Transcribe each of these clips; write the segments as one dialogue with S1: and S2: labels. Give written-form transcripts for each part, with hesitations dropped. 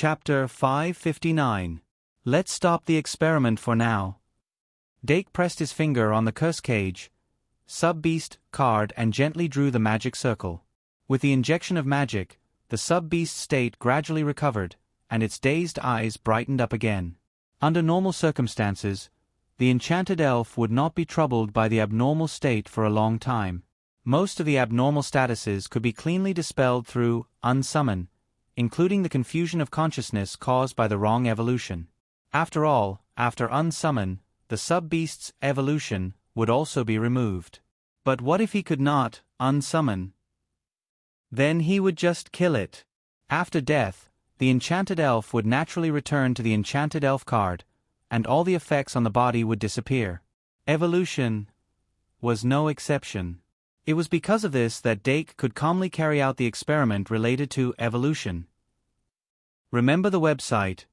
S1: Chapter 559. Let's stop the experiment for now. Dake pressed his finger on the curse cage, sub-beast card and gently drew the magic circle. With the injection of magic, the sub-beast state gradually recovered, and its dazed eyes brightened up again. Under normal circumstances, the enchanted elf would not be troubled by the abnormal state for a long time. Most of the abnormal statuses could be cleanly dispelled through unsummon, including the confusion of consciousness caused by the wrong evolution. After all, after unsummon, the sub-beast's evolution would also be removed. But what if he could not unsummon? Then he would just kill it. After death, the enchanted elf would naturally return to the enchanted elf card, and all the effects on the body would disappear. Evolution was no exception. It was because of this that Dake could calmly carry out the experiment related to evolution. Remember the website,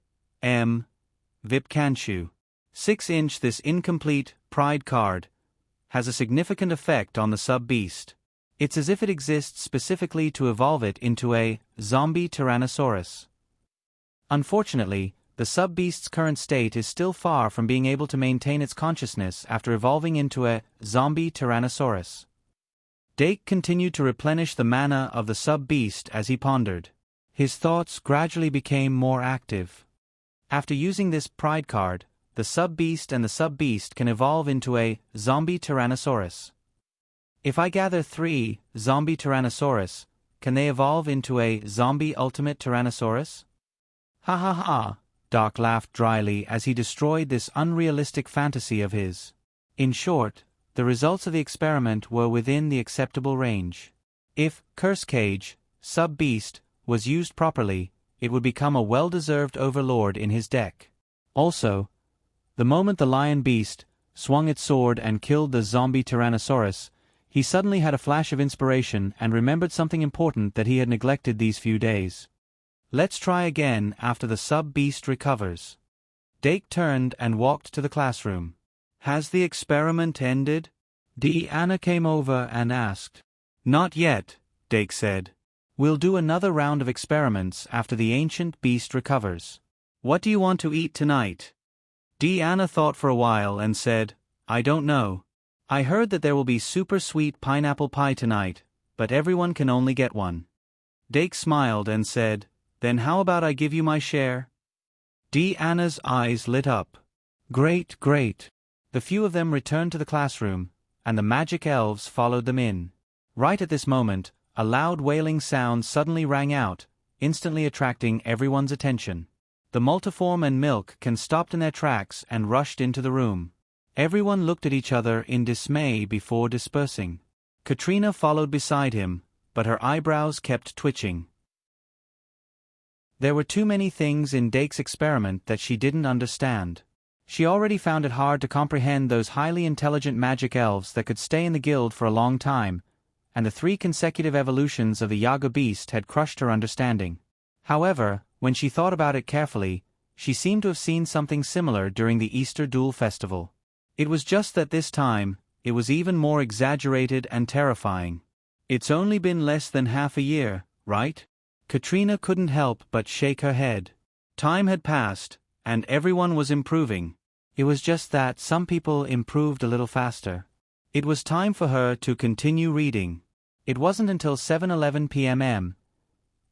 S1: Vipkanshu. 6-inch. This incomplete pride card has a significant effect on the sub-beast. It's as if it exists specifically to evolve it into a zombie Tyrannosaurus. Unfortunately, the sub-beast's current state is still far from being able to maintain its consciousness after evolving into a zombie Tyrannosaurus. Dake continued to replenish the mana of the sub-beast as he pondered. His thoughts gradually became more active. After using this pride card, the sub-beast and the sub-beast can evolve into a zombie Tyrannosaurus. If I gather 3 zombie Tyrannosaurus, can they evolve into a zombie ultimate Tyrannosaurus? Ha ha ha, Doc laughed dryly as he destroyed this unrealistic fantasy of his. In short, the results of the experiment were within the acceptable range. If Curse Cage, sub-beast, was used properly, it would become a well-deserved overlord in his deck. Also, the moment the lion beast swung its sword and killed the zombie Tyrannosaurus, he suddenly had a flash of inspiration and remembered something important that he had neglected these few days. Let's try again after the sub-beast recovers. Dake turned and walked to the classroom. Has the experiment ended? Deanna came over and asked. Not yet, Dake said. We'll do another round of experiments after the ancient beast recovers. What do you want to eat tonight? Deanna thought for a while and said, I don't know. I heard that there will be super sweet pineapple pie tonight, but everyone can only get one. Dake smiled and said, Then how about I give you my share? Deanna's eyes lit up. Great, great. The few of them returned to the classroom, and the magic elves followed them in. Right at this moment, a loud wailing sound suddenly rang out, instantly attracting everyone's attention. The multiform and Milk can stopped in their tracks and rushed into the room. Everyone looked at each other in dismay before dispersing. Katrina followed beside him, but her eyebrows kept twitching. There were too many things in Dake's experiment that she didn't understand. She already found it hard to comprehend those highly intelligent magic elves that could stay in the guild for a long time, and the 3 consecutive evolutions of the Yaga beast had crushed her understanding. However, when she thought about it carefully, she seemed to have seen something similar during the Easter Duel Festival. It was just that this time, it was even more exaggerated and terrifying. It's only been less than half a year, right? Katrina couldn't help but shake her head. Time had passed, and everyone was improving. It was just that some people improved a little faster. It was time for her to continue reading. It wasn't until 7:11 p.m.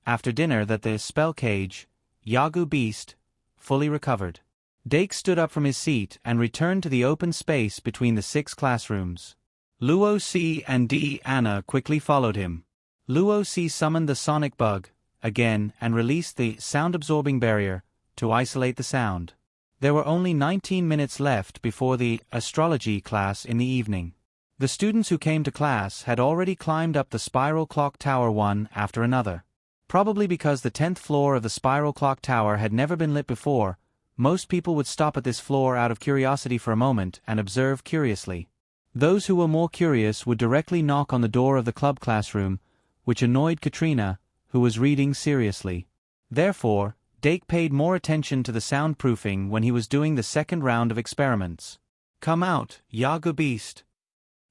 S1: after dinner that the spell cage, Yagu beast, fully recovered. Dake stood up from his seat and returned to the open space between the 6 classrooms. Luo C and Deanna quickly followed him. Luo C summoned the sonic bug, again, and released the sound-absorbing barrier to isolate the sound. There were only 19 minutes left before the astrology class in the evening. The students who came to class had already climbed up the spiral clock tower one after another. Probably because the 10th floor of the spiral clock tower had never been lit before, most people would stop at this floor out of curiosity for a moment and observe curiously. Those who were more curious would directly knock on the door of the club classroom, which annoyed Katrina, who was reading seriously. Therefore, Dake paid more attention to the soundproofing when he was doing the second round of experiments. Come out, Yaga beast.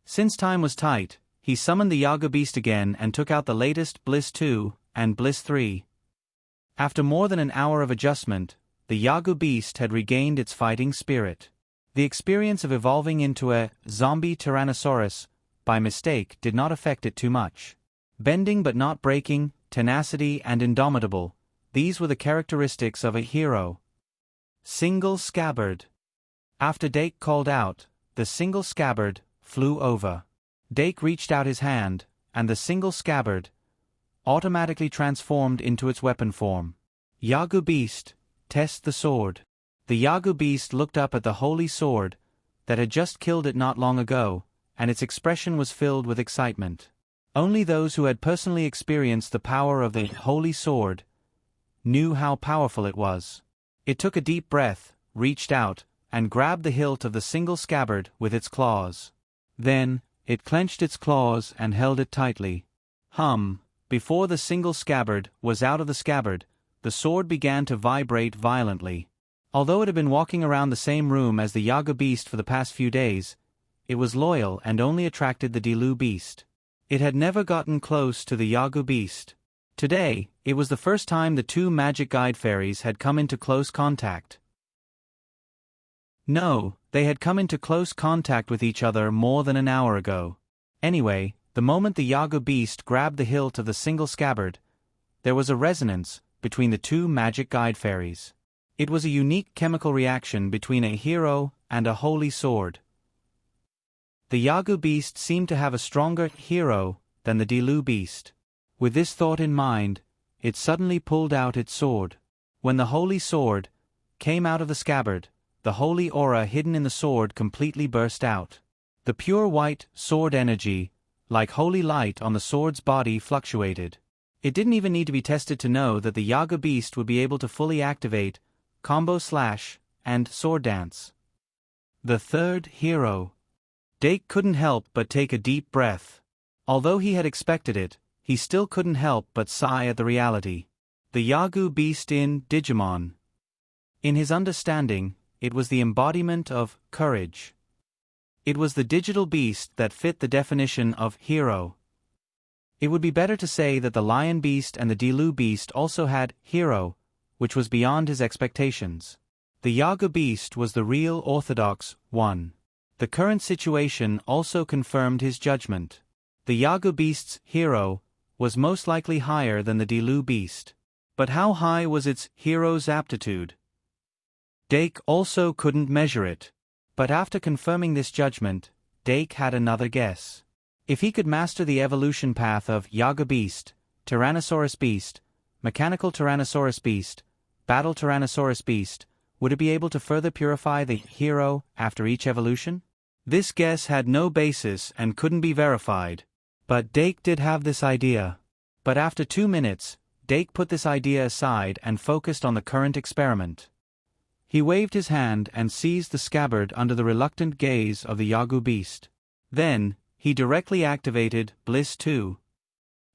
S1: Since time was tight, he summoned the Yaga beast again and took out the latest Bliss 2 and Bliss 3. After more than an hour of adjustment, the Yagu beast had regained its fighting spirit. The experience of evolving into a zombie Tyrannosaurus by mistake did not affect it too much. Bending but not breaking, tenacity and indomitable, these were the characteristics of a hero. Single scabbard. After Dake called out, the single scabbard flew over. Dake reached out his hand, and the single scabbard automatically transformed into its weapon form. Yagu beast, test the sword. The Yagu beast looked up at the holy sword that had just killed it not long ago, and its expression was filled with excitement. Only those who had personally experienced the power of the holy sword knew how powerful it was. It took a deep breath, reached out, and grabbed the hilt of the single scabbard with its claws. Then, it clenched its claws and held it tightly. Before the single scabbard was out of the scabbard, the sword began to vibrate violently. Although it had been walking around the same room as the Yagu beast for the past few days, it was loyal and only attracted the Dilu beast. It had never gotten close to the Yagu beast. Today, it was the first time the two magic guide fairies had come into close contact. No, they had come into close contact with each other more than an hour ago. Anyway, the moment the Yagu beast grabbed the hilt of the single scabbard, there was a resonance between the two magic guide fairies. It was a unique chemical reaction between a hero and a holy sword. The Yagu beast seemed to have a stronger hero than the Dilu beast. With this thought in mind, it suddenly pulled out its sword. When the holy sword came out of the scabbard, the holy aura hidden in the sword completely burst out. The pure white sword energy, like holy light on the sword's body, fluctuated. It didn't even need to be tested to know that the Yagu beast would be able to fully activate combo slash and sword dance. The third hero. Dake couldn't help but take a deep breath. Although he had expected it, he still couldn't help but sigh at the reality. The Yagu beast in Digimon. In his understanding, it was the embodiment of courage. It was the digital beast that fit the definition of hero. It would be better to say that the lion beast and the Dilu beast also had hero, which was beyond his expectations. The Yagu beast was the real orthodox one. The current situation also confirmed his judgment. The Yagu beast's hero was most likely higher than the Dilu beast. But how high was its hero's aptitude? Dake also couldn't measure it. But after confirming this judgment, Dake had another guess. If he could master the evolution path of Yagu beast, Tyrannosaurus beast, mechanical Tyrannosaurus beast, battle Tyrannosaurus beast, would it be able to further purify the hero after each evolution? This guess had no basis and couldn't be verified. But Dake did have this idea. But after 2 minutes, Dake put this idea aside and focused on the current experiment. He waved his hand and seized the scabbard under the reluctant gaze of the Yagu beast. Then, he directly activated Bliss 2.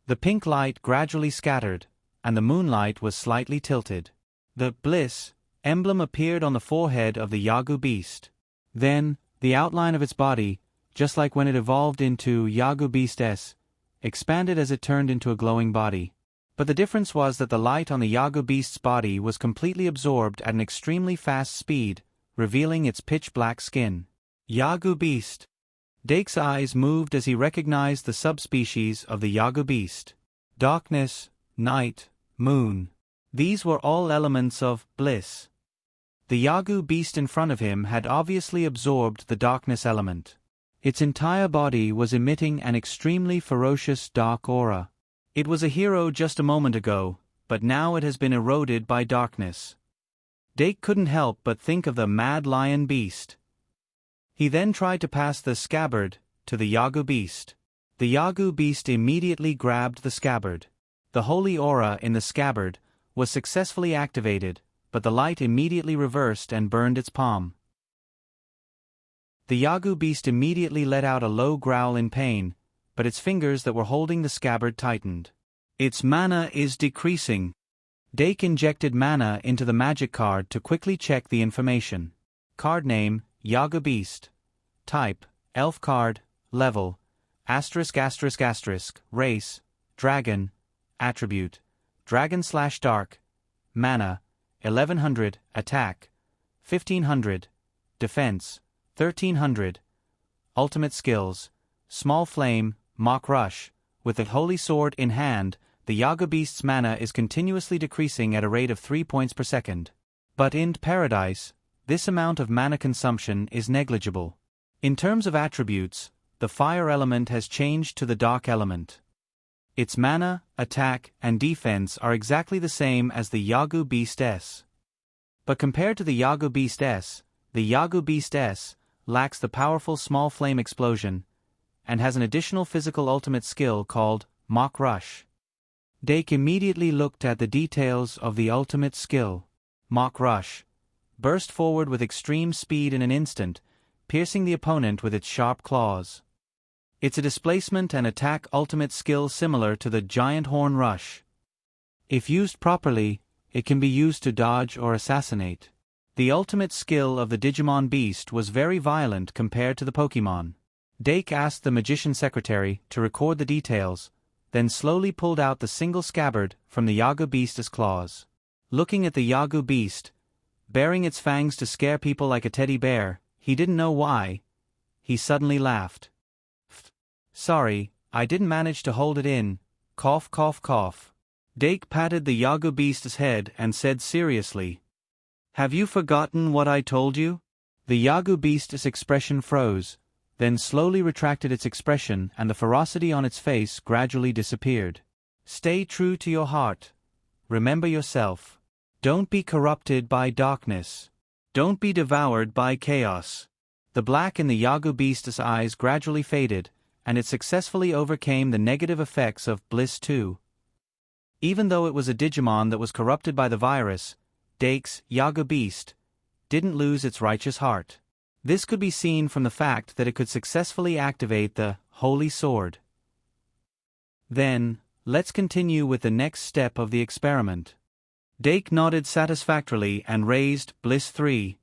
S1: The pink light gradually scattered, and the moonlight was slightly tilted. The Bliss emblem appeared on the forehead of the Yagu beast. Then, the outline of its body, just like when it evolved into Yagu Beast S, expanded as it turned into a glowing body. But the difference was that the light on the Yagu Beast's body was completely absorbed at an extremely fast speed, revealing its pitch-black skin. Yagu Beast. Dake's eyes moved as he recognized the subspecies of the Yagu Beast. Darkness, night, moon. These were all elements of bliss. The Yagu Beast in front of him had obviously absorbed the darkness element. Its entire body was emitting an extremely ferocious dark aura. It was a hero just a moment ago, but now it has been eroded by darkness. Dake couldn't help but think of the mad lion beast. He then tried to pass the scabbard to the Yagu Beast. The Yagu Beast immediately grabbed the scabbard. The holy aura in the scabbard was successfully activated, but the light immediately reversed and burned its palm. The Yagu Beast immediately let out a low growl in pain, but its fingers that were holding the scabbard tightened. Its mana is decreasing. Dake injected mana into the magic card to quickly check the information. Card name, Yagu Beast. Type, Elf card. Level, ****. Race, Dragon. Attribute, Dragon/Dark. mana, 1100, attack, 1500, defense, 1300. Ultimate skills, small flame, mock rush. With the holy sword in hand, the Yaga beast's mana is continuously decreasing at a rate of 3 points per second. But in Paradise, this amount of mana consumption is negligible. In terms of attributes, the fire element has changed to the dark element. Its mana, attack, and defense are exactly the same as the Yaga Beast S. But compared to the Yaga Beast S, the Yaga Beast S lacks the powerful small flame explosion, and has an additional physical ultimate skill called Mock Rush. Dake immediately looked at the details of the ultimate skill. Mock Rush burst forward with extreme speed in an instant, piercing the opponent with its sharp claws. It's a displacement and attack ultimate skill similar to the Giant Horn Rush. If used properly, it can be used to dodge or assassinate. The ultimate skill of the Digimon beast was very violent compared to the Pokémon. Dake asked the magician secretary to record the details, then slowly pulled out the single scabbard from the Yaga beast's claws. Looking at the Yaga beast, baring its fangs to scare people like a teddy bear, he didn't know why. He suddenly laughed. Sorry, I didn't manage to hold it in. Cough, cough, cough. Dake patted the Yaga beast's head and said seriously, "Have you forgotten what I told you?" The Yaga beast's expression froze, then slowly retracted its expression, and the ferocity on its face gradually disappeared. Stay true to your heart. Remember yourself. Don't be corrupted by darkness. Don't be devoured by chaos. The black in the Yaga beast's eyes gradually faded, and it successfully overcame the negative effects of Bliss 2. Even though it was a Digimon that was corrupted by the virus, Dake's Yaga beast didn't lose its righteous heart. This could be seen from the fact that it could successfully activate the Holy Sword. Then, let's continue with the next step of the experiment. Dake nodded satisfactorily and raised Bliss 3.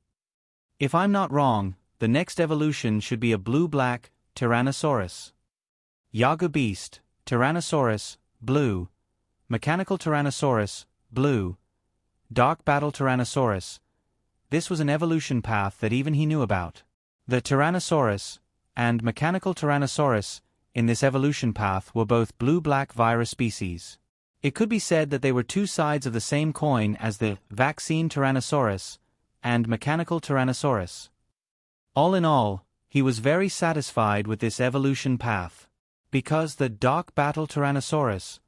S1: If I'm not wrong, the next evolution should be a blue-black Tyrannosaurus. Yaga beast, Tyrannosaurus, blue. Mechanical Tyrannosaurus, blue. Dark Battle Tyrannosaurus. This was an evolution path that even he knew about. The Tyrannosaurus and Mechanical Tyrannosaurus in this evolution path were both blue-black virus species. It could be said that they were two sides of the same coin as the Vaccine Tyrannosaurus and Mechanical Tyrannosaurus. All in all, he was very satisfied with this evolution path, because the Dark Battle Tyrannosaurus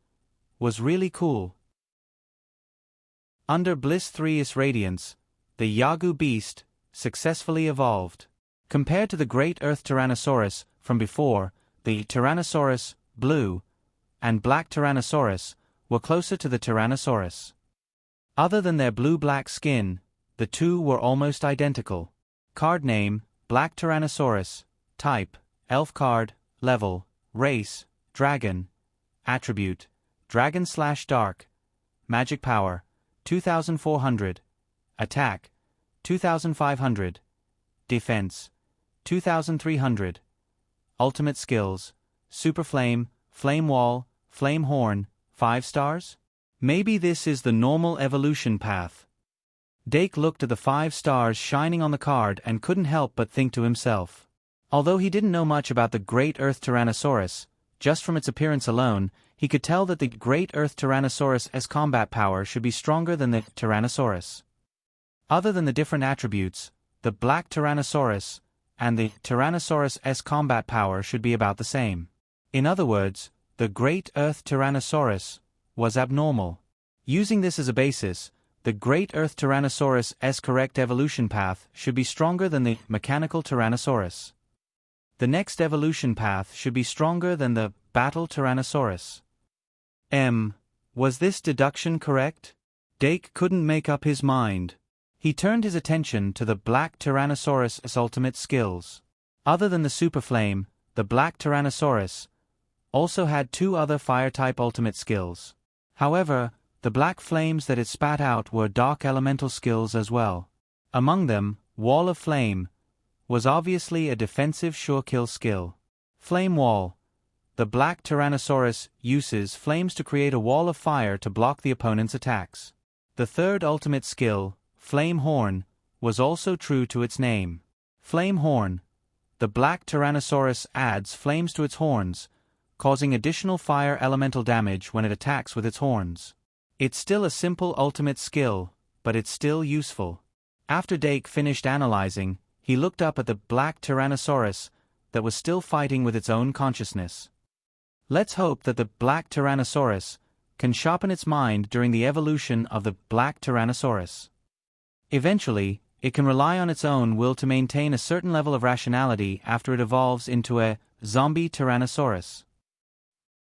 S1: was really cool. Under Bliss 3's radiance, the Yaga beast successfully evolved. Compared to the Great Earth Tyrannosaurus from before, the Tyrannosaurus, blue, and black Tyrannosaurus were closer to the Tyrannosaurus. Other than their blue-black skin, the two were almost identical. Card name, Black Tyrannosaurus. Type, Elf card. Level, Race, Dragon. Attribute, Dragon/Dark. Magic power, 2400. Attack, 2500. Defense, 2300. Ultimate skills, Super Flame, Flame Wall, Flame Horn, 5 stars? Maybe this is the normal evolution path. Dake looked at the 5 stars shining on the card and couldn't help but think to himself. Although he didn't know much about the Great Earth Tyrannosaurus, just from its appearance alone, he could tell that the Great Earth Tyrannosaurus's combat power should be stronger than the Tyrannosaurus. Other than the different attributes, the Black Tyrannosaurus and the Tyrannosaurus's combat power should be about the same. In other words, the Great Earth Tyrannosaurus was abnormal. Using this as a basis, the Great Earth Tyrannosaurus's correct evolution path should be stronger than the Mechanical Tyrannosaurus. The next evolution path should be stronger than the Battle Tyrannosaurus. Was this deduction correct? Dake couldn't make up his mind. He turned his attention to the Black Tyrannosaurus's ultimate skills. Other than the Super Flame, the Black Tyrannosaurus also had 2 other fire-type ultimate skills. However, the black flames that it spat out were dark elemental skills as well. Among them, Wall of Flame was obviously a defensive sure-kill skill. Flame Wall. The Black Tyrannosaurus uses flames to create a wall of fire to block the opponent's attacks. The third ultimate skill, Flame Horn, was also true to its name. Flame Horn. The black Tyrannosaurus adds flames to its horns, causing additional fire elemental damage when it attacks with its horns. It's still a simple ultimate skill, but it's still useful. After Dake finished analyzing, he looked up at the black Tyrannosaurus that was still fighting with its own consciousness. Let's hope that the black Tyrannosaurus can sharpen its mind during the evolution of the black Tyrannosaurus. Eventually, it can rely on its own will to maintain a certain level of rationality after it evolves into a zombie Tyrannosaurus.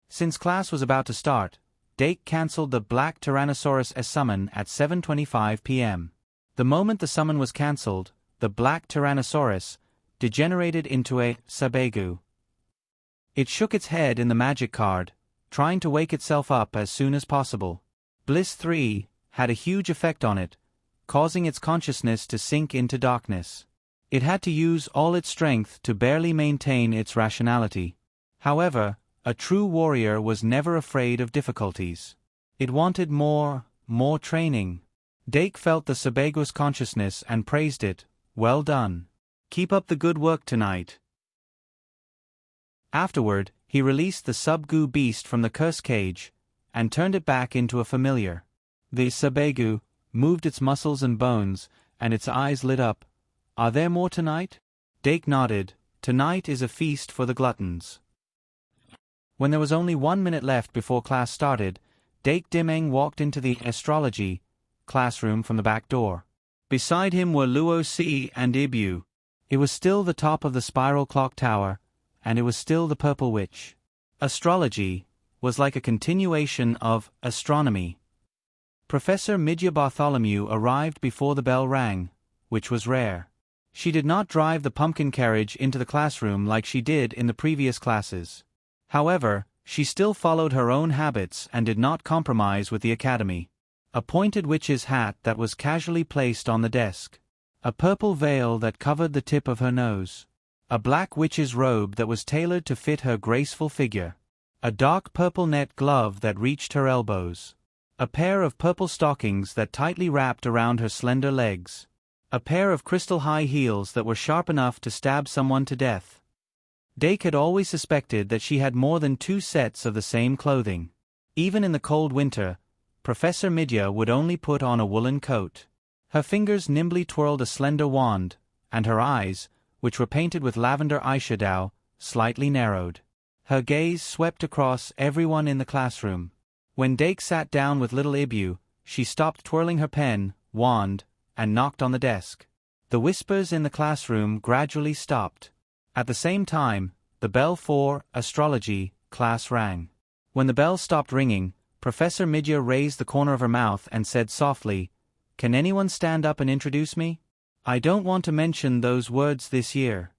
S1: Since class was about to start, Dake cancelled the black Tyrannosaurus summon at 7:25 p.m. The moment the summon was cancelled, the black Tyrannosaurus degenerated into a Sabegu. It shook its head in the magic card, trying to wake itself up as soon as possible. Bliss 3 had a huge effect on it, causing its consciousness to sink into darkness. It had to use all its strength to barely maintain its rationality. However, a true warrior was never afraid of difficulties. It wanted more training. Dake felt the Sebego's consciousness and praised it. Well done. Keep up the good work tonight. Afterward, he released the Subgu beast from the curse cage and turned it back into a familiar. The Sabegu moved its muscles and bones, and its eyes lit up. Are there more tonight? Dake nodded. Tonight is a feast for the gluttons. When there was only 1 minute left before class started, Dake Dimeng walked into the astrology classroom from the back door. Beside him were Luo Si and Ibu. It was still the top of the spiral clock tower, and it was still the Purple Witch. Astrology was like a continuation of astronomy. Professor Midya Bartholomew arrived before the bell rang, which was rare. She did not drive the pumpkin carriage into the classroom like she did in the previous classes. However, she still followed her own habits and did not compromise with the academy. A pointed witch's hat that was casually placed on the desk. A purple veil that covered the tip of her nose. A black witch's robe that was tailored to fit her graceful figure. A dark purple net glove that reached her elbows. A pair of purple stockings that tightly wrapped around her slender legs. A pair of crystal high heels that were sharp enough to stab someone to death. Dake had always suspected that she had more than 2 sets of the same clothing. Even in the cold winter, Professor Midya would only put on a woolen coat. Her fingers nimbly twirled a slender wand, and her eyes, which were painted with lavender eyeshadow, slightly narrowed. Her gaze swept across everyone in the classroom. When Dake sat down with little Ibu, she stopped twirling her pen, wand, and knocked on the desk. The whispers in the classroom gradually stopped. At the same time, the bell for astrology class rang. When the bell stopped ringing, Professor Midya raised the corner of her mouth and said softly, "Can anyone stand up and introduce me? I don't want to mention those words this year."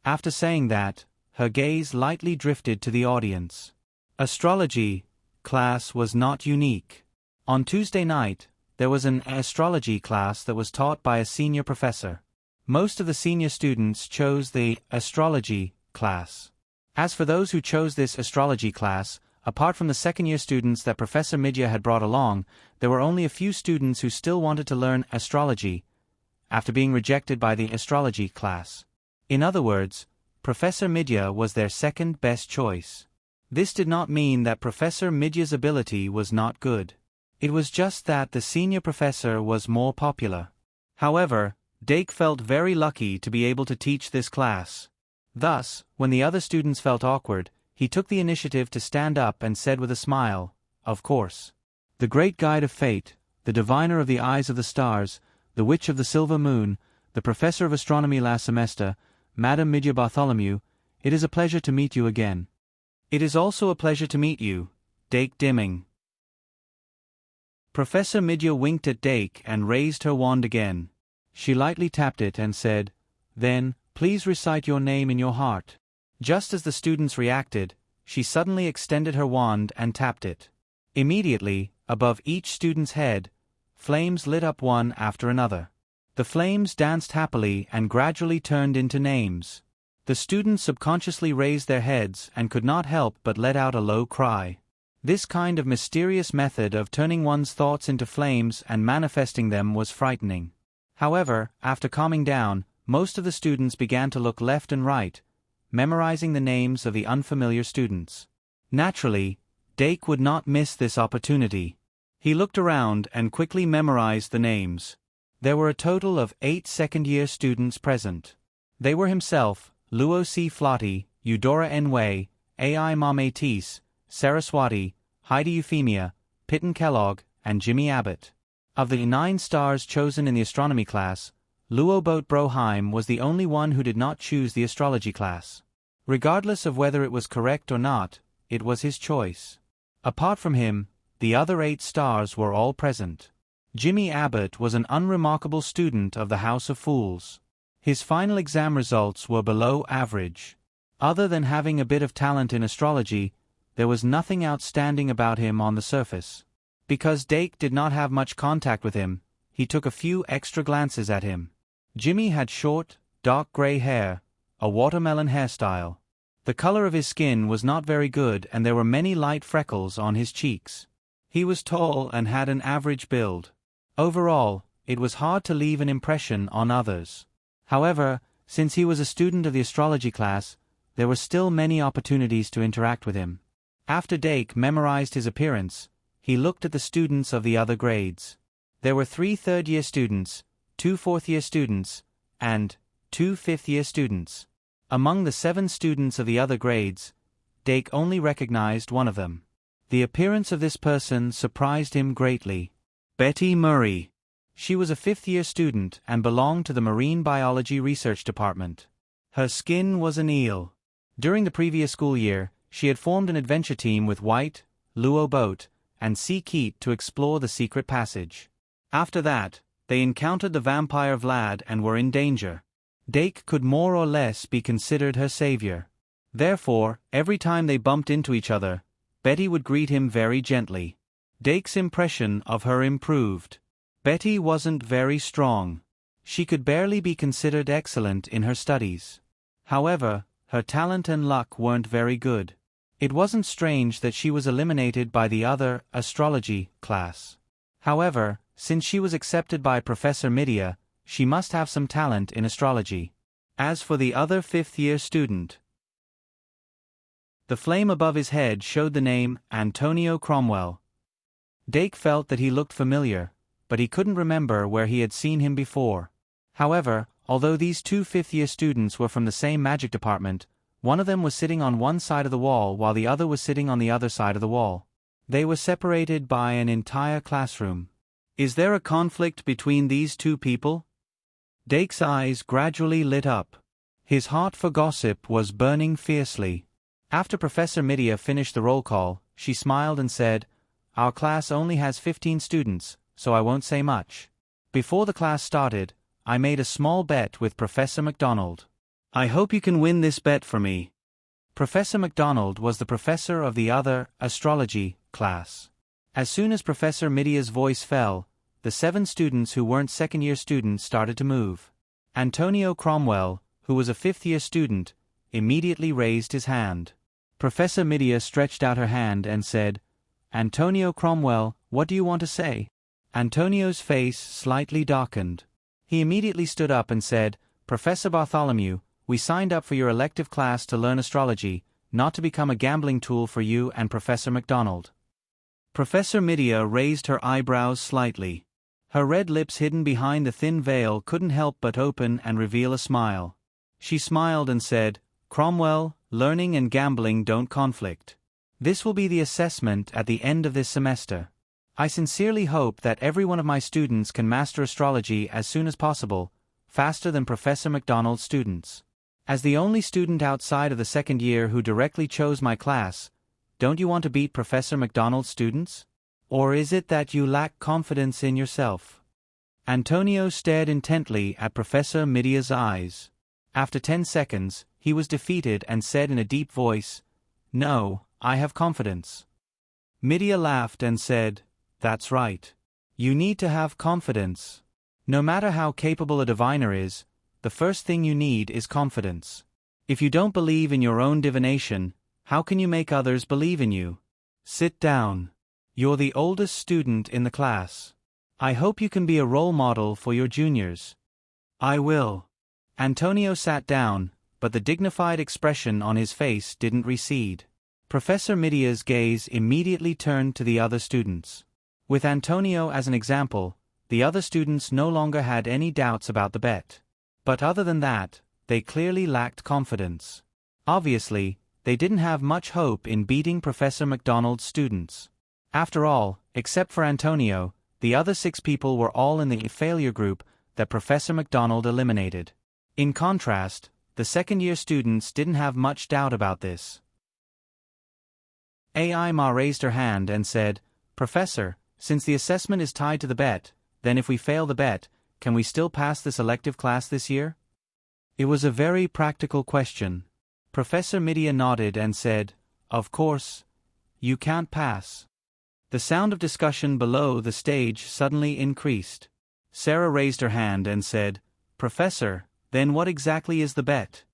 S1: After saying that, her gaze lightly drifted to the audience. Astrology class was not unique. On Tuesday night, there was an astrology class that was taught by a senior professor. Most of the senior students chose the astrology class. As for those who chose this astrology class, apart from the second-year students that Professor Midya had brought along, there were only a few students who still wanted to learn astrology, after being rejected by the astrology class. In other words, Professor Midya was their second best choice. This did not mean that Professor Midya's ability was not good. It was just that the senior professor was more popular. However, Dake felt very lucky to be able to teach this class. Thus, when the other students felt awkward, he took the initiative to stand up and said with a smile, "Of course. The great guide of fate, the diviner of the eyes of the stars, the witch of the silver moon, the professor of astronomy last semester, Madam Midya Bartholomew, it is a pleasure to meet you again." "It is also a pleasure to meet you, Dake Dimeng." Professor Midya winked at Dake and raised her wand again. She lightly tapped it and said, "Then, please recite your name in your heart." Just as the students reacted, she suddenly extended her wand and tapped it. Immediately, above each student's head, flames lit up one after another. The flames danced happily and gradually turned into names. The students subconsciously raised their heads and could not help but let out a low cry. This kind of mysterious method of turning one's thoughts into flames and manifesting them was frightening. However, after calming down, most of the students began to look left and right, memorizing the names of the unfamiliar students. Naturally, Dake would not miss this opportunity. He looked around and quickly memorized the names. There were a total of 8 second-year students present. They were himself, Luo C. Flotty, Eudora N. Wei, A.I. Mametis, Saraswati, Heidi Euphemia, Pitten Kellogg, and Jimmy Abbott. Of the 9 stars chosen in the astronomy class, Luo Boat Broheim was the only one who did not choose the astrology class. Regardless of whether it was correct or not, it was his choice. Apart from him, the other 8 stars were all present. Jimmy Abbott was an unremarkable student of the House of Fools. His final exam results were below average. Other than having a bit of talent in astrology, there was nothing outstanding about him on the surface. Because Dake did not have much contact with him, he took a few extra glances at him. Jimmy had short, dark gray hair, a watermelon hairstyle. The color of his skin was not very good and there were many light freckles on his cheeks. He was tall and had an average build. Overall, it was hard to leave an impression on others. However, since he was a student of the astrology class, there were still many opportunities to interact with him. After Dake memorized his appearance, he looked at the students of the other grades. There were 3 third-year students, 2 fourth-year students, and 2 fifth-year students. Among the 7 students of the other grades, Dake only recognized one of them. The appearance of this person surprised him greatly. Betty Murray. She was a 5th-year student and belonged to the Marine Biology Research Department. Her skin was an eel. During the previous school year, she had formed an adventure team with White, Luo Boat, and C. Keat to explore the secret passage. After that, they encountered the vampire Vlad and were in danger. Dake could more or less be considered her savior. Therefore, every time they bumped into each other, Betty would greet him very gently. Dake's impression of her improved. Betty wasn't very strong. She could barely be considered excellent in her studies. However, her talent and luck weren't very good. It wasn't strange that she was eliminated by the other astrology class. However, since she was accepted by Professor Midia, she must have some talent in astrology. As for the other 5th-year student, the flame above his head showed the name Antonio Cromwell. Dake felt that he looked familiar, but he couldn't remember where he had seen him before. However, although these 2 5th-year students were from the same magic department, one of them was sitting on one side of the wall while the other was sitting on the other side of the wall. They were separated by an entire classroom. Is there a conflict between these 2 people? Dake's eyes gradually lit up. His heart for gossip was burning fiercely. After Professor Midia finished the roll call, she smiled and said, "Our class only has 15 students, so I won't say much. Before the class started, I made a small bet with Professor McDonald. I hope you can win this bet for me." Professor McDonald was the professor of the other astrology class. As soon as Professor Midia's voice fell, the 7 students who weren't second-year students started to move. Antonio Cromwell, who was a 5th-year student, immediately raised his hand. Professor Midia stretched out her hand and said, "Antonio Cromwell, what do you want to say?" Antonio's face slightly darkened. He immediately stood up and said, "Professor Bartholomew, we signed up for your elective class to learn astrology, not to become a gambling tool for you and Professor McDonald." Professor Midia raised her eyebrows slightly. Her red lips hidden behind the thin veil couldn't help but open and reveal a smile. She smiled and said, "Cromwell, learning and gambling don't conflict. This will be the assessment at the end of this semester. I sincerely hope that every one of my students can master astrology as soon as possible, faster than Professor McDonald's students. As the only student outside of the second year who directly chose my class, don't you want to beat Professor McDonald's students? Or is it that you lack confidence in yourself?" Antonio stared intently at Professor Midia's eyes. After 10 seconds, he was defeated and said in a deep voice, "No, I have confidence." Midia laughed and said, "That's right. You need to have confidence. No matter how capable a diviner is, the first thing you need is confidence. If you don't believe in your own divination, how can you make others believe in you? Sit down. You're the oldest student in the class. I hope you can be a role model for your juniors. I will. Antonio sat down, but the dignified expression on his face didn't recede. Professor Midia's gaze immediately turned to the other students. With Antonio as an example, the other students no longer had any doubts about the bet. But other than that, they clearly lacked confidence. Obviously, they didn't have much hope in beating Professor McDonald's students. After all, except for Antonio, the other 6 people were all in the failure group that Professor McDonald eliminated. In contrast, the second-year students didn't have much doubt about this. AI Ma raised her hand and said, "Professor, since the assessment is tied to the bet, then if we fail the bet, can we still pass this elective class this year?" It was a very practical question. Professor Midia nodded and said, "Of course, you can't pass." The sound of discussion below the stage suddenly increased. Sarah raised her hand and said, "Professor, then what exactly is the bet?"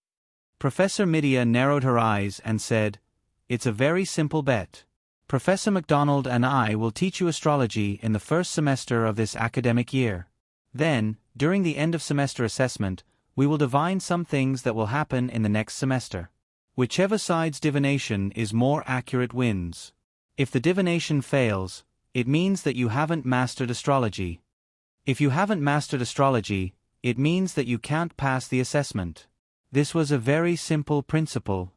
S1: Professor Midia narrowed her eyes and said, "It's a very simple bet. Professor McDonald and I will teach you astrology in the first semester of this academic year. Then, during the end-of-semester assessment, we will divine some things that will happen in the next semester. Whichever side's divination is more accurate wins. If the divination fails, it means that you haven't mastered astrology. If you haven't mastered astrology, it means that you can't pass the assessment." This was a very simple principle.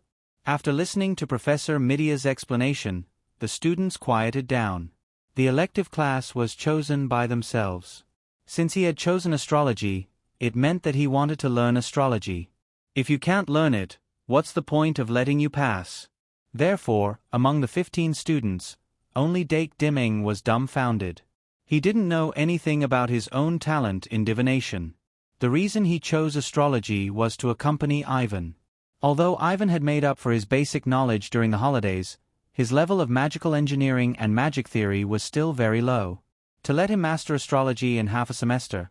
S1: After listening to Professor Midia's explanation, the students quieted down. The elective class was chosen by themselves. Since he had chosen astrology, it meant that he wanted to learn astrology. If you can't learn it, what's the point of letting you pass? Therefore, among the 15 students, only Dake Dimming was dumbfounded. He didn't know anything about his own talent in divination. The reason he chose astrology was to accompany Ivan. Although Ivan had made up for his basic knowledge during the holidays, his level of magical engineering and magic theory was still very low. To let him master astrology in half a semester,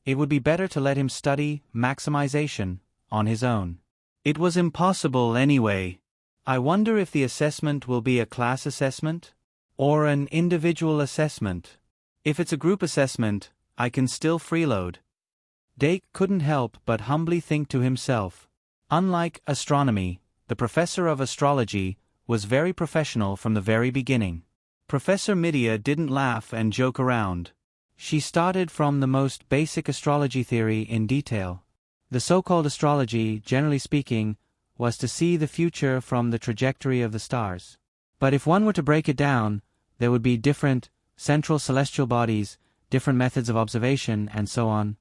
S1: it would be better to let him study maximization on his own. It was impossible anyway. I wonder if the assessment will be a class assessment? Or an individual assessment? If it's a group assessment, I can still freeload. Dake couldn't help but humbly think to himself. Unlike astronomy, the professor of astrology was very professional from the very beginning. Professor Midia didn't laugh and joke around. She started from the most basic astrology theory in detail. The so-called astrology, generally speaking, was to see the future from the trajectory of the stars. But if one were to break it down, there would be different central celestial bodies, different methods of observation, and so on.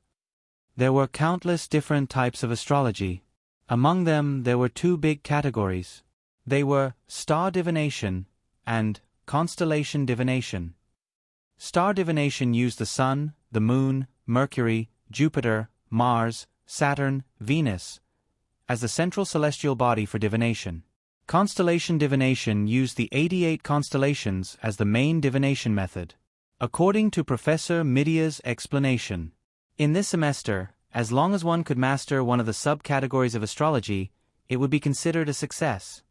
S1: There were countless different types of astrology. Among them there were 2 big categories. They were star divination and constellation divination. Star divination used the Sun, the Moon, Mercury, Jupiter, Mars, Saturn, Venus as the central celestial body for divination. Constellation divination used the 88 constellations as the main divination method. According to Professor Midia's explanation, in this semester, as long as one could master one of the subcategories of astrology, it would be considered a success.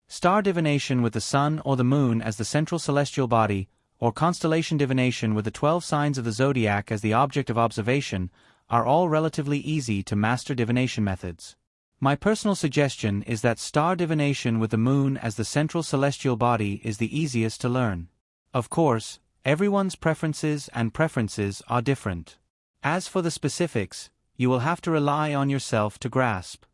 S1: Star divination with the Sun or the Moon as the central celestial body, or constellation divination with the 12 signs of the zodiac as the object of observation, are all relatively easy to master divination methods. My personal suggestion is that star divination with the Moon as the central celestial body is the easiest to learn. Of course, everyone's preferences are different. As for the specifics, you will have to rely on yourself to grasp.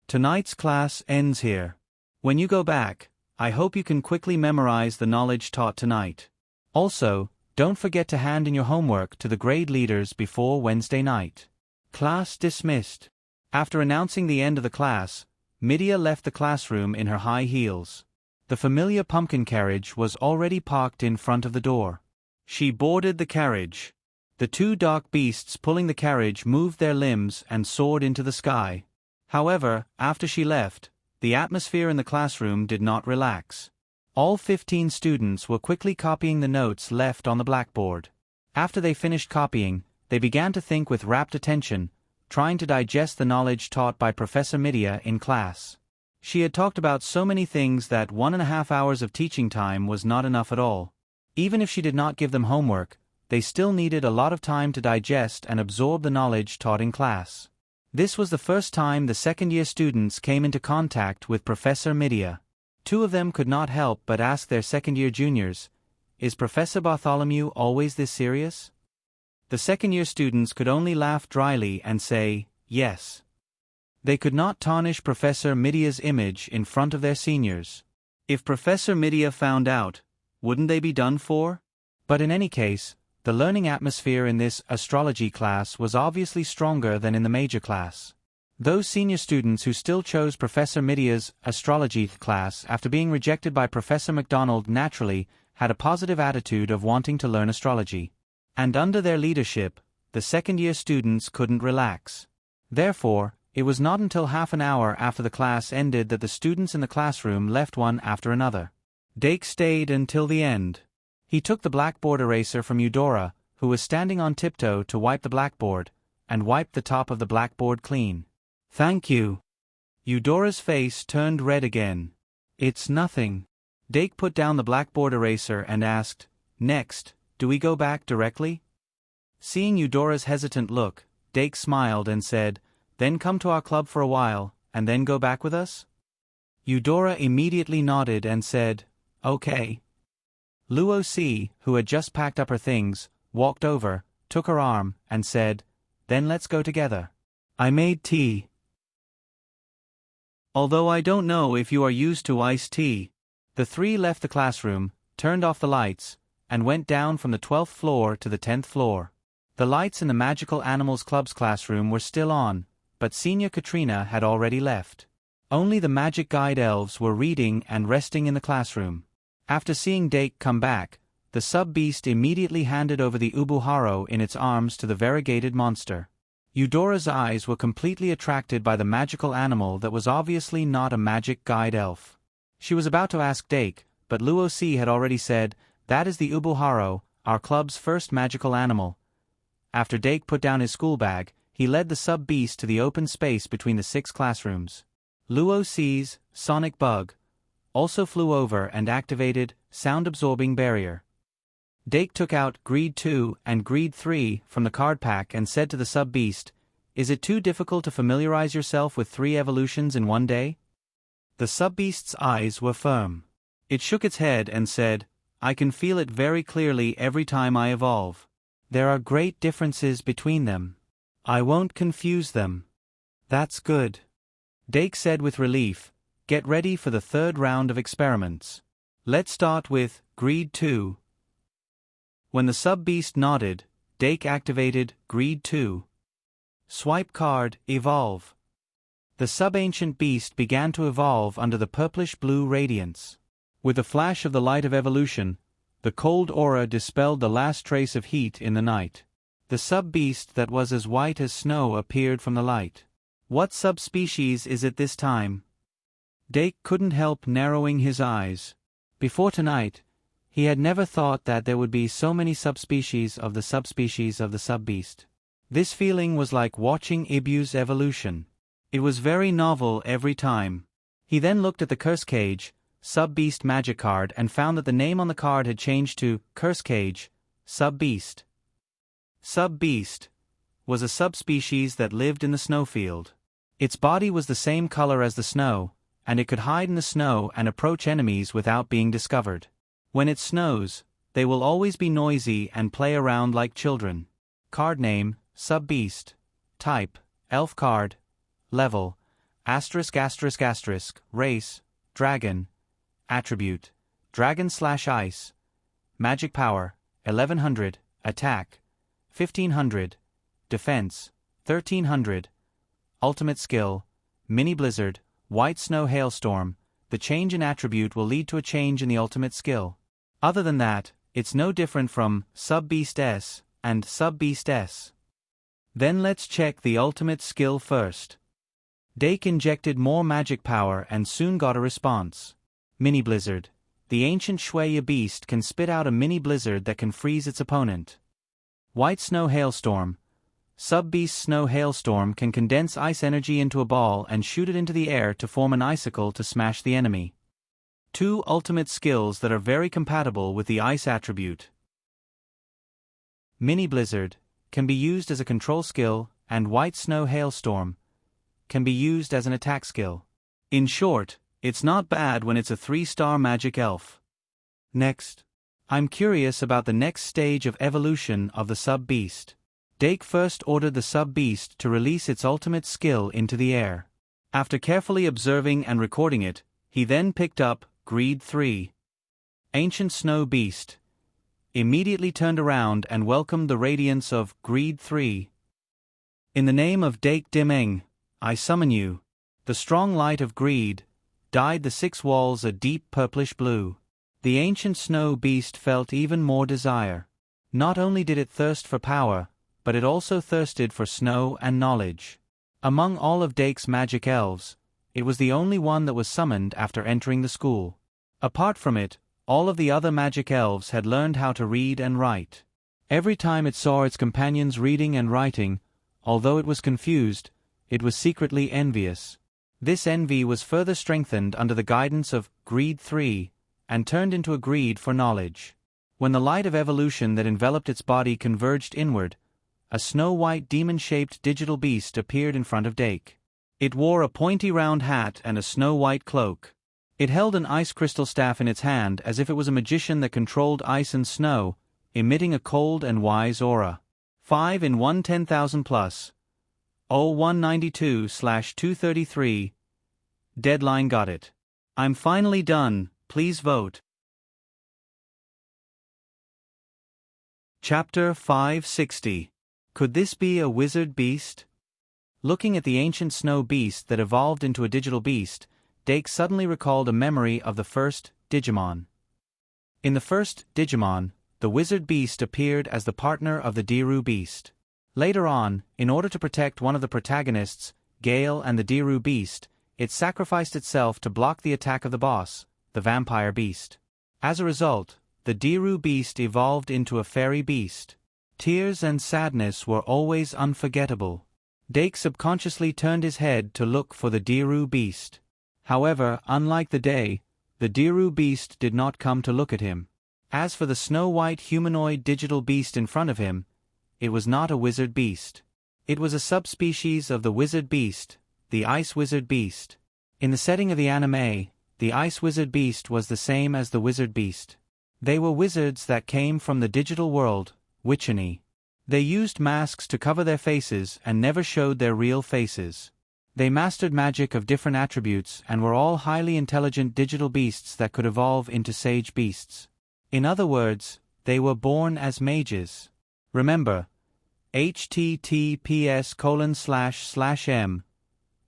S1: Tonight's class ends here. When you go back, I hope you can quickly memorize the knowledge taught tonight. Also, don't forget to hand in your homework to the grade leaders before Wednesday night. Class dismissed. After announcing the end of the class, Midia left the classroom in her high heels. The familiar pumpkin carriage was already parked in front of the door. She boarded the carriage. The 2 dark beasts pulling the carriage moved their limbs and soared into the sky. However, after she left, the atmosphere in the classroom did not relax. All 15 students were quickly copying the notes left on the blackboard. After they finished copying, they began to think with rapt attention, trying to digest the knowledge taught by Professor Midia in class. She had talked about so many things that 1.5 hours of teaching time was not enough at all. Even if she did not give them homework, they still needed a lot of time to digest and absorb the knowledge taught in class. This was the first time the second-year students came into contact with Professor Midia. Two of them could not help but ask their second-year juniors, "Is Professor Bartholomew always this serious?" The second-year students could only laugh dryly and say, "Yes." They could not tarnish Professor Midia's image in front of their seniors. If Professor Midia found out, wouldn't they be done for? But in any case, the learning atmosphere in this astrology class was obviously stronger than in the major class. Those senior students who still chose Professor Midia's astrology class after being rejected by Professor MacDonald naturally had a positive attitude of wanting to learn astrology. And under their leadership, the second-year students couldn't relax. Therefore, it was not until half an hour after the class ended that the students in the classroom left one after another. Dake stayed until the end. He took the blackboard eraser from Eudora, who was standing on tiptoe to wipe the blackboard, and wiped the top of the blackboard clean. "Thank you." Eudora's face turned red again. "It's nothing." Dake put down the blackboard eraser and asked, "Next, do we go back directly?" Seeing Eudora's hesitant look, Dake smiled and said, "Then come to our club for a while, and then go back with us?" Eudora immediately nodded and said, "Okay." Luo Si, who had just packed up her things, walked over, took her arm, and said, "Then let's go together. I made tea. Although I don't know if you are used to iced tea." The three left the classroom, turned off the lights, and went down from the 12th floor to the 10th floor. The lights in the Magical Animals Club's classroom were still on, but Senior Katrina had already left. Only the Magic Guide elves were reading and resting in the classroom. After seeing Dake come back, the sub-beast immediately handed over the Ubuharo in its arms to the variegated monster. Eudora's eyes were completely attracted by the magical animal that was obviously not a Magic Guide elf. She was about to ask Dake, but Luo Si had already said, "That is the Ubuharo, our club's first magical animal." After Dake put down his school bag, he led the sub-beast to the open space between the 6 classrooms. Luo Si's sonic bug also flew over and activated sound-absorbing barrier. Dake took out Greed 2 and Greed 3 from the card pack and said to the sub-beast, "Is it too difficult to familiarize yourself with 3 evolutions in one day?" The sub-beast's eyes were firm. It shook its head and said, "I can feel it very clearly every time I evolve. There are great differences between them. I won't confuse them." "That's good," Dake said with relief. "Get ready for the 3rd round of experiments. Let's start with Greed 2. When the sub-beast nodded, Dake activated Greed 2. Swipe card, evolve. The sub-ancient beast began to evolve under the purplish-blue radiance. With the flash of the light of evolution, the cold aura dispelled the last trace of heat in the night. The sub-beast that was as white as snow appeared from the light. What subspecies is it this time? Dake couldn't help narrowing his eyes. Before tonight, he had never thought that there would be so many subspecies of the sub-beast. This feeling was like watching Ibu's evolution. It was very novel every time. He then looked at the curse cage, sub-beast magic card and found that the name on the card had changed to Curse Cage, Sub-Beast. Sub-Beast was a subspecies that lived in the snowfield. Its body was the same color as the snow, and it could hide in the snow and approach enemies without being discovered. When it snows, they will always be noisy and play around like children. Card name, Sub-Beast. Type, Elf card. Level, ****. Race, Dragon. Attribute, Dragon/Ice. Magic power, 1100. Attack, 1500. Defense, 1300. Ultimate skill, Mini Blizzard, White Snow Hailstorm. The change in attribute will lead to a change in the ultimate skill. Other than that, it's no different from Sub-Beast S and Sub-Beast S. Then let's check the ultimate skill first. Dake injected more magic power and soon got a response. Mini Blizzard. The ancient Shueya beast can spit out a mini blizzard that can freeze its opponent. White Snow Hailstorm. Sub-Beast Snow Hailstorm can condense ice energy into a ball and shoot it into the air to form an icicle to smash the enemy. Two ultimate skills that are very compatible with the ice attribute. Mini Blizzard can be used as a control skill, and White Snow Hailstorm can be used as an attack skill. In short, it's not bad when it's a 3-star magic elf. Next, I'm curious about the next stage of evolution of the Sub-Beast. Dake first ordered the Sub-Beast to release its ultimate skill into the air. After carefully observing and recording it, he then picked up Greed 3. Ancient Snow Beast immediately turned around and welcomed the radiance of Greed 3. In the name of Dake Dimeng, I summon you. The strong light of greed dyed the 6 walls a deep purplish blue. The ancient snow beast felt even more desire. Not only did it thirst for power, but it also thirsted for snow and knowledge. Among all of Dake's magic elves, it was the only one that was summoned after entering the school. Apart from it, all of the other magic elves had learned how to read and write. Every time it saw its companions reading and writing, although it was confused, it was secretly envious. This envy was further strengthened under the guidance of Greed 3, and turned into a greed for knowledge. When the light of evolution that enveloped its body converged inward, a snow-white demon-shaped digital beast appeared in front of Dake. It wore a pointy round hat and a snow-white cloak. It held an ice crystal staff in its hand as if it was a magician that controlled ice and snow, emitting a cold and wise aura. 5 in 1 10,000 plus. 0192/233. Deadline got it. I'm finally done, please vote. Chapter 560. Could this be a wizard beast? Looking at the ancient snow beast that evolved into a digital beast, Dake suddenly recalled a memory of the first Digimon. In the first Digimon, the wizard beast appeared as the partner of the Diru beast. Later on, in order to protect one of the protagonists, Gale and the Diru beast, it sacrificed itself to block the attack of the boss, the vampire beast. As a result, the Diru beast evolved into a fairy beast. Tears and sadness were always unforgettable. Dake subconsciously turned his head to look for the Diru beast. However, unlike the day, the Diru beast did not come to look at him. As for the snow-white humanoid digital beast in front of him, it was not a wizard beast. It was a subspecies of the wizard beast, the ice wizard beast. In the setting of the anime, the ice wizard beast was the same as the wizard beast. They were wizards that came from the digital world, Witcheny. They used masks to cover their faces and never showed their real faces. They mastered magic of different attributes and were all highly intelligent digital beasts that could evolve into sage beasts. In other words, they were born as mages. Remember, https://m.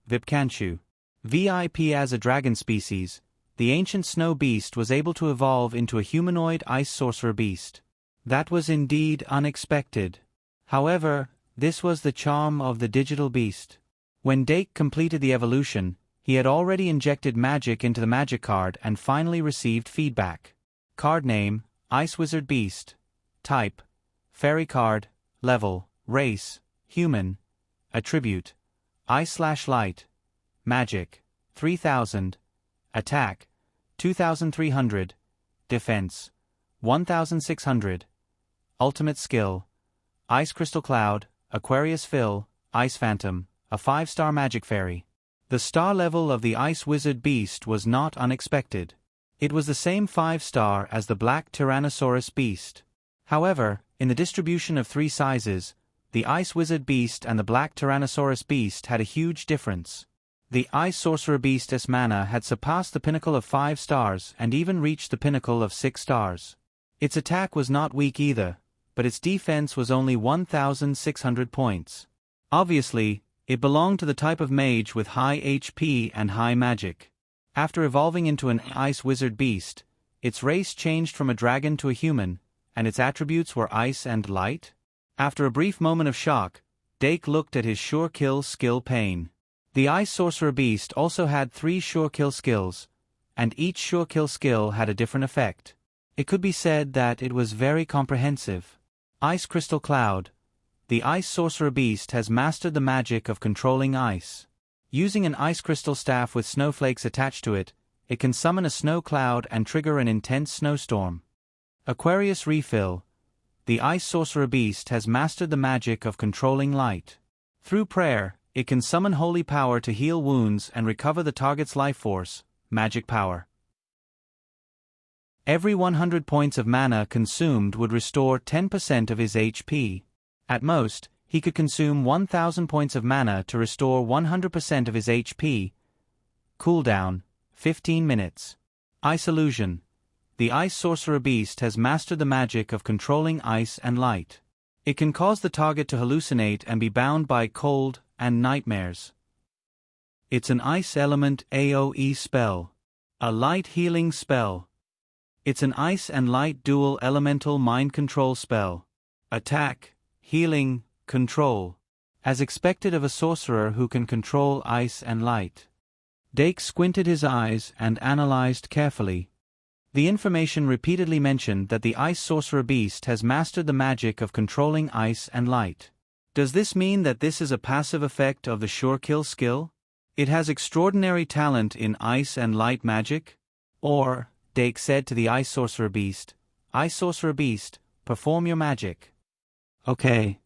S1: Vipkanchu. VIP as a dragon species, the ancient snow beast was able to evolve into a humanoid ice sorcerer beast. That was indeed unexpected. However, this was the charm of the digital beast. When Dake completed the evolution, he had already injected magic into the magic card and finally received feedback. Card name, Ice Wizard Beast. Type, Fairy card. Level, Race, Human. Attribute, Ice/Light. Magic, 3000. Attack, 2300. Defense, 1600. Ultimate skill, Ice Crystal Cloud, Aquarius Fill, Ice Phantom, a 5-star magic fairy. The star level of the Ice Wizard Beast was not unexpected. It was the same 5-star as the Black Tyrannosaurus Beast. However, in the distribution of 3 sizes, the Ice Wizard Beast and the Black Tyrannosaurus Beast had a huge difference. The Ice Sorcerer Beast's mana had surpassed the pinnacle of 5 stars and even reached the pinnacle of 6 stars. Its attack was not weak either, but its defense was only 1,600 points. Obviously, it belonged to the type of mage with high HP and high magic. After evolving into an Ice Wizard Beast, its race changed from a dragon to a human, and its attributes were ice and light? After a brief moment of shock, Dake looked at his Sure Kill skill pane. The Ice Sorcerer Beast also had 3 Sure Kill skills, and each Sure Kill skill had a different effect. It could be said that it was very comprehensive. Ice Crystal Cloud. the Ice Sorcerer Beast has mastered the magic of controlling ice. Using an ice crystal staff with snowflakes attached to it, it can summon a snow cloud and trigger an intense snowstorm. Aquarius Refill. The Ice Sorcerer Beast has mastered the magic of controlling light. Through prayer, it can summon holy power to heal wounds and recover the target's life force, magic power. Every 100 points of mana consumed would restore 10% of his HP. At most, he could consume 1000 points of mana to restore 100% of his HP. Cooldown, 15 minutes. Ice Illusion. The Ice Sorcerer Beast has mastered the magic of controlling ice and light. It can cause the target to hallucinate and be bound by cold and nightmares. It's an ice element AoE spell. A light healing spell. It's an ice and light dual elemental mind control spell. Attack, healing, control. As expected of a sorcerer who can control ice and light. Dake squinted his eyes and analyzed carefully. The information repeatedly mentioned that the Ice Sorcerer Beast has mastered the magic of controlling ice and light. Does this mean that this is a passive effect of the Sure Kill skill? It has extraordinary talent in ice and light magic? Or, Dake said to the Ice Sorcerer Beast, Ice Sorcerer Beast, perform your magic. Okay.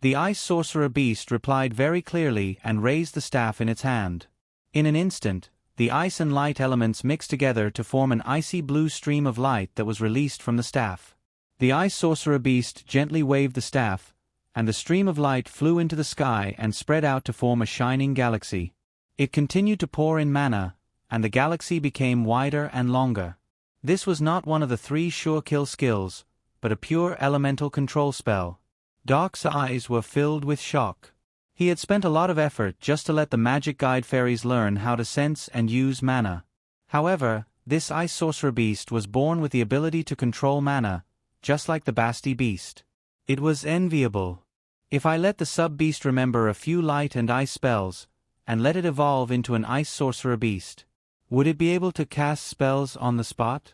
S1: The Ice Sorcerer Beast replied very clearly and raised the staff in its hand. In an instant, the ice and light elements mixed together to form an icy blue stream of light that was released from the staff. The Ice Sorcerer Beast gently waved the staff, and the stream of light flew into the sky and spread out to form a shining galaxy. It continued to pour in mana, and the galaxy became wider and longer. This was not one of the 3 Sure Kill skills, but a pure elemental control spell. Doc's eyes were filled with shock. He had spent a lot of effort just to let the magic guide fairies learn how to sense and use mana. However, this Ice Sorcerer Beast was born with the ability to control mana, just like the Basti Beast. It was enviable. If I let the sub-beast remember a few light and ice spells, and let it evolve into an Ice Sorcerer Beast, would it be able to cast spells on the spot?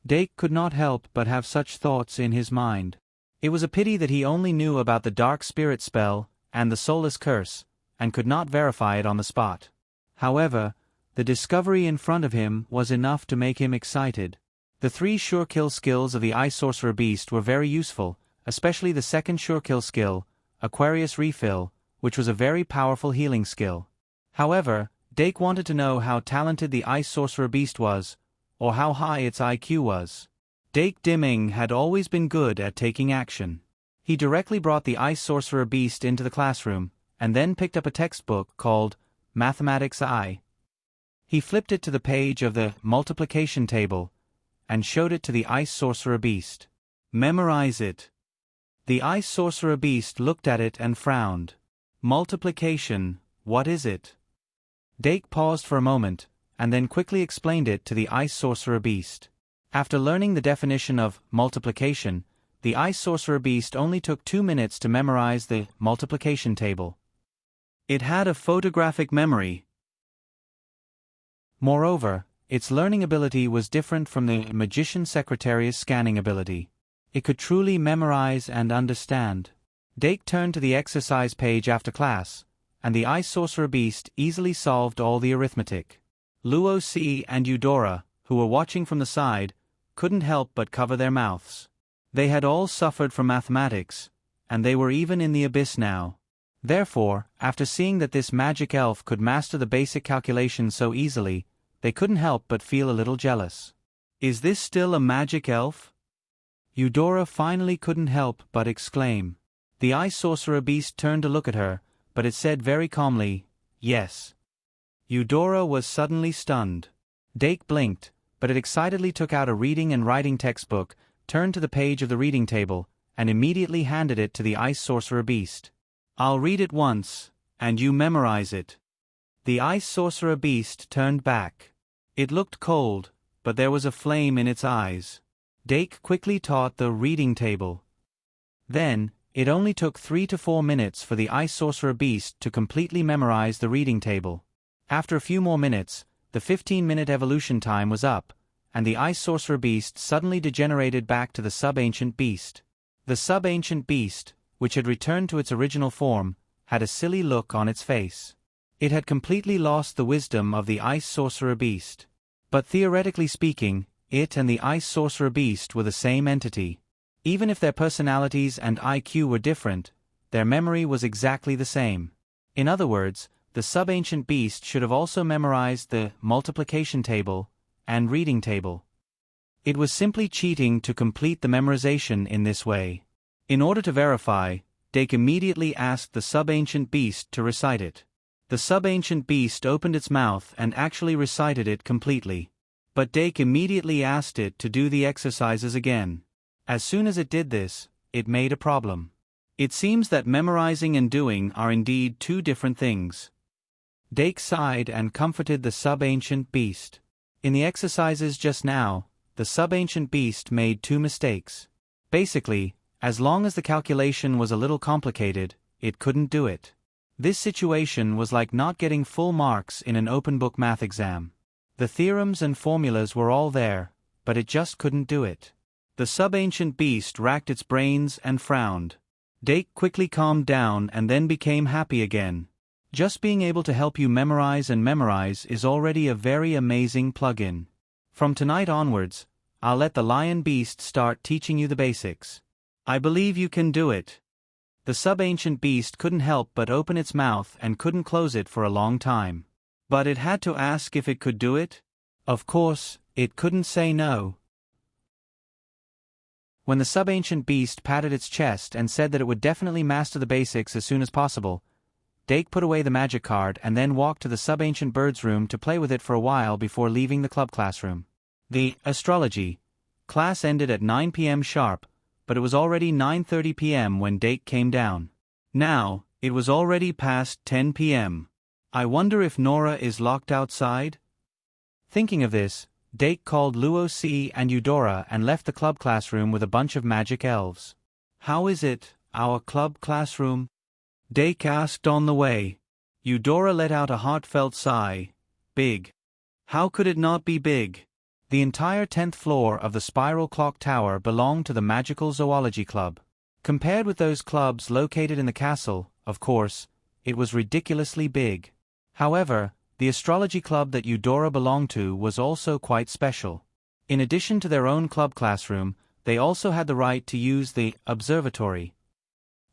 S1: Dake could not help but have such thoughts in his mind. It was a pity that he only knew about the Dark Spirit spell and the Soulless Curse, and could not verify it on the spot. However, the discovery in front of him was enough to make him excited. The 3 Sure Kill skills of the Ice Sorcerer Beast were very useful, especially the second Sure Kill skill, Aquarius Refill, which was a very powerful healing skill. However, Dake wanted to know how talented the Ice Sorcerer Beast was, or how high its IQ was. Dake Dimming had always been good at taking action. He directly brought the Ice Sorcerer Beast into the classroom, and then picked up a textbook called Mathematics I. He flipped it to the page of the multiplication table, and showed it to the Ice Sorcerer Beast. Memorize it. The Ice Sorcerer Beast looked at it and frowned. Multiplication, what is it? Dake paused for a moment, and then quickly explained it to the Ice Sorcerer Beast. After learning the definition of multiplication, the Ice Sorcerer Beast only took 2 minutes to memorize the multiplication table. It had a photographic memory. Moreover, its learning ability was different from the Magician Secretariat's scanning ability. It could truly memorize and understand. Dake turned to the exercise page after class, and the Ice Sorcerer Beast easily solved all the arithmetic. Luo Si and Eudora, who were watching from the side, couldn't help but cover their mouths. They had all suffered from mathematics, and they were even in the abyss now. Therefore, after seeing that this magic elf could master the basic calculations so easily, they couldn't help but feel a little jealous. Is this still a magic elf? Eudora finally couldn't help but exclaim. The Ice Sorcerer Beast turned to look at her, but it said very calmly, yes. Eudora was suddenly stunned. Dake blinked, but it excitedly took out a reading and writing textbook, turned to the page of the reading table, and immediately handed it to the Ice Sorcerer Beast. I'll read it once, and you memorize it. The Ice Sorcerer Beast turned back. It looked cold, but there was a flame in its eyes. Dake quickly taught the reading table. Then, it only took 3 to 4 minutes for the Ice Sorcerer Beast to completely memorize the reading table. After a few more minutes, the 15-minute evolution time was up, and the Ice Sorcerer Beast suddenly degenerated back to the Sub-Ancient Beast. The Sub-Ancient Beast, which had returned to its original form, had a silly look on its face. It had completely lost the wisdom of the ice sorcerer beast. But theoretically speaking, it and the ice sorcerer beast were the same entity. Even if their personalities and IQ were different, their memory was exactly the same. In other words, the sub-ancient beast should have also memorized the multiplication table and reading table. It was simply cheating to complete the memorization in this way. In order to verify, Dake immediately asked the sub-ancient beast to recite it. The sub-ancient beast opened its mouth and actually recited it completely. But Dake immediately asked it to do the exercises again. As soon as it did this, it made a problem. It seems that memorizing and doing are indeed two different things. Dake sighed and comforted the sub-ancient beast. In the exercises just now, the sub-ancient beast made two mistakes. Basically, as long as the calculation was a little complicated, it couldn't do it. This situation was like not getting full marks in an open-book math exam. The theorems and formulas were all there, but it just couldn't do it. The sub-ancient beast racked its brains and frowned. Dake quickly calmed down and then became happy again. Just being able to help you memorize is already a very amazing plugin. From tonight onwards, I'll let the lion beast start teaching you the basics. I believe you can do it. The sub-ancient beast couldn't help but open its mouth and couldn't close it for a long time. But it had to ask if it could do it. Of course, it couldn't say no. When the sub-ancient beast patted its chest and said that it would definitely master the basics as soon as possible, Dake put away the magic card and then walked to the sub-ancient bird's room to play with it for a while before leaving the club classroom. The astrology class ended at 9 p.m. sharp, but it was already 9:30 p.m. when Dake came down. Now, it was already past 10 p.m. I wonder if Nora is locked outside? Thinking of this, Dake called Luo-C and Eudora and left the club classroom with a bunch of magic elves. How is it, our club classroom? Dake asked on the way. Eudora let out a heartfelt sigh. Big. How could it not be big? The entire 10th floor of the Spiral Clock Tower belonged to the Magical Zoology Club. Compared with those clubs located in the castle, of course, it was ridiculously big. However, the astrology club that Eudora belonged to was also quite special. In addition to their own club classroom, they also had the right to use the observatory.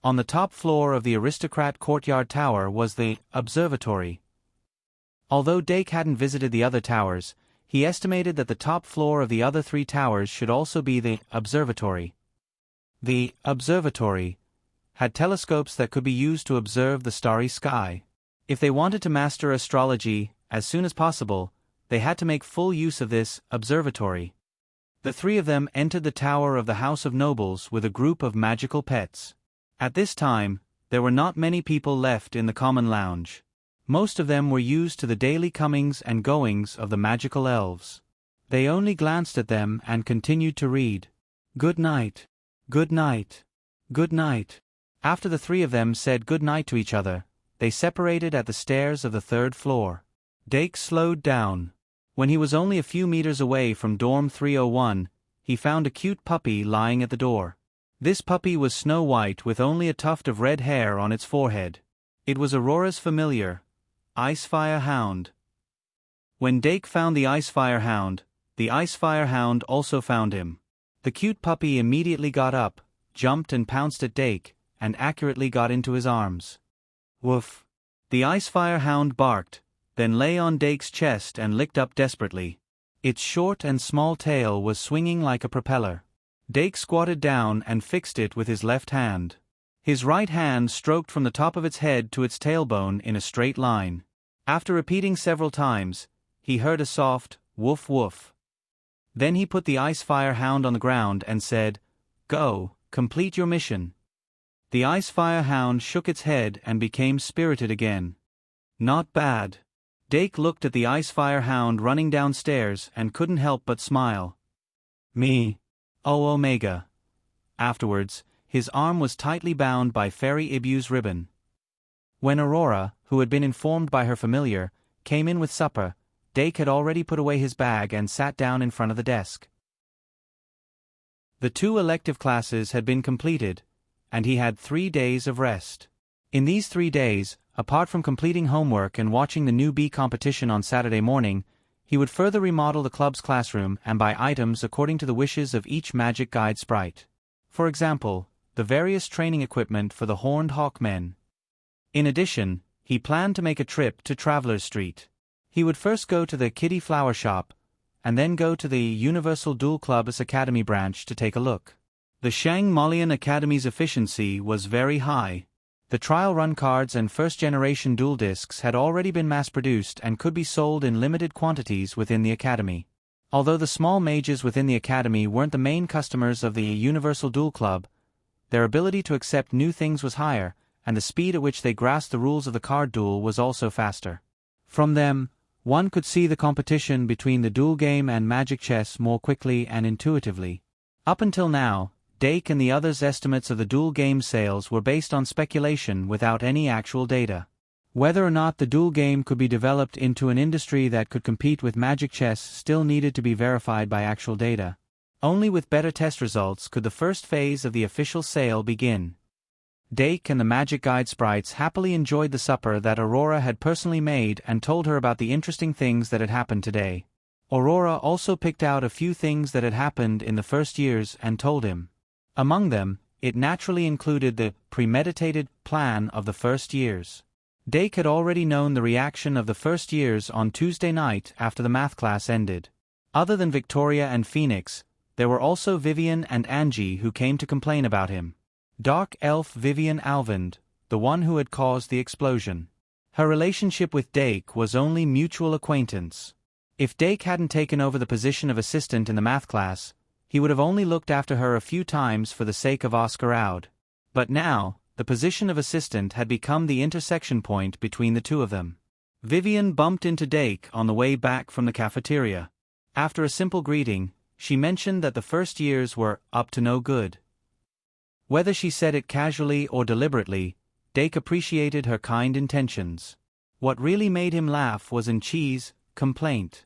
S1: On the top floor of the Aristocrat Courtyard Tower was the observatory. Although Dake hadn't visited the other towers, he estimated that the top floor of the other three towers should also be the observatory. The observatory had telescopes that could be used to observe the starry sky. If they wanted to master astrology as soon as possible, they had to make full use of this observatory. The three of them entered the tower of the House of Nobles with a group of magical pets. At this time, there were not many people left in the common lounge. Most of them were used to the daily comings and goings of the magical elves. They only glanced at them and continued to read. Good night. Good night. Good night. After the three of them said good night to each other, they separated at the stairs of the 3rd floor. Dake slowed down. When he was only a few meters away from dorm 301, he found a cute puppy lying at the door. This puppy was snow white with only a tuft of red hair on its forehead. It was Aurora's familiar, Icefire Hound. When Dake found the Icefire Hound, the Icefire Hound also found him. The cute puppy immediately got up, jumped and pounced at Dake, and accurately got into his arms. Woof! The Icefire Hound barked, then lay on Dake's chest and licked up desperately. Its short and small tail was swinging like a propeller. Dake squatted down and fixed it with his left hand. His right hand stroked from the top of its head to its tailbone in a straight line. After repeating several times, he heard a soft, woof woof. Then he put the Icefire Hound on the ground and said, "Go, complete your mission." The Icefire Hound shook its head and became spirited again. Not bad. Dake looked at the Icefire Hound running downstairs and couldn't help but smile. Me. Oh Omega. Afterwards, his arm was tightly bound by Fairy Ibu's ribbon. When Aurora, who had been informed by her familiar, came in with supper, Dake had already put away his bag and sat down in front of the desk. The 2 elective classes had been completed, and he had 3 days of rest. In these 3 days, apart from completing homework and watching the new bee competition on Saturday morning, he would further remodel the club's classroom and buy items according to the wishes of each magic guide sprite. For example, the various training equipment for the Horned Hawk Men. In addition, he planned to make a trip to Traveler's Street. He would first go to the Kitty Flower Shop, and then go to the Universal Duel Club's Academy branch to take a look. The Shang Molian Academy's efficiency was very high. The trial run cards and first-generation duel discs had already been mass-produced and could be sold in limited quantities within the Academy. Although the small mages within the Academy weren't the main customers of the Universal Duel Club, their ability to accept new things was higher, and the speed at which they grasped the rules of the card duel was also faster. From them, one could see the competition between the duel game and magic chess more quickly and intuitively. Up until now, Dake and the others' estimates of the duel game sales were based on speculation without any actual data. Whether or not the duel game could be developed into an industry that could compete with magic chess still needed to be verified by actual data. Only with better test results could the first phase of the official sale begin. Dake and the Magic Guide sprites happily enjoyed the supper that Aurora had personally made and told her about the interesting things that had happened today. Aurora also picked out a few things that had happened in the first years and told him. Among them, it naturally included the premeditated plan of the first years. Dake had already known the reaction of the first years on Tuesday night after the math class ended. Other than Victoria and Phoenix, there were also Vivian and Angie who came to complain about him. Dark Elf Vivian Alvind, the one who had caused the explosion. Her relationship with Dake was only mutual acquaintance. If Dake hadn't taken over the position of assistant in the math class, he would have only looked after her a few times for the sake of Oscar Aud. But now, the position of assistant had become the intersection point between the two of them. Vivian bumped into Dake on the way back from the cafeteria. After a simple greeting, she mentioned that the first years were up to no good. Whether she said it casually or deliberately, Dake appreciated her kind intentions. What really made him laugh was Chee's complaint.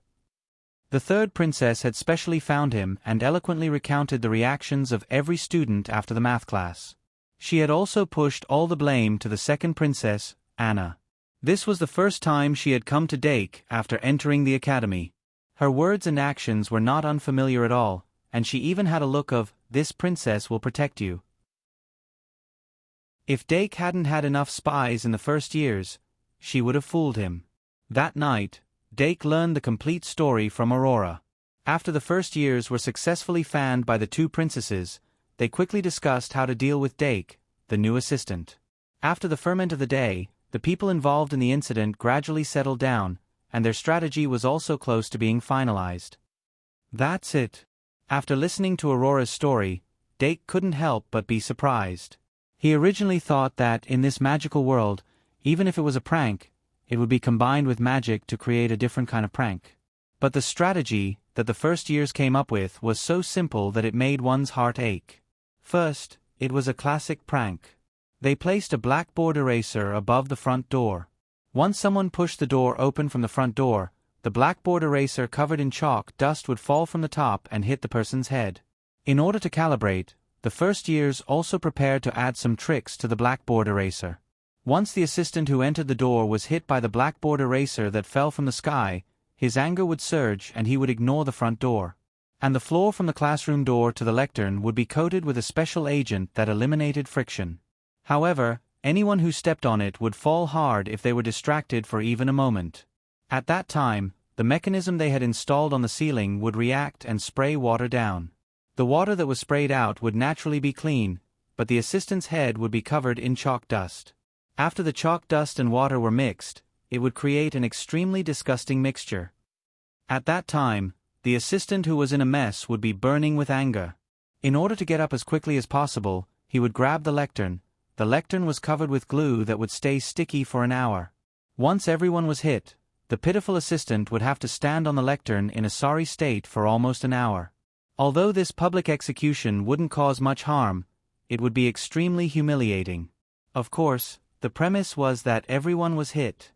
S1: The third princess had specially found him and eloquently recounted the reactions of every student after the math class. She had also pushed all the blame to the second princess, Anna. This was the first time she had come to Dake after entering the academy. Her words and actions were not unfamiliar at all, and she even had a look of, "This princess will protect you." If Dake hadn't had enough spies in the first years, she would have fooled him. That night, Dake learned the complete story from Aurora. After the first years were successfully fanned by the two princesses, they quickly discussed how to deal with Dake, the new assistant. After the ferment of the day, the people involved in the incident gradually settled down, and their strategy was also close to being finalized. That's it. After listening to Aurora's story, Dake couldn't help but be surprised. He originally thought that, in this magical world, even if it was a prank, it would be combined with magic to create a different kind of prank. But the strategy that the first years came up with was so simple that it made one's heart ache. First, it was a classic prank. They placed a blackboard eraser above the front door. Once someone pushed the door open from the front door, the blackboard eraser covered in chalk dust would fall from the top and hit the person's head. In order to calibrate, the first years also prepared to add some tricks to the blackboard eraser. Once the assistant who entered the door was hit by the blackboard eraser that fell from the sky, his anger would surge and he would ignore the front door. And the floor from the classroom door to the lectern would be coated with a special agent that eliminated friction. However, anyone who stepped on it would fall hard if they were distracted for even a moment. At that time, the mechanism they had installed on the ceiling would react and spray water down. The water that was sprayed out would naturally be clean, but the assistant's head would be covered in chalk dust. After the chalk dust and water were mixed, it would create an extremely disgusting mixture. At that time, the assistant who was in a mess would be burning with anger. In order to get up as quickly as possible, he would grab the lectern. The lectern was covered with glue that would stay sticky for an hour. Once everyone was hit, the pitiful assistant would have to stand on the lectern in a sorry state for almost an hour. Although this public execution wouldn't cause much harm, it would be extremely humiliating. Of course, the premise was that everyone was hit.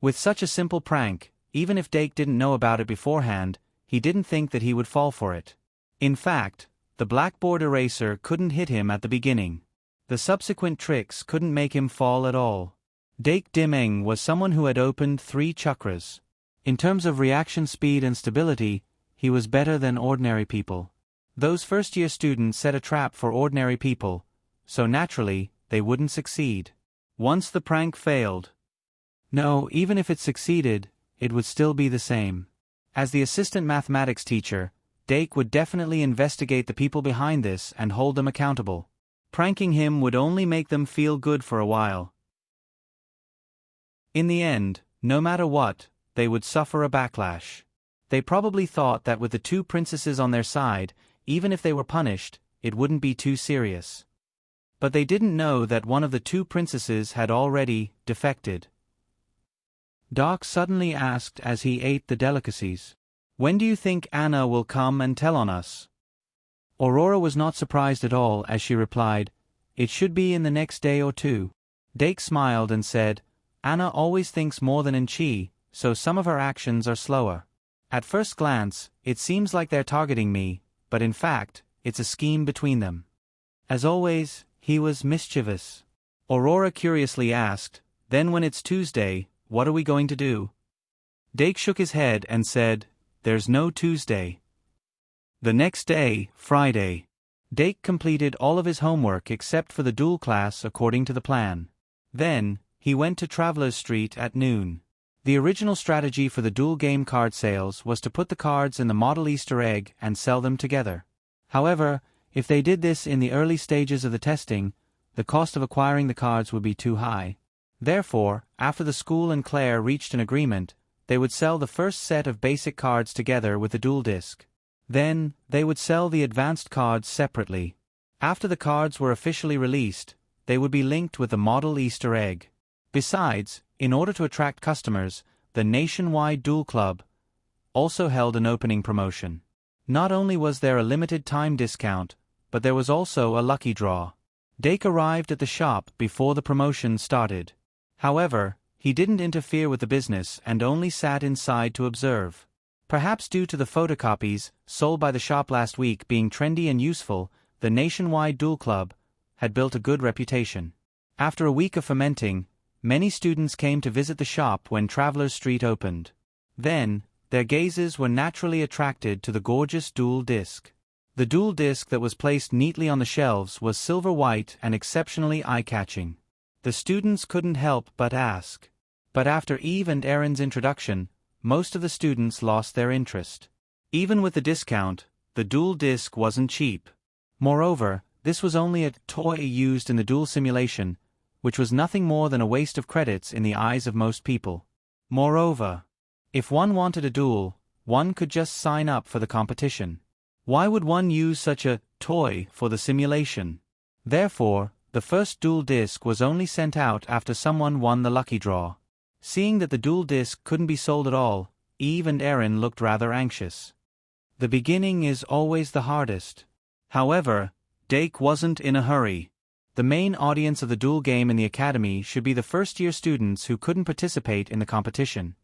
S1: With such a simple prank, even if Dake didn't know about it beforehand, he didn't think that he would fall for it. In fact, the blackboard eraser couldn't hit him at the beginning. The subsequent tricks couldn't make him fall at all. Dake Dimeng was someone who had opened 3 chakras. In terms of reaction speed and stability, he was better than ordinary people. Those first-year students set a trap for ordinary people, so naturally, they wouldn't succeed. Once the prank failed. No, even if it succeeded, it would still be the same. As the assistant mathematics teacher, Dake would definitely investigate the people behind this and hold them accountable. Pranking him would only make them feel good for a while. In the end, no matter what, they would suffer a backlash. They probably thought that with the 2 princesses on their side, even if they were punished, it wouldn't be too serious. But they didn't know that one of the 2 princesses had already defected. Doc suddenly asked as he ate the delicacies, "When do you think Anna will come and tell on us?" Aurora was not surprised at all as she replied, "It should be in the next day or 2. Dake smiled and said, "Anna always thinks more than in Chi, so some of her actions are slower. At first glance, it seems like they're targeting me, but in fact, it's a scheme between them." As always, he was mischievous. Aurora curiously asked, "Then when it's Tuesday, what are we going to do?" Dake shook his head and said, "There's no Tuesday." The next day, Friday, Dake completed all of his homework except for the duel class according to the plan. Then, he went to Travelers Street at noon. The original strategy for the duel game card sales was to put the cards in the model Easter egg and sell them together. However, if they did this in the early stages of the testing, the cost of acquiring the cards would be too high. Therefore, after the school and Claire reached an agreement, they would sell the first set of basic cards together with the duel disc. Then, they would sell the advanced cards separately. After the cards were officially released, they would be linked with the model Easter egg. Besides, in order to attract customers, the nationwide Duel Club also held an opening promotion. Not only was there a limited time discount, but there was also a lucky draw. Dake arrived at the shop before the promotion started. However, he didn't interfere with the business and only sat inside to observe. Perhaps due to the photocopies sold by the shop last week being trendy and useful, the nationwide Duel Club had built a good reputation. After a week of fermenting, many students came to visit the shop when Travelers Street opened. Then, their gazes were naturally attracted to the gorgeous duel disc. The duel disc that was placed neatly on the shelves was silver white and exceptionally eye-catching. The students couldn't help but ask. But after Eve and Erin's introduction, most of the students lost their interest. Even with the discount, the duel disc wasn't cheap. Moreover, this was only a toy used in the duel simulation, which was nothing more than a waste of credits in the eyes of most people. Moreover, if one wanted a duel, one could just sign up for the competition. Why would one use such a toy for the simulation? Therefore, the first duel disc was only sent out after someone won the lucky draw. Seeing that the duel disc couldn't be sold at all, Eve and Erin looked rather anxious. The beginning is always the hardest. However, Dake wasn't in a hurry. The main audience of the duel game in the academy should be the first-year students who couldn't participate in the competition.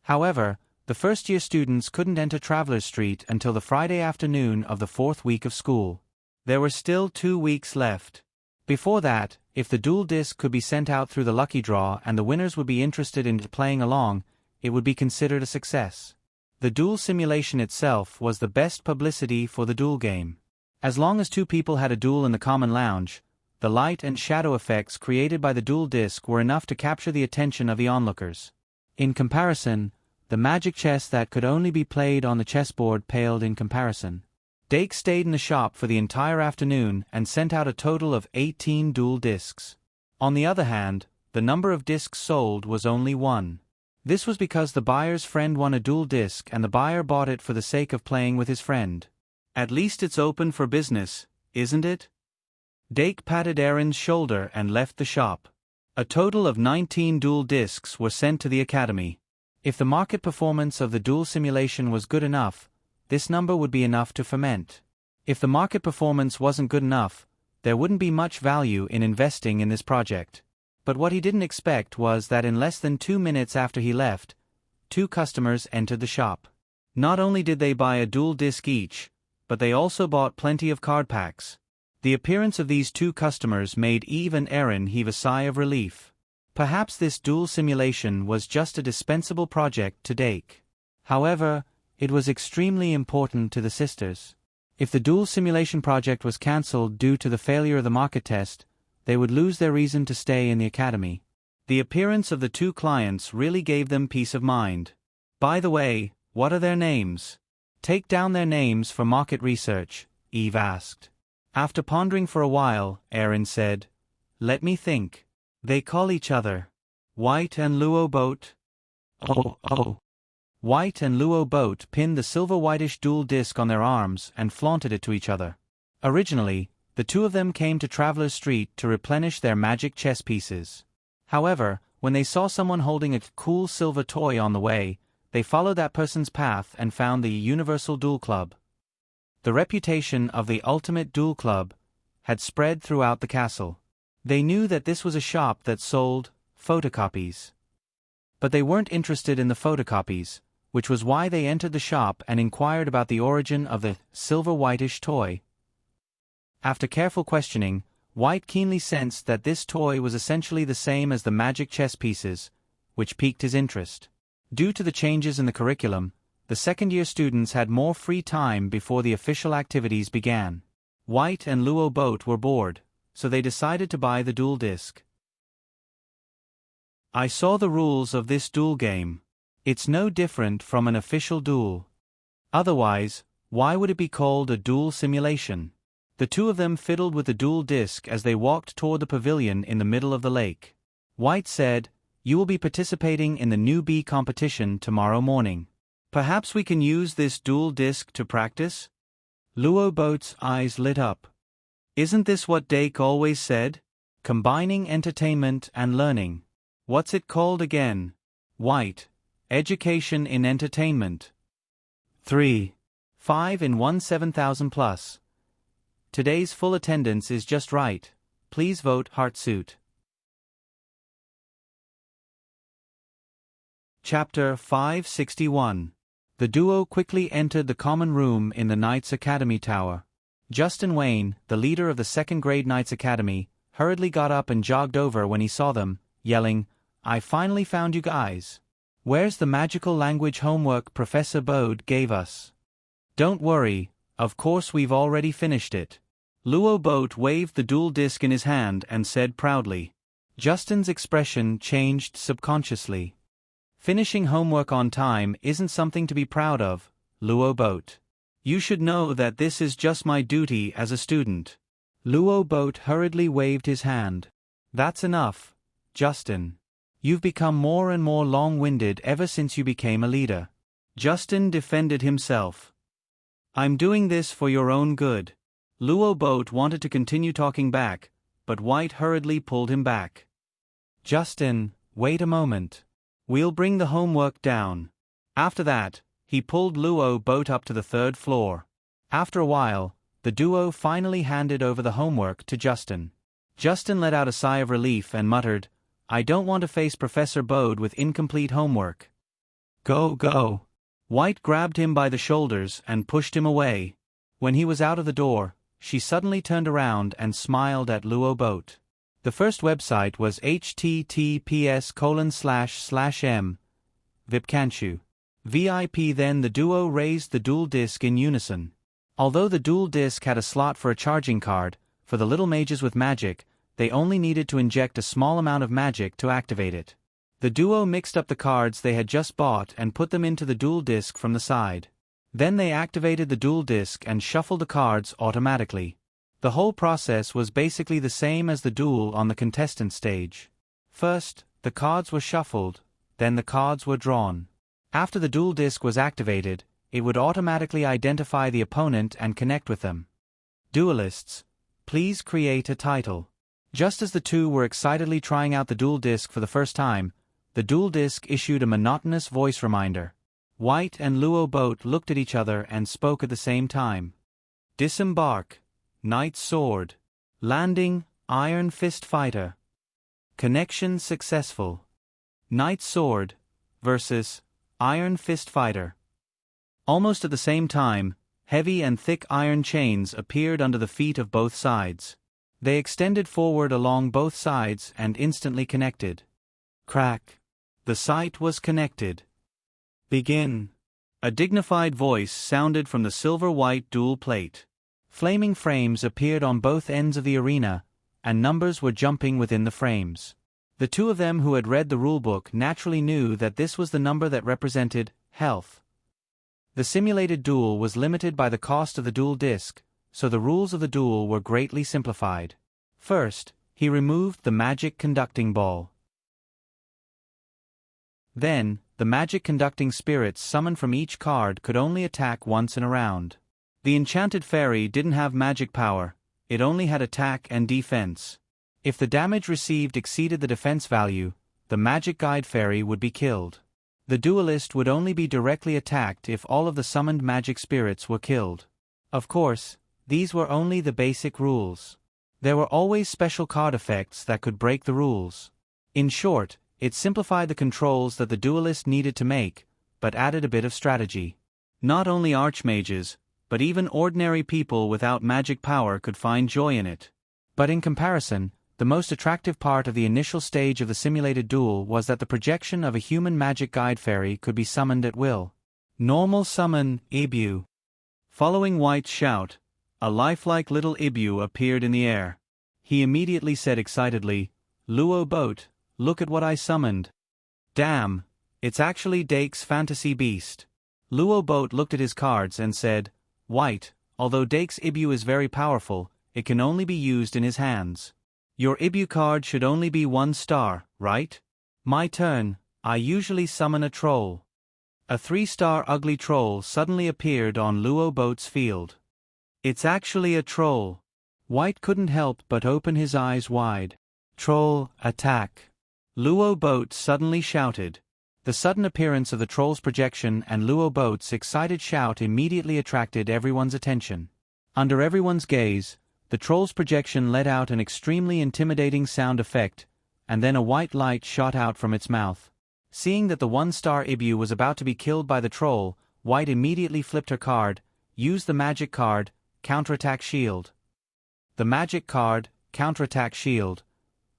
S1: However, the first-year students couldn't enter Travelers Street until the Friday afternoon of the 4th week of school. There were still 2 weeks left. Before that, if the duel disc could be sent out through the lucky draw and the winners would be interested in playing along, it would be considered a success. The duel simulation itself was the best publicity for the duel game. As long as 2 people had a duel in the common lounge, the light and shadow effects created by the duel disc were enough to capture the attention of the onlookers. In comparison, the magic chess that could only be played on the chessboard paled in comparison. Dake stayed in the shop for the entire afternoon and sent out a total of 18 duel discs. On the other hand, the number of discs sold was only 1. This was because the buyer's friend won a duel disc and the buyer bought it for the sake of playing with his friend. At least it's open for business, isn't it? Dake patted Erin's shoulder and left the shop. A total of 19 duel discs were sent to the academy. If the market performance of the duel simulation was good enough, this number would be enough to ferment. If the market performance wasn't good enough, there wouldn't be much value in investing in this project. But what he didn't expect was that in less than 2 minutes after he left, 2 customers entered the shop. Not only did they buy a duel disc each, but they also bought plenty of card packs. The appearance of these two customers made Eve and Aaron heave a sigh of relief. Perhaps this duel simulation was just a dispensable project to Dake. However, it was extremely important to the sisters. If the duel simulation project was cancelled due to the failure of the market test, they would lose their reason to stay in the academy. The appearance of the two clients really gave them peace of mind. By the way, what are their names? Take down their names for market research, Eve asked. After pondering for a while, Aaron said, "Let me think. They call each other White and Luo Boat." Oh. White and Luo Boat pinned the silver whitish dual disc on their arms and flaunted it to each other. Originally, the two of them came to Traveler's Street to replenish their magic chess pieces. However, when they saw someone holding a cool silver toy on the way, they followed that person's path and found the Universal Duel Club. The reputation of the Ultimate Duel Club had spread throughout the castle. They knew that this was a shop that sold photocopies. But they weren't interested in the photocopies, which was why they entered the shop and inquired about the origin of the silver whitish toy. After careful questioning, White keenly sensed that this toy was essentially the same as the magic chess pieces, which piqued his interest. Due to the changes in the curriculum, the second-year students had more free time before the official activities began. White and Luo Boat were bored, so they decided to buy the duel disc. "I saw the rules of this duel game. It's no different from an official duel. Otherwise, why would it be called a duel simulation?" The two of them fiddled with the duel disc as they walked toward the pavilion in the middle of the lake. White said, "You will be participating in the newbie competition tomorrow morning. Perhaps we can use this duel disc to practice?" Luo Boat's eyes lit up. "Isn't this what Dake always said? Combining entertainment and learning. What's it called again?" White: "Education in Entertainment." 3. 5 in 1 7,000 plus. Today's full attendance is just right. Please vote Heartsuit. Chapter 561. The duo quickly entered the common room in the Knights Academy Tower. Justin Wayne, the leader of the second-grade Knights Academy, hurriedly got up and jogged over when he saw them, yelling, "I finally found you guys. Where's the magical language homework Professor Bode gave us?" "Don't worry, of course we've already finished it." Luo Boat waved the dual disc in his hand and said proudly. Justin's expression changed subconsciously. "Finishing homework on time isn't something to be proud of, Luo Boat. You should know that this is just my duty as a student." Luo Boat hurriedly waved his hand. "That's enough, Justin. You've become more and more long-winded ever since you became a leader." Justin defended himself. "I'm doing this for your own good." Luo Boat wanted to continue talking back, but White hurriedly pulled him back. "Justin, wait a moment. We'll bring the homework down." After that, he pulled Luo Boat up to the third floor. After a while, the duo finally handed over the homework to Justin. Justin let out a sigh of relief and muttered, "I don't want to face Professor Bode with incomplete homework." Go. White grabbed him by the shoulders and pushed him away. When he was out of the door, she suddenly turned around and smiled at Luo Boat. The first website was https://m. Vipkanshu. VIP. Then the duo raised the dual disc in unison. Although the dual disc had a slot for a charging card, for the little mages with magic, they only needed to inject a small amount of magic to activate it. The duo mixed up the cards they had just bought and put them into the dual disc from the side. Then they activated the dual disc and shuffled the cards automatically. The whole process was basically the same as the duel on the contestant stage. First, the cards were shuffled, then the cards were drawn. After the dual disc was activated, it would automatically identify the opponent and connect with them. Duelists, please create a title. Just as the two were excitedly trying out the dual disc for the first time, the dual disc issued a monotonous voice reminder. White and Luo Boat looked at each other and spoke at the same time. Disembark, Knight's Sword. Landing, Iron Fist Fighter. Connection successful. Knight's Sword versus Iron Fist Fighter. Almost at the same time, Heavy and thick iron chains appeared under the feet of both sides. They extended forward along both sides and instantly connected. Crack. The site was connected. Begin. A dignified voice sounded from the silver-white dual plate. Flaming frames appeared on both ends of the arena, and numbers were jumping within the frames. The two of them who had read the rulebook naturally knew that this was the number that represented health. The simulated duel was limited by the cost of the dual disc, so the rules of the duel were greatly simplified. First, he removed the magic conducting ball. Then, the magic conducting spirits summoned from each card could only attack once in a round. The enchanted fairy didn't have magic power, it only had attack and defense. If the damage received exceeded the defense value, the magic guide fairy would be killed. The duelist would only be directly attacked if all of the summoned magic spirits were killed. Of course, these were only the basic rules. There were always special card effects that could break the rules. In short, it simplified the controls that the duelist needed to make, but added a bit of strategy. Not only archmages, but even ordinary people without magic power could find joy in it. But in comparison, the most attractive part of the initial stage of the simulated duel was that the projection of a human magic guide fairy could be summoned at will. Normal summon, Ibu. Following White's shout, a lifelike little Ibu appeared in the air. He immediately said excitedly, "Luo Boat, look at what I summoned." "Damn, it's actually Dake's fantasy beast." Luo Boat looked at his cards and said, "White, although Dake's Ibu is very powerful, it can only be used in his hands. Your Ibu card should only be 1 star, right? My turn, I usually summon a troll." A 3-star ugly troll suddenly appeared on Luo Boat's field. "It's actually a troll." White couldn't help but open his eyes wide. "Troll, attack." Luo Boat suddenly shouted. The sudden appearance of the troll's projection and Luo Boat's excited shout immediately attracted everyone's attention. Under everyone's gaze, the troll's projection let out an extremely intimidating sound effect, and then a white light shot out from its mouth. Seeing that the 1-star Ibu was about to be killed by the troll, White immediately flipped her card, used the magic card, Counterattack Shield. The magic card, Counterattack Shield,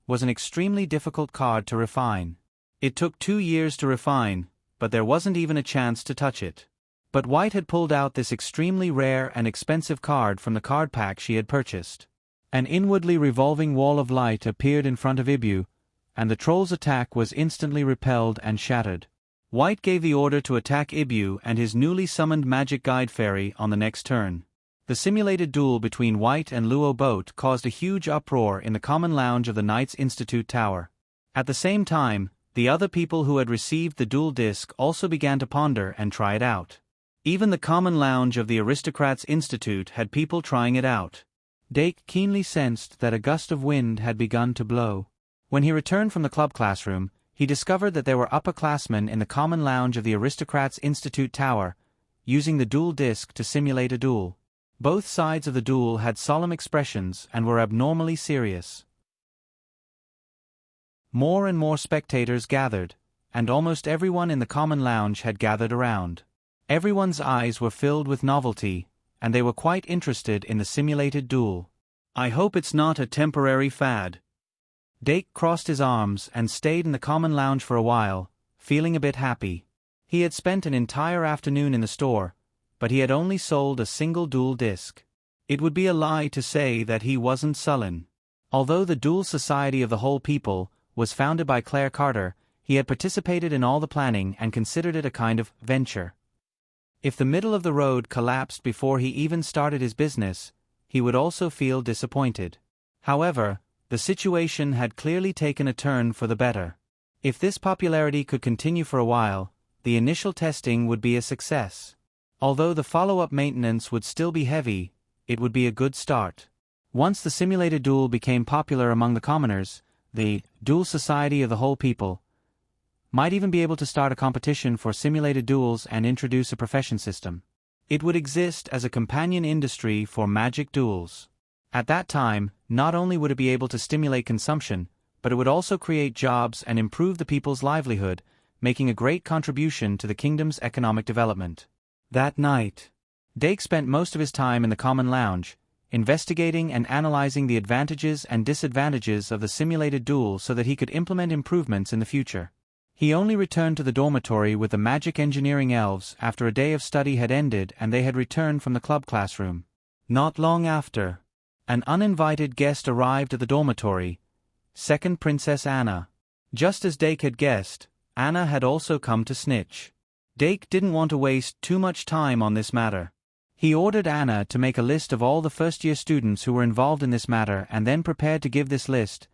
S1: was an extremely difficult card to refine. It took 2 years to refine, but there wasn't even a chance to touch it. But White had pulled out this extremely rare and expensive card from the card pack she had purchased. An inwardly revolving wall of light appeared in front of Ibu, and the troll's attack was instantly repelled and shattered. White gave the order to attack Ibu and his newly summoned magic guide fairy on the next turn. The simulated duel between White and Luo Boat caused a huge uproar in the common lounge of the Knights Institute Tower. At the same time, the other people who had received the dual disc also began to ponder and try it out. Even the common lounge of the Aristocrats Institute had people trying it out. Dake keenly sensed that a gust of wind had begun to blow. When he returned from the club classroom, he discovered that there were upperclassmen in the common lounge of the Aristocrats Institute Tower, using the dual disc to simulate a duel. Both sides of the duel had solemn expressions and were abnormally serious. More and more spectators gathered, and almost everyone in the common lounge had gathered around. Everyone's eyes were filled with novelty, and they were quite interested in the simulated duel. "I hope it's not a temporary fad." Dake crossed his arms and stayed in the common lounge for a while, feeling a bit happy. He had spent an entire afternoon in the store, but he had only sold a single dual disc. It would be a lie to say that he wasn't sullen. Although the Dual Society of the Whole People was founded by Claire Carter, he had participated in all the planning and considered it a kind of venture. If the middle of the road collapsed before he even started his business, he would also feel disappointed. However, the situation had clearly taken a turn for the better. If this popularity could continue for a while, the initial testing would be a success. Although the follow-up maintenance would still be heavy, it would be a good start. Once the simulated duel became popular among the commoners, the Dual Society of the Whole People might even be able to start a competition for simulated duels and introduce a profession system. It would exist as a companion industry for magic duels. At that time, not only would it be able to stimulate consumption, but it would also create jobs and improve the people's livelihood, making a great contribution to the kingdom's economic development. That night, Dake spent most of his time in the common lounge, investigating and analyzing the advantages and disadvantages of the simulated duel so that he could implement improvements in the future. He only returned to the dormitory with the magic engineering elves after a day of study had ended and they had returned from the club classroom. Not long after, an uninvited guest arrived at the dormitory, second Princess Anna. Just as Dake had guessed, Anna had also come to snitch. Dake didn't want to waste too much time on this matter. He ordered Anna to make a list of all the first-year students who were involved in this matter and then prepared to give this list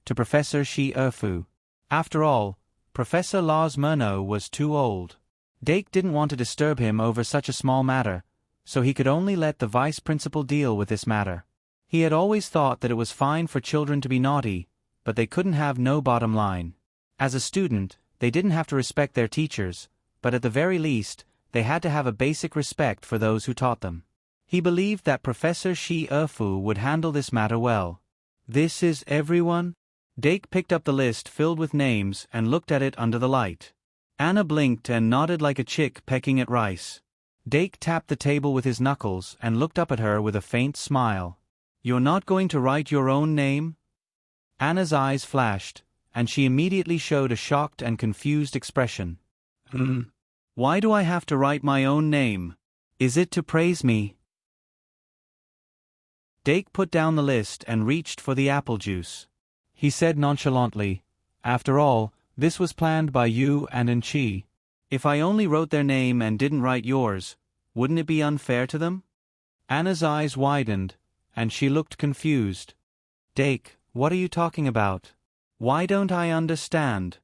S1: to Professor Shi Erfu. After all, Professor Lars Murnau was too old. Dake didn't want to disturb him over such a small matter, so he could only let the vice principal deal with this matter. He had always thought that it was fine for children to be naughty, but they couldn't have no bottom line. As a student, they didn't have to respect their teachers, but at the very least, they had to have a basic respect for those who taught them. He believed that Professor Shi Erfu would handle this matter well. This is everyone? Dake picked up the list filled with names and looked at it under the light. Anna blinked and nodded like a chick pecking at rice. Dake tapped the table with his knuckles and looked up at her with a faint smile. You're not going to write your own name? Anna's eyes flashed, and she immediately showed a shocked and confused expression. Why do I have to write my own name? Is it to praise me? Dake put down the list and reached for the apple juice. He said nonchalantly, after all, this was planned by you and Enchi. If I only wrote their name and didn't write yours, wouldn't it be unfair to them? Anna's eyes widened, and she looked confused. Dake, what are you talking about? Why don't I understand?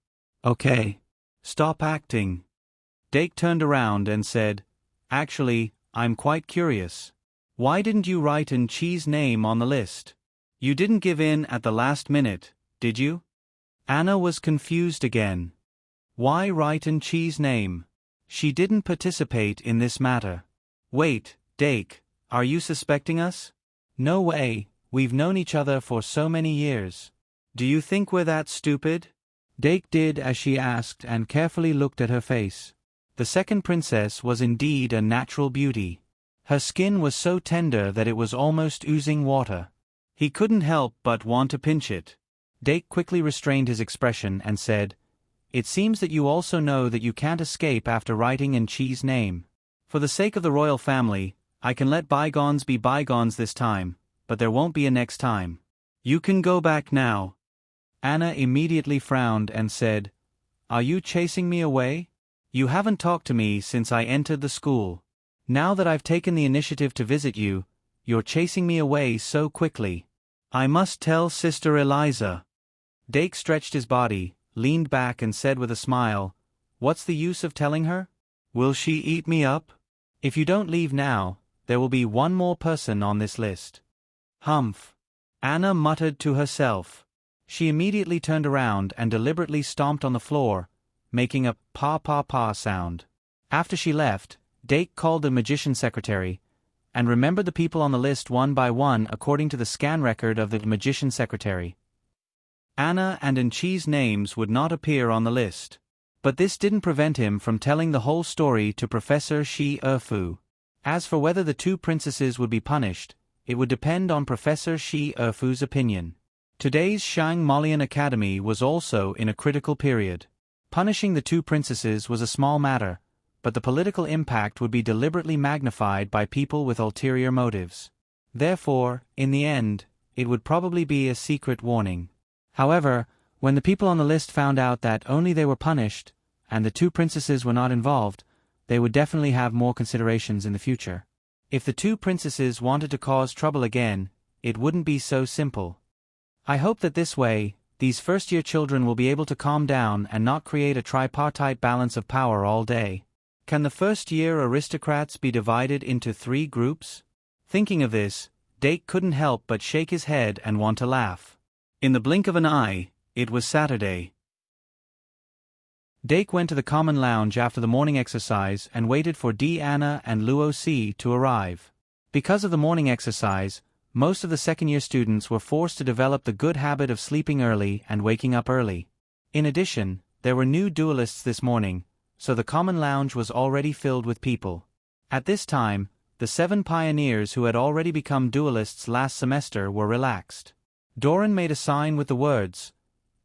S1: Okay. Stop acting. Dake turned around and said, actually, I'm quite curious. Why didn't you write Enchi's name on the list? You didn't give in at the last minute, did you? Anna was confused again. Why write Enchi's name? She didn't participate in this matter. Wait, Dake, are you suspecting us? No way, we've known each other for so many years. Do you think we're that stupid? Dake did as she asked and carefully looked at her face. The second princess was indeed a natural beauty. Her skin was so tender that it was almost oozing water. He couldn't help but want to pinch it. Dake quickly restrained his expression and said, It seems that you also know that you can't escape after writing Enchi's name. For the sake of the royal family, I can let bygones be bygones this time, but there won't be a next time. You can go back now. Anna immediately frowned and said, Are you chasing me away? You haven't talked to me since I entered the school. Now that I've taken the initiative to visit you, you're chasing me away so quickly. I must tell Sister Eliza. Dake stretched his body, leaned back and said with a smile, What's the use of telling her? Will she eat me up? If you don't leave now, there will be one more person on this list. Humph. Anna muttered to herself. She immediately turned around and deliberately stomped on the floor, making a pa-pa-pa sound. After she left, Dake called the magician secretary, and remembered the people on the list one by one according to the scan record of the magician secretary. Anna and Enchi's names would not appear on the list. But this didn't prevent him from telling the whole story to Professor Shi Erfu. As for whether the two princesses would be punished, it would depend on Professor Shi Erfu's opinion. Today's Shang Molian Academy was also in a critical period. Punishing the two princesses was a small matter, but the political impact would be deliberately magnified by people with ulterior motives. Therefore, in the end, it would probably be a secret warning. However, when the people on the list found out that only they were punished, and the two princesses were not involved, they would definitely have more considerations in the future. If the two princesses wanted to cause trouble again, it wouldn't be so simple. I hope that this way, these first-year children will be able to calm down and not create a tripartite balance of power all day. Can the first-year aristocrats be divided into 3 groups? Thinking of this, Dake couldn't help but shake his head and want to laugh. In the blink of an eye, it was Saturday. Dake went to the common lounge after the morning exercise and waited for Anna and Luo Si to arrive. Because of the morning exercise, most of the second-year students were forced to develop the good habit of sleeping early and waking up early. In addition, there were new duelists this morning, so the common lounge was already filled with people. At this time, the 7 pioneers who had already become duelists last semester were relaxed. Doran made a sign with the words,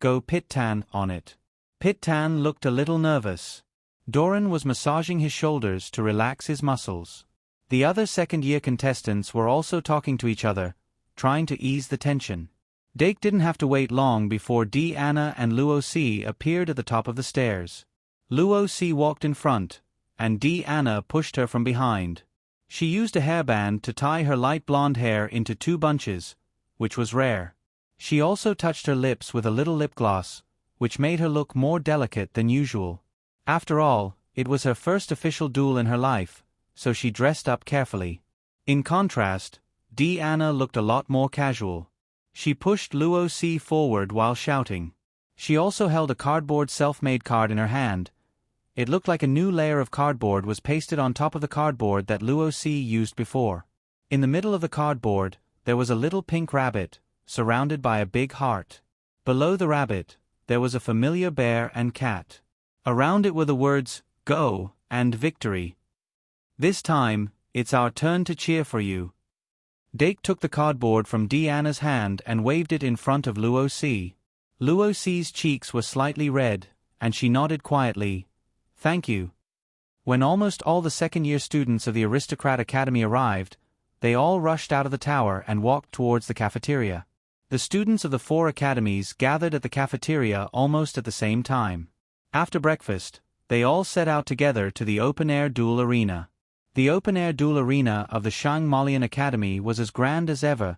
S1: "Go Pit-Tan," on it. Pit-Tan looked a little nervous. Doran was massaging his shoulders to relax his muscles. The other second-year contestants were also talking to each other, trying to ease the tension. Dake didn't have to wait long before Deanna and Luo Si appeared at the top of the stairs. Luo Si walked in front, and Deanna pushed her from behind. She used a hairband to tie her light blonde hair into 2 bunches, which was rare. She also touched her lips with a little lip gloss, which made her look more delicate than usual. After all, it was her first official duel in her life, so she dressed up carefully. In contrast, Deanna looked a lot more casual. She pushed Luo Si forward while shouting. She also held a cardboard self-made card in her hand. It looked like a new layer of cardboard was pasted on top of the cardboard that Luo Si used before. In the middle of the cardboard, there was a little pink rabbit, surrounded by a big heart. Below the rabbit, there was a familiar bear and cat. Around it were the words, "Go," and "Victory." "This time, it's our turn to cheer for you." Dake took the cardboard from Deanna's hand and waved it in front of Luo Si. Luo Si's cheeks were slightly red, and she nodded quietly, "Thank you." When almost all the second-year students of the Aristocrat Academy arrived, they all rushed out of the tower and walked towards the cafeteria. The students of the 4 academies gathered at the cafeteria almost at the same time. After breakfast, they all set out together to the open-air duel arena. The open-air duel arena of the Shangmalian Academy was as grand as ever,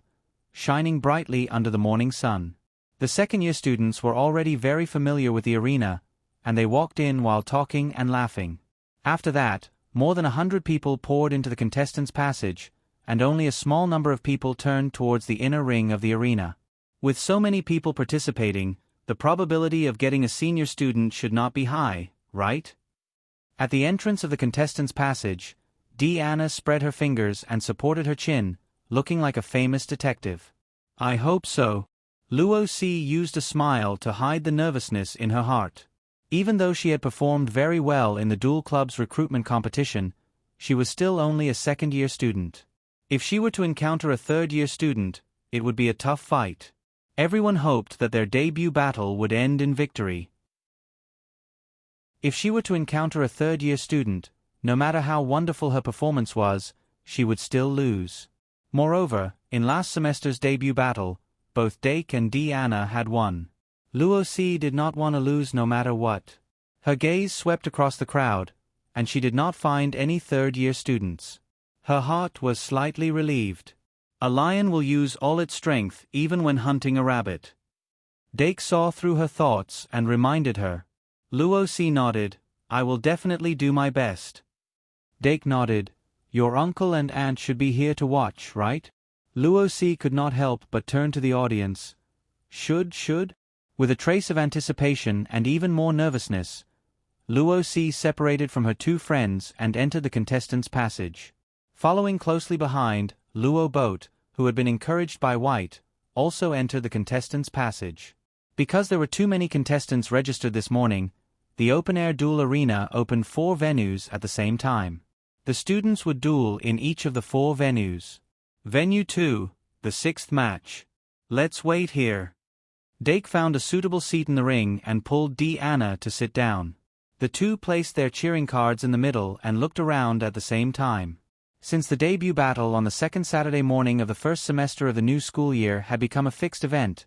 S1: shining brightly under the morning sun. The second-year students were already very familiar with the arena, and they walked in while talking and laughing. After that, more than 100 people poured into the contestants' passage, and only a small number of people turned towards the inner ring of the arena. With so many people participating, the probability of getting a senior student should not be high, right? At the entrance of the contestants' passage, Deanna spread her fingers and supported her chin, looking like a famous detective. "I hope so." Luo Si used a smile to hide the nervousness in her heart. Even though she had performed very well in the Duel Club's recruitment competition, she was still only a second-year student. If she were to encounter a third-year student, it would be a tough fight. Everyone hoped that their debut battle would end in victory. If she were to encounter a third-year student, no matter how wonderful her performance was, she would still lose. Moreover, in last semester's debut battle, both Dake and Deanna had won. Luo Si did not want to lose no matter what. Her gaze swept across the crowd, and she did not find any third-year students. Her heart was slightly relieved. A lion will use all its strength even when hunting a rabbit. Dake saw through her thoughts and reminded her. Luo Si nodded, "I will definitely do my best." Dake nodded, "Your uncle and aunt should be here to watch, right?" Luo Si could not help but turn to the audience. Should? With a trace of anticipation and even more nervousness, Luo Si separated from her 2 friends and entered the contestants' passage. Following closely behind, Luo Boat, who had been encouraged by White, also entered the contestants' passage. Because there were too many contestants registered this morning, the open-air duel arena opened 4 venues at the same time. The students would duel in each of the 4 venues. Venue 2, the 6th match. "Let's wait here." Dake found a suitable seat in the ring and pulled Deanna to sit down. The 2 placed their cheering cards in the middle and looked around at the same time. Since the debut battle on the second Saturday morning of the first semester of the new school year had become a fixed event,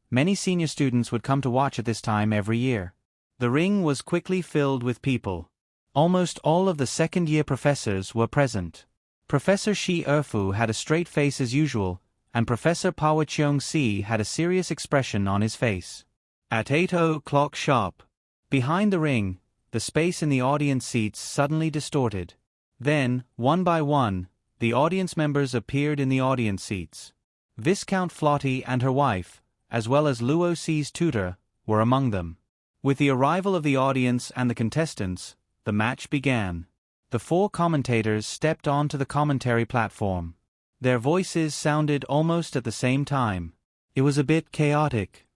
S1: many senior students would come to watch at this time every year. The ring was quickly filled with people. Almost all of the second-year professors were present. Professor Shi Erfu had a straight face as usual, and Professor Pawa Cheong Si had a serious expression on his face. At 8:00 sharp, behind the ring, the space in the audience seats suddenly distorted. Then, one by one, the audience members appeared in the audience seats. Viscount Flotty and her wife, as well as Luo Si's tutor, were among them. With the arrival of the audience and the contestants, the match began. The 4 commentators stepped onto the commentary platform. Their voices sounded almost at the same time. It was a bit chaotic.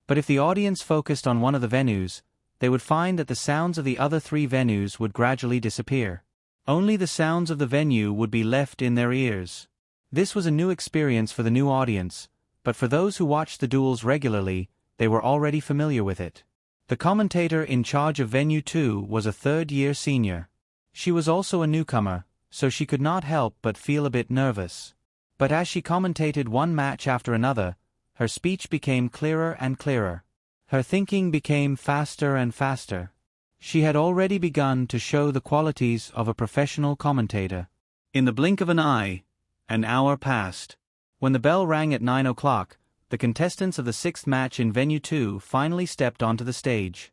S1: But if the audience focused on one of the venues, they would find that the sounds of the other 3 venues would gradually disappear. Only the sounds of the venue would be left in their ears. This was a new experience for the new audience, but for those who watched the duels regularly, they were already familiar with it. The commentator in charge of Venue 2 was a third-year senior. She was also a newcomer, so she could not help but feel a bit nervous. But as she commentated one match after another, her speech became clearer and clearer. Her thinking became faster and faster. She had already begun to show the qualities of a professional commentator. In the blink of an eye, an hour passed. When the bell rang at 9 o'clock, the contestants of the sixth match in Venue 2 finally stepped onto the stage.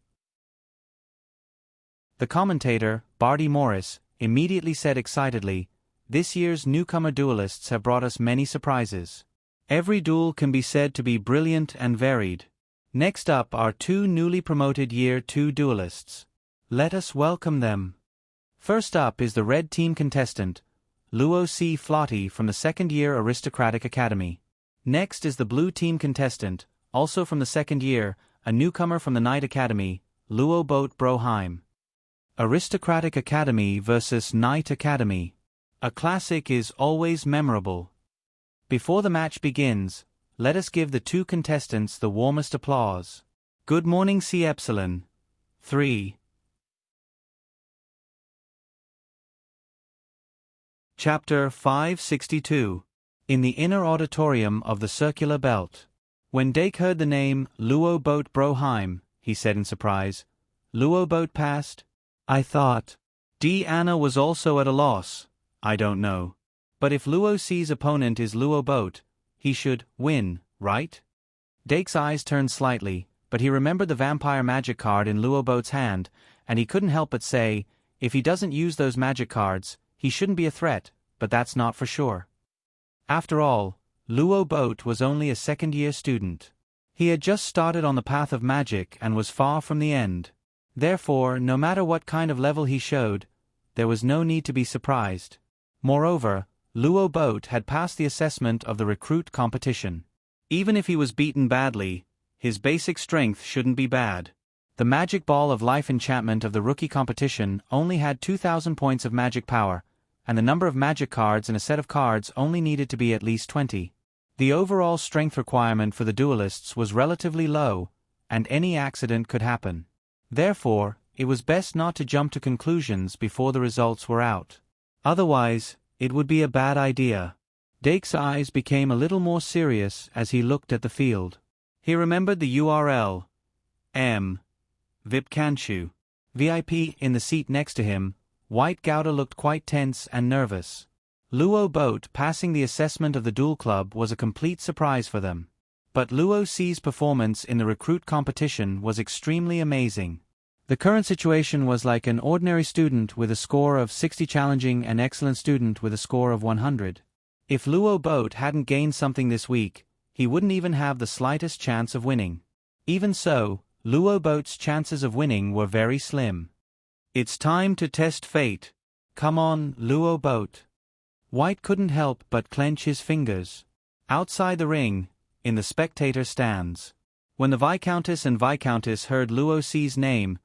S1: The commentator, Barty Morris, immediately said excitedly, "This year's newcomer duelists have brought us many surprises. Every duel can be said to be brilliant and varied. Next up are two newly promoted Year 2 duelists. Let us welcome them. First up is the red team contestant, Luo C. Flotty from the second-year Aristocratic Academy. Next is the blue team contestant, also from the second year, a newcomer from the Knight Academy, Luo Boat Broheim. Aristocratic Academy versus Knight Academy. A classic is always memorable. Before the match begins, let us give the two contestants the warmest applause. Good morning, C. Epsilon. 3. Chapter 562. In the inner auditorium of the Circular Belt. When Dake heard the name Luo Boat Broheim, he said in surprise, "Luo Boat passed? I thought." Anna was also at a loss. "I don't know. But if Luo C's opponent is Luo Boat, he should win, right?" Dake's eyes turned slightly, but he remembered the vampire magic card in Luo Boat's hand, and he couldn't help but say, if he doesn't use those magic cards, he shouldn't be a threat, but that's not for sure. After all, Luo Boat was only a second-year student. He had just started on the path of magic and was far from the end. Therefore, no matter what kind of level he showed, there was no need to be surprised. Moreover, Luo Boat had passed the assessment of the recruit competition. Even if he was beaten badly, his basic strength shouldn't be bad. The magic ball of life enchantment of the rookie competition only had 2,000 points of magic power, and the number of magic cards in a set of cards only needed to be at least 20. The overall strength requirement for the duelists was relatively low, and any accident could happen. Therefore, it was best not to jump to conclusions before the results were out. Otherwise, it would be a bad idea. Dake's eyes became a little more serious as he looked at the field. He remembered the URL. VIP Kanchu. VIP in the seat next to him. White Gouda looked quite tense and nervous. Luo Boat passing the assessment of the duel club was a complete surprise for them. But Luo C's performance in the recruit competition was extremely amazing. The current situation was like an ordinary student with a score of 60 challenging an excellent student with a score of 100. If Luo Boat hadn't gained something this week, he wouldn't even have the slightest chance of winning. Even so, Luo Boat's chances of winning were very slim. It's time to test fate. Come on, Luo Boat. White couldn't help but clench his fingers. Outside the ring, in the spectator stands. When the Viscountess and Viscountess heard Luo C's name,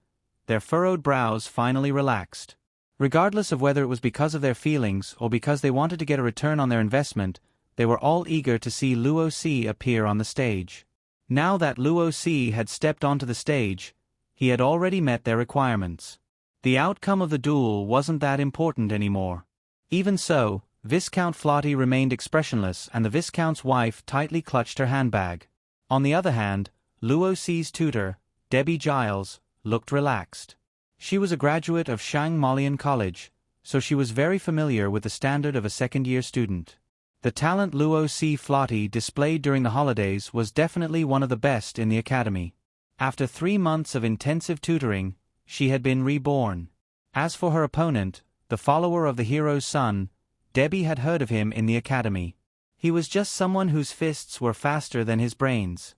S1: their furrowed brows finally relaxed. Regardless of whether it was because of their feelings or because they wanted to get a return on their investment, they were all eager to see Luo C appear on the stage. Now that Luo C had stepped onto the stage, he had already met their requirements. The outcome of the duel wasn't that important anymore. Even so, Viscount Flotty remained expressionless and the Viscount's wife tightly clutched her handbag. On the other hand, Luo C's tutor, Debbie Giles, looked relaxed. She was a graduate of Shang Malian College, so she was very familiar with the standard of a second-year student. The talent Luo C. Flotty displayed during the holidays was definitely one of the best in the academy. After 3 months of intensive tutoring, she had been reborn. As for her opponent, the follower of the hero's son, Debbie had heard of him in the academy. He was just someone whose fists were faster than his brains.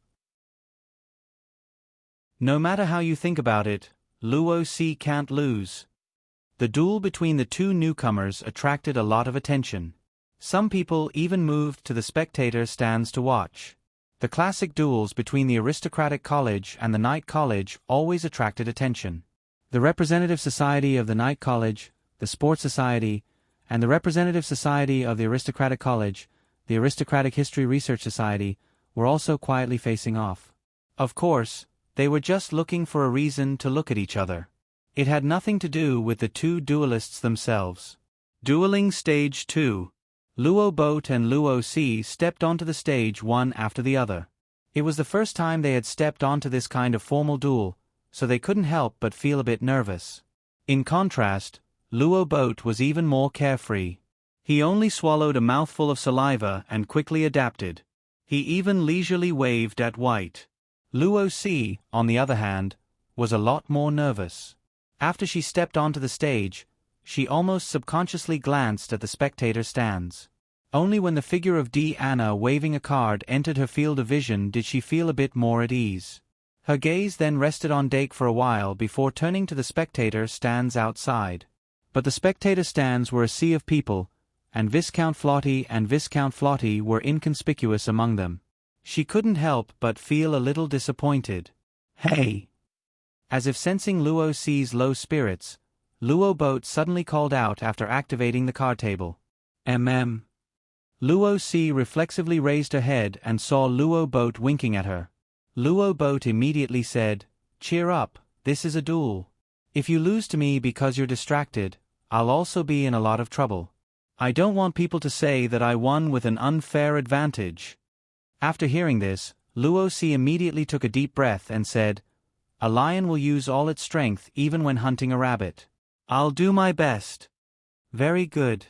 S1: No matter how you think about it, Luo C can't lose. The duel between the two newcomers attracted a lot of attention. Some people even moved to the spectator stands to watch. The classic duels between the Aristocratic College and the Knight College always attracted attention. The representative society of the Knight College, the Sports Society, and the Representative Society of the Aristocratic College, the Aristocratic History Research Society, were also quietly facing off. Of course, they were just looking for a reason to look at each other. It had nothing to do with the two duelists themselves. Dueling Stage 2. Luo Boat and Luo Si stepped onto the stage one after the other. It was the first time they had stepped onto this kind of formal duel, so they couldn't help but feel a bit nervous. In contrast, Luo Boat was even more carefree. He only swallowed a mouthful of saliva and quickly adapted. He even leisurely waved at White. Luo Si, on the other hand, was a lot more nervous. After she stepped onto the stage, she almost subconsciously glanced at the spectator stands. Only when the figure of Anna waving a card entered her field of vision did she feel a bit more at ease. Her gaze then rested on Dake for a while before turning to the spectator stands outside. But the spectator stands were a sea of people, and Viscount Flotty were inconspicuous among them. She couldn't help but feel a little disappointed. "Hey!" As if sensing Luo Si's low spirits, Luo Boat suddenly called out after activating the card table. Luo Si reflexively raised her head and saw Luo Boat winking at her. Luo Boat immediately said, "Cheer up, this is a duel. If you lose to me because you're distracted, I'll also be in a lot of trouble. I don't want people to say that I won with an unfair advantage." After hearing this, Luo Si immediately took a deep breath and said, "A lion will use all its strength even when hunting a rabbit. I'll do my best." "Very good."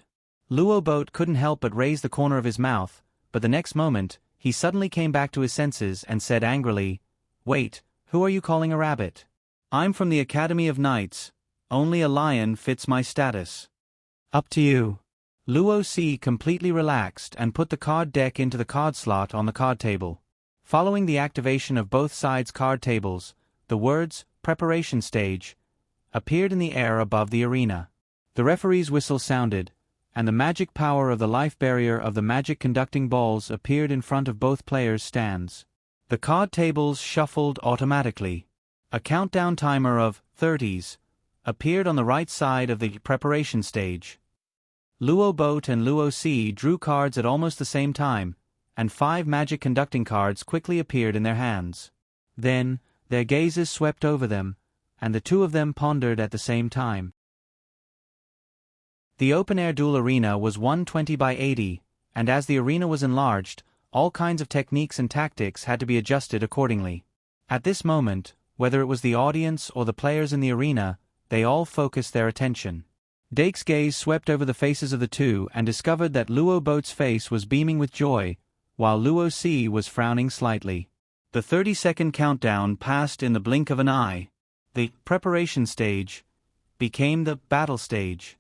S1: Luo Boat couldn't help but raise the corner of his mouth, but the next moment, he suddenly came back to his senses and said angrily, "Wait, who are you calling a rabbit? I'm from the Academy of Knights. Only a lion fits my status." "Up to you." Luo Si completely relaxed and put the card deck into the card slot on the card table. Following the activation of both sides' card tables, the words, "Preparation Stage," appeared in the air above the arena. The referee's whistle sounded, and the magic power of the life barrier of the magic conducting balls appeared in front of both players' stands. The card tables shuffled automatically. A countdown timer of 30s appeared on the right side of the preparation stage. Luo Boat and Luo Si drew cards at almost the same time, and 5 magic conducting cards quickly appeared in their hands. Then, their gazes swept over them, and the two of them pondered at the same time. The open-air duel arena was 120 by 80, and as the arena was enlarged, all kinds of techniques and tactics had to be adjusted accordingly. At this moment, whether it was the audience or the players in the arena, they all focused their attention. Dake's gaze swept over the faces of the two and discovered that Luo Boat's face was beaming with joy, while Luo Si was frowning slightly. The 30-second countdown passed in the blink of an eye. The preparation stage became the battle stage.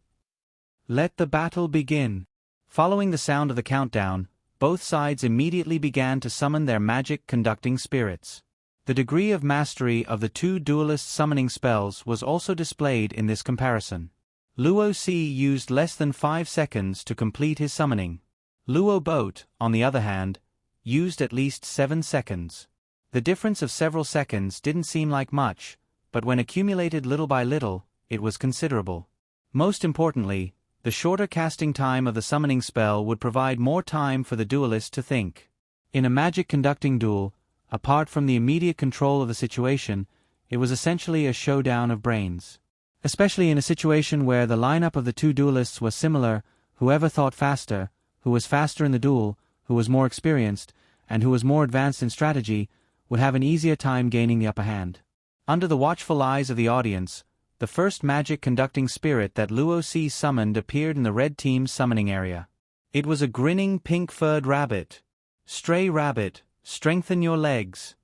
S1: "Let the battle begin." Following the sound of the countdown, both sides immediately began to summon their magic conducting spirits. The degree of mastery of the two duelist summoning spells was also displayed in this comparison. Luo Si used less than 5 seconds to complete his summoning. Luo Boat, on the other hand, used at least 7 seconds. The difference of several seconds didn't seem like much, but when accumulated little by little, it was considerable. Most importantly, the shorter casting time of the summoning spell would provide more time for the duelist to think. In a magic conducting duel, apart from the immediate control of the situation, it was essentially a showdown of brains. Especially in a situation where the lineup of the two duelists was similar, whoever thought faster, who was faster in the duel, who was more experienced, and who was more advanced in strategy, would have an easier time gaining the upper hand. Under the watchful eyes of the audience, the first magic conducting spirit that Luo Si summoned appeared in the red team's summoning area. It was a grinning pink-furred rabbit. "Stray rabbit, strengthen your legs."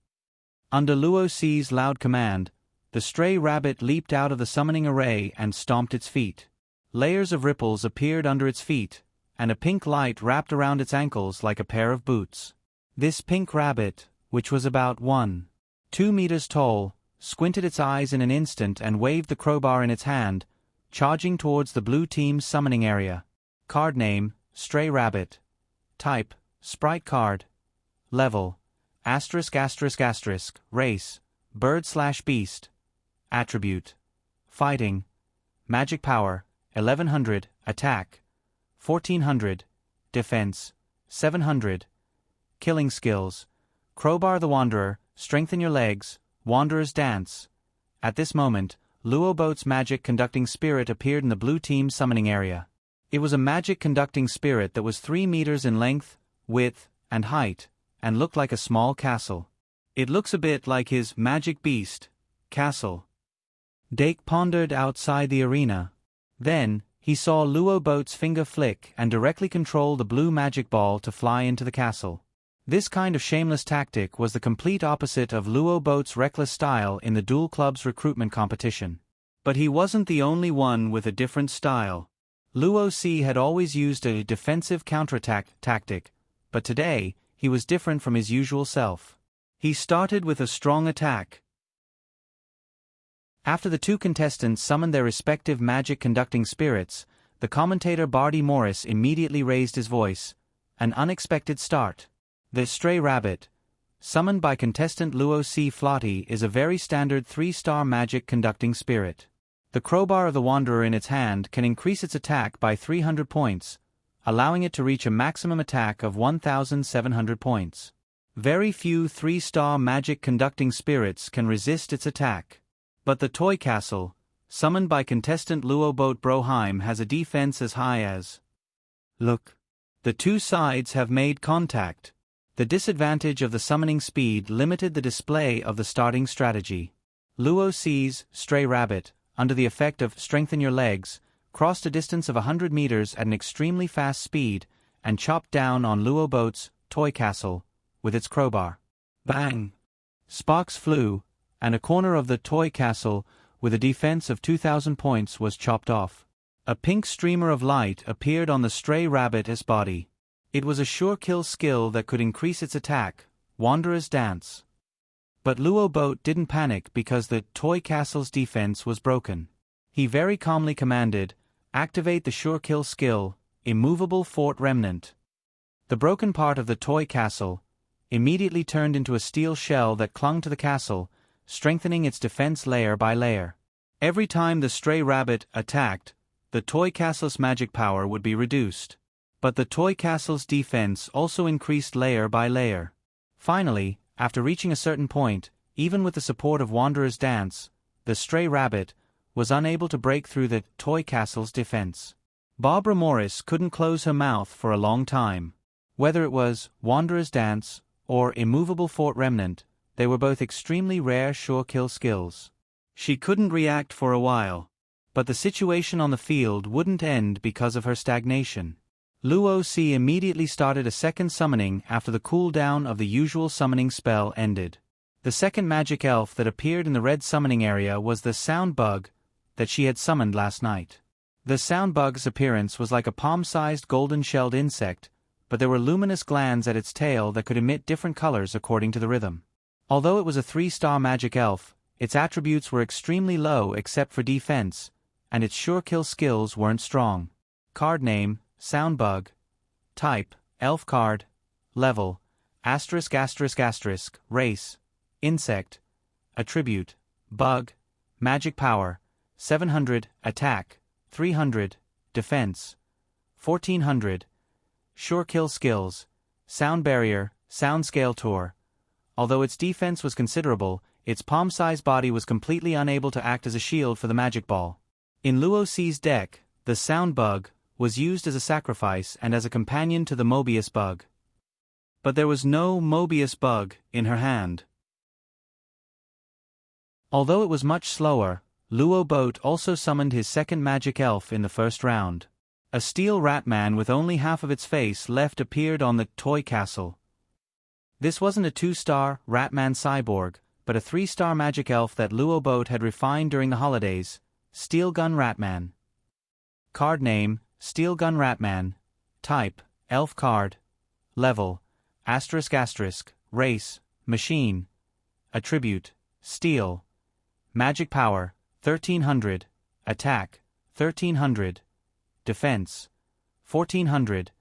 S1: Under Luo Si's loud command, the stray rabbit leaped out of the summoning array and stomped its feet. Layers of ripples appeared under its feet, and a pink light wrapped around its ankles like a pair of boots. This pink rabbit, which was about 1.2 meters tall, squinted its eyes in an instant and waved the crowbar in its hand, charging towards the blue team's summoning area. Card name, Stray Rabbit. Type, Sprite card. Level, ****. Race, Bird/Beast. Attribute, Fighting. Magic power, 1100, attack, 1400, defense, 700, killing skills, crowbar the wanderer, strengthen your legs, wanderer's dance. At this moment, Luo Boat's magic conducting spirit appeared in the blue team summoning area. It was a magic conducting spirit that was 3 meters in length, width, and height, and looked like a small castle. It looks a bit like his magic beast, castle. Dake pondered outside the arena. Then, he saw Luo Boat's finger flick and directly control the blue magic ball to fly into the castle. This kind of shameless tactic was the complete opposite of Luo Boat's reckless style in the Duel Club's recruitment competition. But he wasn't the only one with a different style. Luo C had always used a defensive counterattack tactic, but today, he was different from his usual self. He started with a strong attack. After the two contestants summoned their respective magic-conducting spirits, the commentator Barty Morris immediately raised his voice. An unexpected start. The Stray Rabbit, summoned by contestant Luo C. Flotty, is a very standard 3-star magic-conducting spirit. The crowbar of the Wanderer in its hand can increase its attack by 300 points, allowing it to reach a maximum attack of 1,700 points. Very few 3-star magic-conducting spirits can resist its attack. But the Toy Castle, summoned by contestant Luo Boat Broheim, has a defense as high as... Look. The two sides have made contact. The disadvantage of the summoning speed limited the display of the starting strategy. Luo C's Stray Rabbit, under the effect of Strengthen Your Legs, crossed a distance of 100 meters at an extremely fast speed and chopped down on Luo Boat's Toy Castle with its crowbar. Bang! Sparks flew, and a corner of the Toy Castle, with a defense of 2,000 points, was chopped off. A pink streamer of light appeared on the Stray Rabbit's body. It was a sure kill skill that could increase its attack, Wanderer's Dance. But Luo Boat didn't panic because the Toy Castle's defense was broken. He very calmly commanded, activate the sure kill skill, Immovable Fort Remnant. The broken part of the Toy Castle immediately turned into a steel shell that clung to the castle, strengthening its defense layer by layer. Every time the Stray Rabbit attacked, the Toy Castle's magic power would be reduced. But the Toy Castle's defense also increased layer by layer. Finally, after reaching a certain point, even with the support of Wanderer's Dance, the Stray Rabbit was unable to break through the Toy Castle's defense. Barbara Morris couldn't close her mouth for a long time. Whether it was Wanderer's Dance or Immovable Fort Remnant, they were both extremely rare sure kill skills. She couldn't react for a while. But the situation on the field wouldn't end because of her stagnation. Luo C immediately started a second summoning after the cooldown of the usual summoning spell ended. The second magic elf that appeared in the red summoning area was the sound bug that she had summoned last night. The sound bug's appearance was like a palm-sized golden-shelled insect, but there were luminous glands at its tail that could emit different colors according to the rhythm. Although it was a 3-star magic elf, its attributes were extremely low except for defense, and its sure kill skills weren't strong. Card name, Sound Bug. Type, Elf card. Level, *****. Race, Insect. Attribute, Bug. Magic power, 700, Attack, 300, Defense, 1400. Sure kill skills, Sound Barrier, Sound Scale Tour. Although its defense was considerable, its palm-sized body was completely unable to act as a shield for the magic ball. In Luo C's deck, the Sound Bug was used as a sacrifice and as a companion to the Mobius Bug. But there was no Mobius Bug in her hand. Although it was much slower, Luo Boat also summoned his second magic elf in the first round. A steel rat man with only half of its face left appeared on the Toy Castle. This wasn't a 2-star Ratman cyborg, but a 3-star magic elf that Luo Boat had refined during the holidays, Steel Gun Ratman. Card name, Steel Gun Ratman. Type, Elf card. Level, ****. Race, Machine. Attribute, Steel. Magic power, 1300. Attack, 1300. Defense, 1400.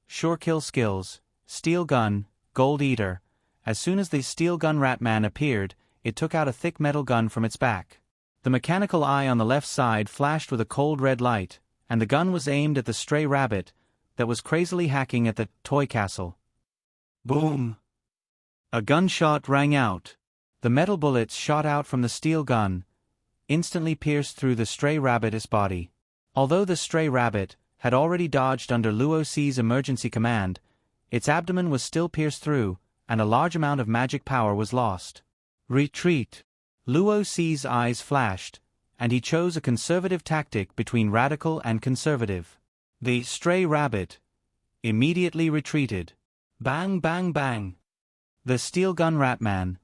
S1: Sure kill skills, Steel Gun, Gold Eater. As soon as the Steel Gun Ratman appeared, it took out a thick metal gun from its back. The mechanical eye on the left side flashed with a cold red light, and the gun was aimed at the stray rabbit that was crazily hacking at the toy castle. Boom! A gunshot rang out. The metal bullets shot out from the steel gun, instantly pierced through the stray rabbit's body. Although the stray rabbit had already dodged under Luo Ci's emergency command, its abdomen was still pierced through, and a large amount of magic power was lost. Retreat! Luo Ci's eyes flashed, and he chose a conservative tactic between radical and conservative. The stray rabbit immediately retreated. Bang, bang, bang! The steel gun Ratman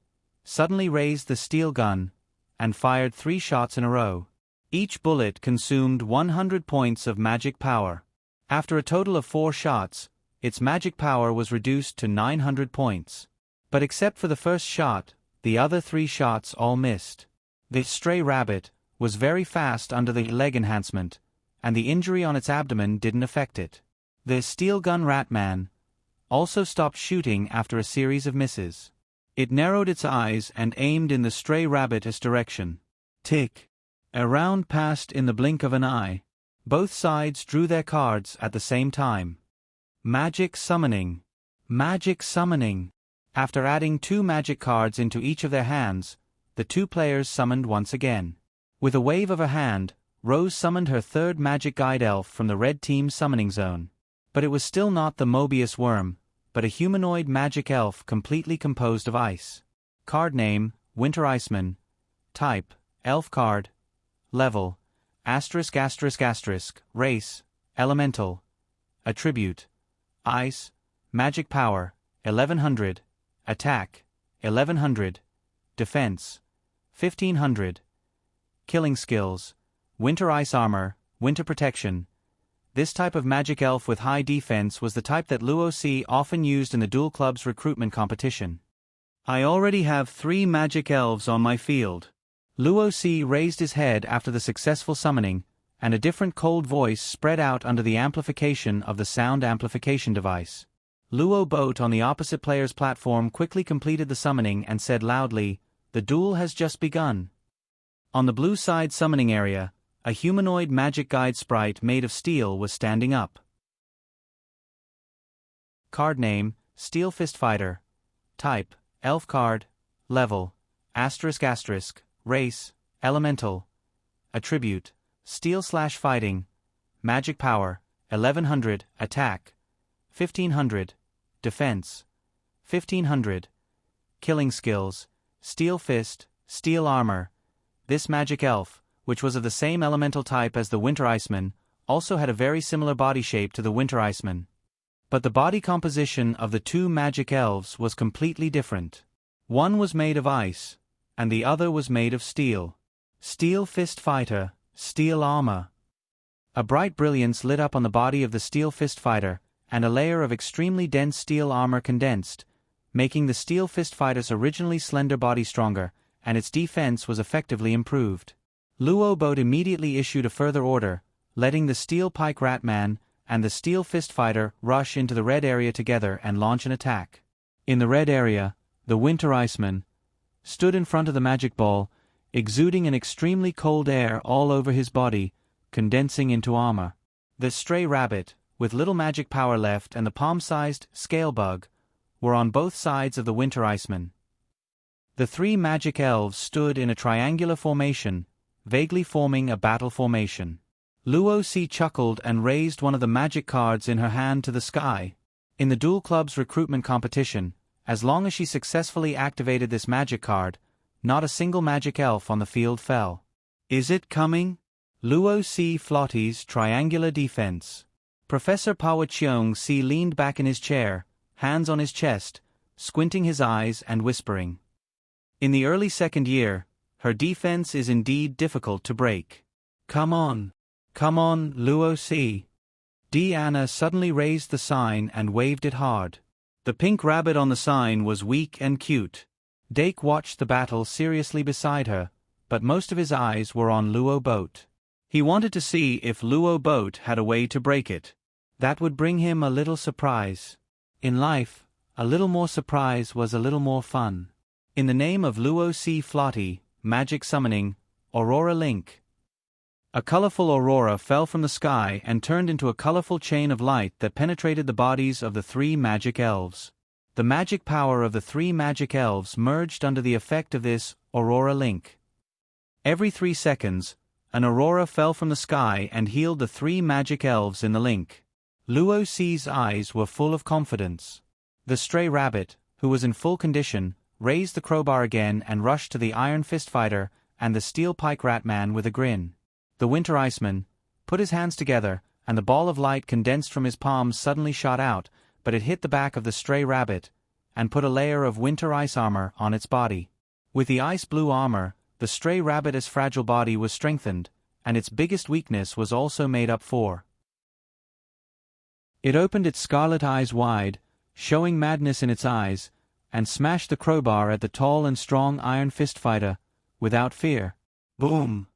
S1: suddenly raised the steel gun and fired 3 shots in a row. Each bullet consumed 100 points of magic power. After a total of 4 shots, its magic power was reduced to 900 points. But except for the first shot, the other 3 shots all missed. The stray rabbit was very fast under the leg enhancement, and the injury on its abdomen didn't affect it. The steel gun Ratman also stopped shooting after a series of misses. It narrowed its eyes and aimed in the stray rabbit's direction. Tick! A round passed in the blink of an eye. Both sides drew their cards at the same time. Magic summoning. Magic summoning. After adding 2 magic cards into each of their hands, the 2 players summoned once again. With a wave of her hand, Rose summoned her 3rd magic guide elf from the red team's summoning zone. But it was still not the Mobius worm, but a humanoid magic elf completely composed of ice. Card name, Winter Iceman. Type, elf card. Level, ****. Race, elemental. Attribute, ice. Magic power, 1100. Attack, 1100. Defense, 1500. Killing skills, winter ice armor, winter protection. This type of magic elf with high defense was the type that Luo Ci often used in the Duel Club's recruitment competition. I already have 3 magic elves on my field. Luo Ci raised his head after the successful summoning, and a different cold voice spread out under the amplification of the sound amplification device. Luo Boat on the opposite player's platform quickly completed the summoning and said loudly, "The duel has just begun." On the blue side summoning area, a humanoid magic guide sprite made of steel was standing up. Card name, Steel Fist Fighter. Type, elf card. Level, ****. Race, elemental. Attribute, steel/fighting. Magic power, 1100. Attack, 1500. Defense, 1500. Killing skills, steel fist, steel armor. This magic elf, which was of the same elemental type as the Winter Iceman, also had a very similar body shape to the Winter Iceman. But the body composition of the 2 magic elves was completely different. One was made of ice, and the other was made of steel. Steel Fist Fighter, steel armor. A bright brilliance lit up on the body of the Steel Fist Fighter, and a layer of extremely dense steel armor condensed, making the Steel Fist Fighter's originally slender body stronger, and its defense was effectively improved. Luo Boat immediately issued a further order, letting the Steel Pike Ratman and the Steel Fist Fighter rush into the red area together and launch an attack. In the red area, the Winter Iceman stood in front of the magic ball, exuding an extremely cold air all over his body, condensing into armor. The stray rabbit, with little magic power left, and the palm-sized scale bug were on both sides of the Winter Iceman. The 3 magic elves stood in a triangular formation, vaguely forming a battle formation. Luo Ci chuckled and raised one of the magic cards in her hand to the sky. In the Duel Club's recruitment competition, as long as she successfully activated this magic card, not a single magic elf on the field fell. Is it coming? Luo Ci Flotty's triangular defense. Professor Pawacheong Si leaned back in his chair, hands on his chest, squinting his eyes and whispering. In the early 2nd year, her defense is indeed difficult to break. Come on, Luo Ci. Diana suddenly raised the sign and waved it hard. The pink rabbit on the sign was weak and cute. Dake watched the battle seriously beside her, but most of his eyes were on Luo Boat. He wanted to see if Luo Boat had a way to break it. That would bring him a little surprise. In life, a little more surprise was a little more fun. In the name of Luo Ci Flotty, magic summoning, Aurora Link. A colorful aurora fell from the sky and turned into a colorful chain of light that penetrated the bodies of the three magic elves. The magic power of the three magic elves merged under the effect of this aurora link. Every 3 seconds, an aurora fell from the sky and healed the three magic elves in the link. Luo Xi's eyes were full of confidence. The stray rabbit, who was in full condition, raised the crowbar again and rushed to the Iron Fist Fighter and the Steel Pike Rat Man with a grin. The Winter Iceman put his hands together, and the ball of light condensed from his palms suddenly shot out, but it hit the back of the stray rabbit and put a layer of winter ice armor on its body. With the ice blue armor, the stray rabbit's fragile body was strengthened, and its biggest weakness was also made up for. It opened its scarlet eyes wide, showing madness in its eyes, and smashed the crowbar at the tall and strong Iron Fist Fighter, without fear. Boom!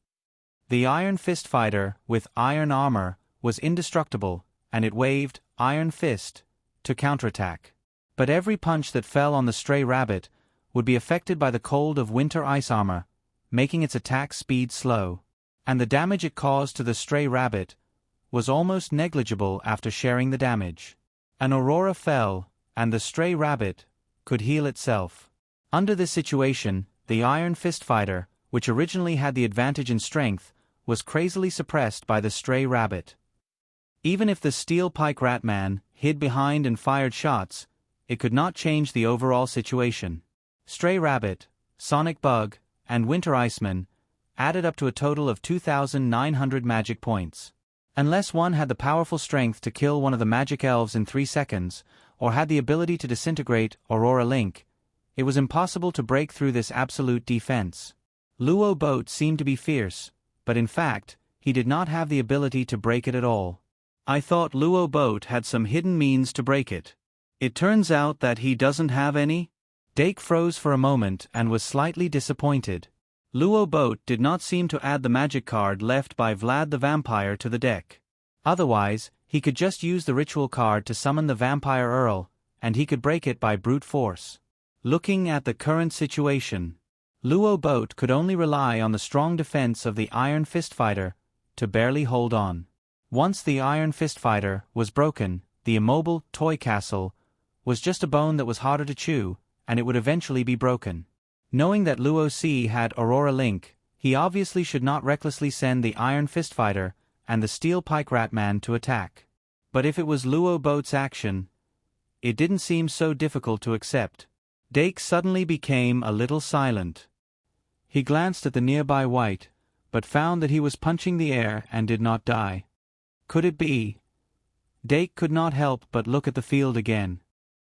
S1: The Iron Fist Fighter, with iron armor, was indestructible, and it waved Iron Fist to counterattack. But every punch that fell on the stray rabbit would be affected by the cold of winter ice armor, making its attack speed slow. And the damage it caused to the stray rabbit was almost negligible after sharing the damage. An aurora fell, and the stray rabbit could heal itself. Under this situation, the Iron Fist Fighter, which originally had the advantage in strength, was crazily suppressed by the stray rabbit. Even if the Steel Pike Rat Man hid behind and fired shots, it could not change the overall situation. Stray Rabbit, Sonic Bug, and Winter Iceman added up to a total of 2,900 magic points. Unless one had the powerful strength to kill one of the magic elves in 3 seconds, or had the ability to disintegrate Aurora Link, it was impossible to break through this absolute defense. Luo Boat seemed to be fierce, but in fact, he did not have the ability to break it at all. I thought Luo Boat had some hidden means to break it. It turns out that he doesn't have any? Dake froze for a moment and was slightly disappointed. Luo Boat did not seem to add the magic card left by Vlad the Vampire to the deck. Otherwise, he could just use the ritual card to summon the Vampire Earl, and he could break it by brute force. Looking at the current situation, Luo Boat could only rely on the strong defense of the Iron Fist Fighter to barely hold on. Once the Iron Fist Fighter was broken, the immobile toy castle was just a bone that was harder to chew, and it would eventually be broken. Knowing that Luo Xi had Aurora Link, he obviously should not recklessly send the Iron Fist Fighter and the Steel Pike Rat Man to attack. But if it was Luo Boat's action, it didn't seem so difficult to accept. Dake suddenly became a little silent. He glanced at the nearby white, but found that he was punching the air and did not die. Could it be? Dake could not help but look at the field again.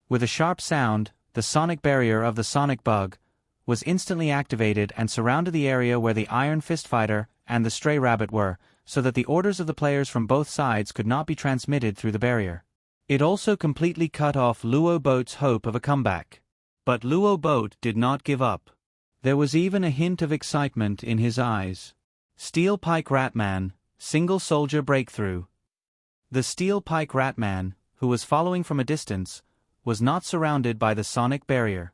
S1: With a sharp sound, the sonic barrier of the sonic bug was instantly activated and surrounded the area where the Iron Fist Fighter and the stray rabbit were, so that the orders of the players from both sides could not be transmitted through the barrier. It also completely cut off Luo Boat's hope of a comeback. But Luo Boat did not give up. There was even a hint of excitement in his eyes. Steel Pike Rat Man, single soldier breakthrough. The Steel Pike Rat Man, who was following from a distance, was not surrounded by the sonic barrier.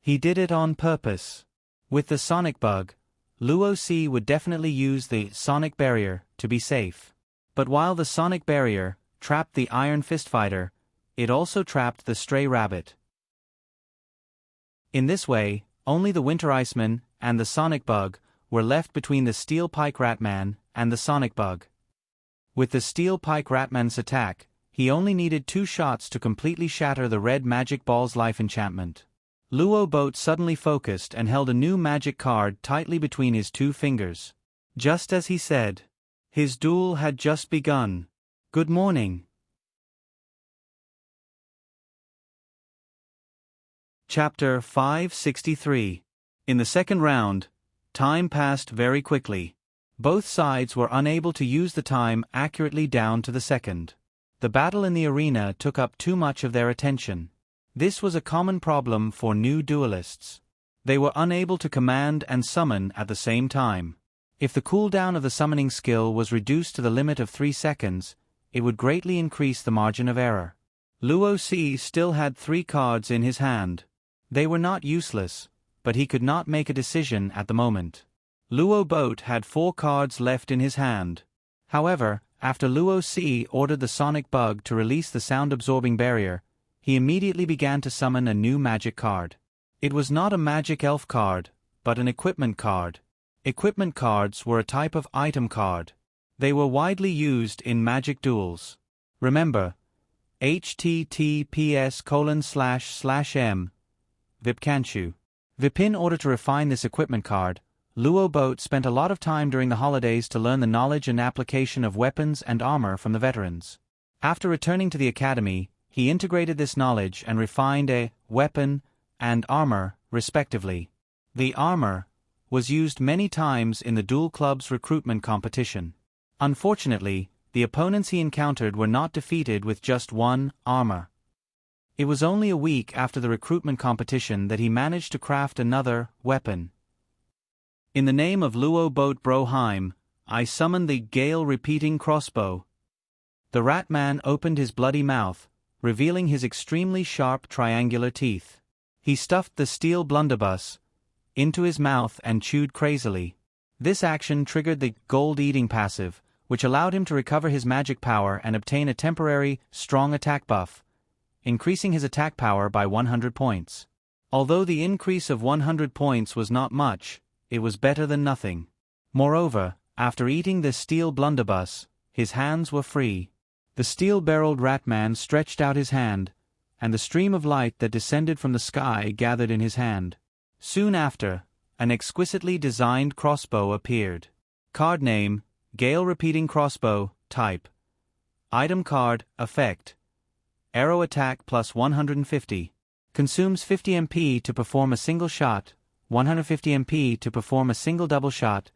S1: He did it on purpose. With the sonic bug, Luo Xi would definitely use the sonic barrier to be safe. But while the sonic barrier trapped the Iron Fist Fighter, it also trapped the stray rabbit. In this way, only the Winter Iceman and the sonic bug were left between the Steel Pike Rat Man and the sonic bug. With the Steel Pike Rat Man's attack, he only needed 2 shots to completely shatter the red magic ball's life enchantment. Luo Boat suddenly focused and held a new magic card tightly between his 2 fingers. Just as he said, his duel had just begun. Good morning. Chapter 563. In the second round, time passed very quickly. Both sides were unable to use the time accurately down to the second. The battle in the arena took up too much of their attention. This was a common problem for new duelists. They were unable to command and summon at the same time. If the cooldown of the summoning skill was reduced to the limit of 3 seconds, it would greatly increase the margin of error. Luo Xi still had 3 cards in his hand. They were not useless, but he could not make a decision at the moment. Luo Boat had 4 cards left in his hand. However, after Luo C ordered the sonic bug to release the sound-absorbing barrier, he immediately began to summon a new magic card. It was not a magic elf card, but an equipment card. Equipment cards were a type of item card. They were widely used in magic duels. Remember, https://m Vipkanchu. In order to refine this equipment card, Luo Boat spent a lot of time during the holidays to learn the knowledge and application of weapons and armor from the veterans. After returning to the academy, he integrated this knowledge and refined a weapon and armor, respectively. The armor was used many times in the Duel Club's recruitment competition. Unfortunately, the opponents he encountered were not defeated with just one armor. It was only a week after the recruitment competition that he managed to craft another weapon. In the name of Luo Boat Broheim, I summon the Gale Repeating Crossbow. The rat man opened his bloody mouth, revealing his extremely sharp triangular teeth. He stuffed the steel blunderbuss into his mouth and chewed crazily. This action triggered the gold-eating passive, which allowed him to recover his magic power and obtain a temporary, strong attack buff, increasing his attack power by 100 points. Although the increase of 100 points was not much, it was better than nothing. Moreover, after eating the steel blunderbuss, his hands were free. The steel-barreled ratman stretched out his hand, and the stream of light that descended from the sky gathered in his hand. Soon after, an exquisitely designed crossbow appeared. Card name, Gale Repeating Crossbow, type. Item card, effect. Arrow attack plus 150. Consumes 50 MP to perform a single shot, 150 MP to perform a single double shot,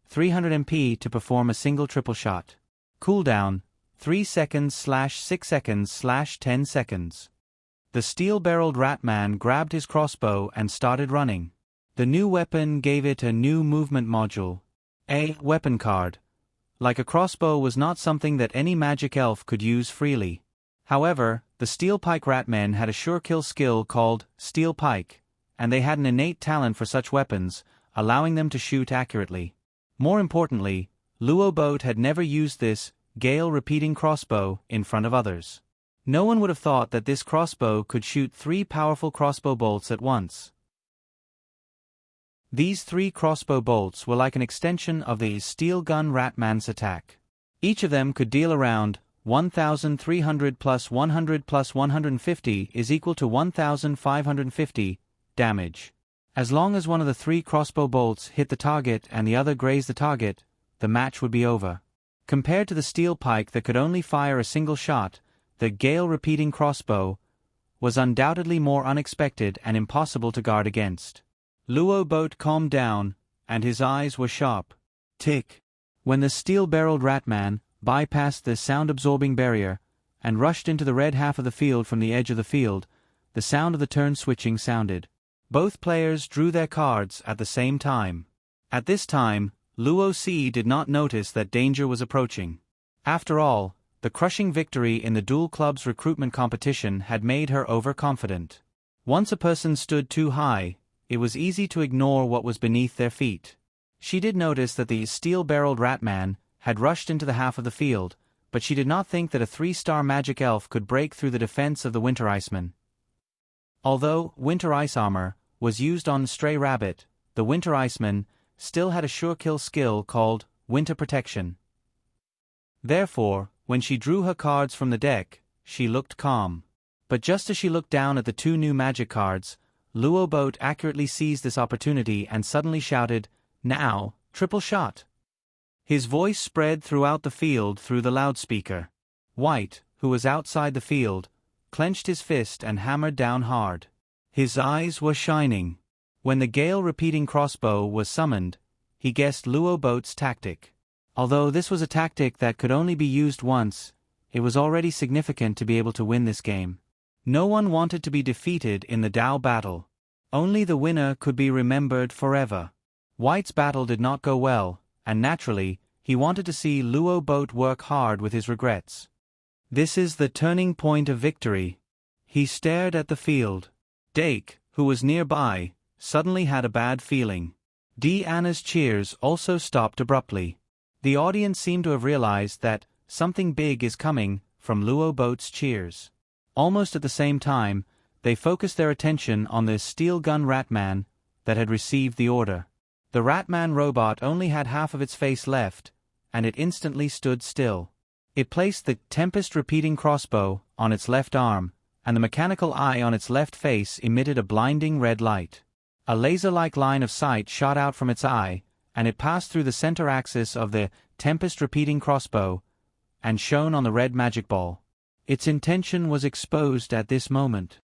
S1: 300 MP to perform a single triple shot. Cooldown, 3 seconds/6 seconds/10 seconds. The steel-barreled ratman grabbed his crossbow and started running. The new weapon gave it a new movement module. A weapon card. Like a crossbow was not something that any magic elf could use freely. However, the steel pike ratmen had a sure kill skill called steel pike, and they had an innate talent for such weapons, allowing them to shoot accurately. More importantly, Luo Boat had never used this Gale Repeating Crossbow in front of others. No one would have thought that this crossbow could shoot 3 powerful crossbow bolts at once. These 3 crossbow bolts were like an extension of the steel gun ratman's attack. Each of them could deal around 1,300 plus 100 plus 150 is equal to 1,550 damage. As long as one of the 3 crossbow bolts hit the target and the other grazed the target, the match would be over. Compared to the steel pike that could only fire a single shot, the Gale Repeating Crossbow was undoubtedly more unexpected and impossible to guard against. Luo Boat calmed down, and his eyes were sharp. Tick! When the steel-barreled ratman bypassed the sound-absorbing barrier and rushed into the red half of the field from the edge of the field, the sound of the turn switching sounded. Both players drew their cards at the same time. At this time, Luo C did not notice that danger was approaching. After all, the crushing victory in the Duel Club's recruitment competition had made her overconfident. Once a person stood too high, it was easy to ignore what was beneath their feet. She did notice that the steel-barreled ratman had rushed into the half of the field, but she did not think that a 3-star magic elf could break through the defense of the Winter Iceman. Although Winter Ice armor was used on Stray Rabbit, the Winter Iceman still had a sure kill skill called Winter Protection. Therefore, when she drew her cards from the deck, she looked calm. But just as she looked down at the 2 new magic cards, Luo Boat accurately seized this opportunity and suddenly shouted, "Now, triple shot!" His voice spread throughout the field through the loudspeaker. White, who was outside the field, clenched his fist and hammered down hard. His eyes were shining. When the Gale Repeating Crossbow was summoned, he guessed Luo Boat's tactic. Although this was a tactic that could only be used once, it was already significant to be able to win this game. No one wanted to be defeated in the Dao battle. Only the winner could be remembered forever. White's battle did not go well, and naturally, he wanted to see Luo Boat work hard with his regrets. This is the turning point of victory. He stared at the field. Dake, who was nearby, suddenly had a bad feeling. Diana's cheers also stopped abruptly. The audience seemed to have realized that something big is coming from Luo Boat's cheers. Almost at the same time, they focused their attention on the steel gun Ratman that had received the order. The Ratman robot only had half of its face left, and it instantly stood still. It placed the Tempest repeating crossbow on its left arm, and the mechanical eye on its left face emitted a blinding red light. A laser-like line of sight shot out from its eye, and it passed through the center axis of the Tempest repeating crossbow and shone on the red magic ball. Its intention was exposed at this moment.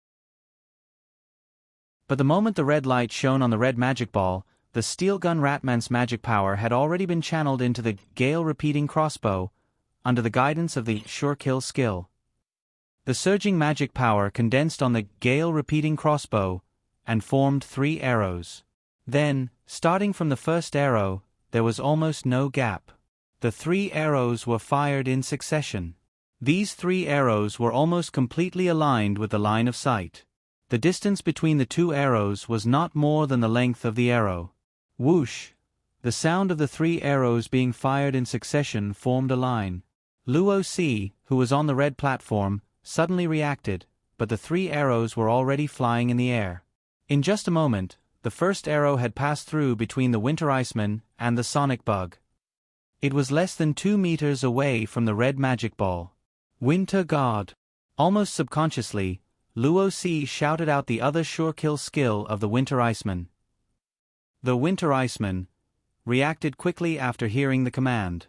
S1: But the moment the red light shone on the red magic ball, the steel gun Ratman's magic power had already been channeled into the Gale repeating crossbow, under the guidance of the Sure Kill skill. The surging magic power condensed on the Gale repeating crossbow, and formed 3 arrows. Then, starting from the first arrow, there was almost no gap. The 3 arrows were fired in succession. These 3 arrows were almost completely aligned with the line of sight. The distance between the 2 arrows was not more than the length of the arrow. Whoosh! The sound of the 3 arrows being fired in succession formed a line. Luo Si, who was on the red platform, suddenly reacted, but the 3 arrows were already flying in the air. In just a moment, the first arrow had passed through between the Winter Iceman and the Sonic Bug. It was less than 2 meters away from the red magic ball. Winter God! Almost subconsciously, Luo Si shouted out the other sure kill skill of the Winter Iceman. The Winter Iceman reacted quickly after hearing the command.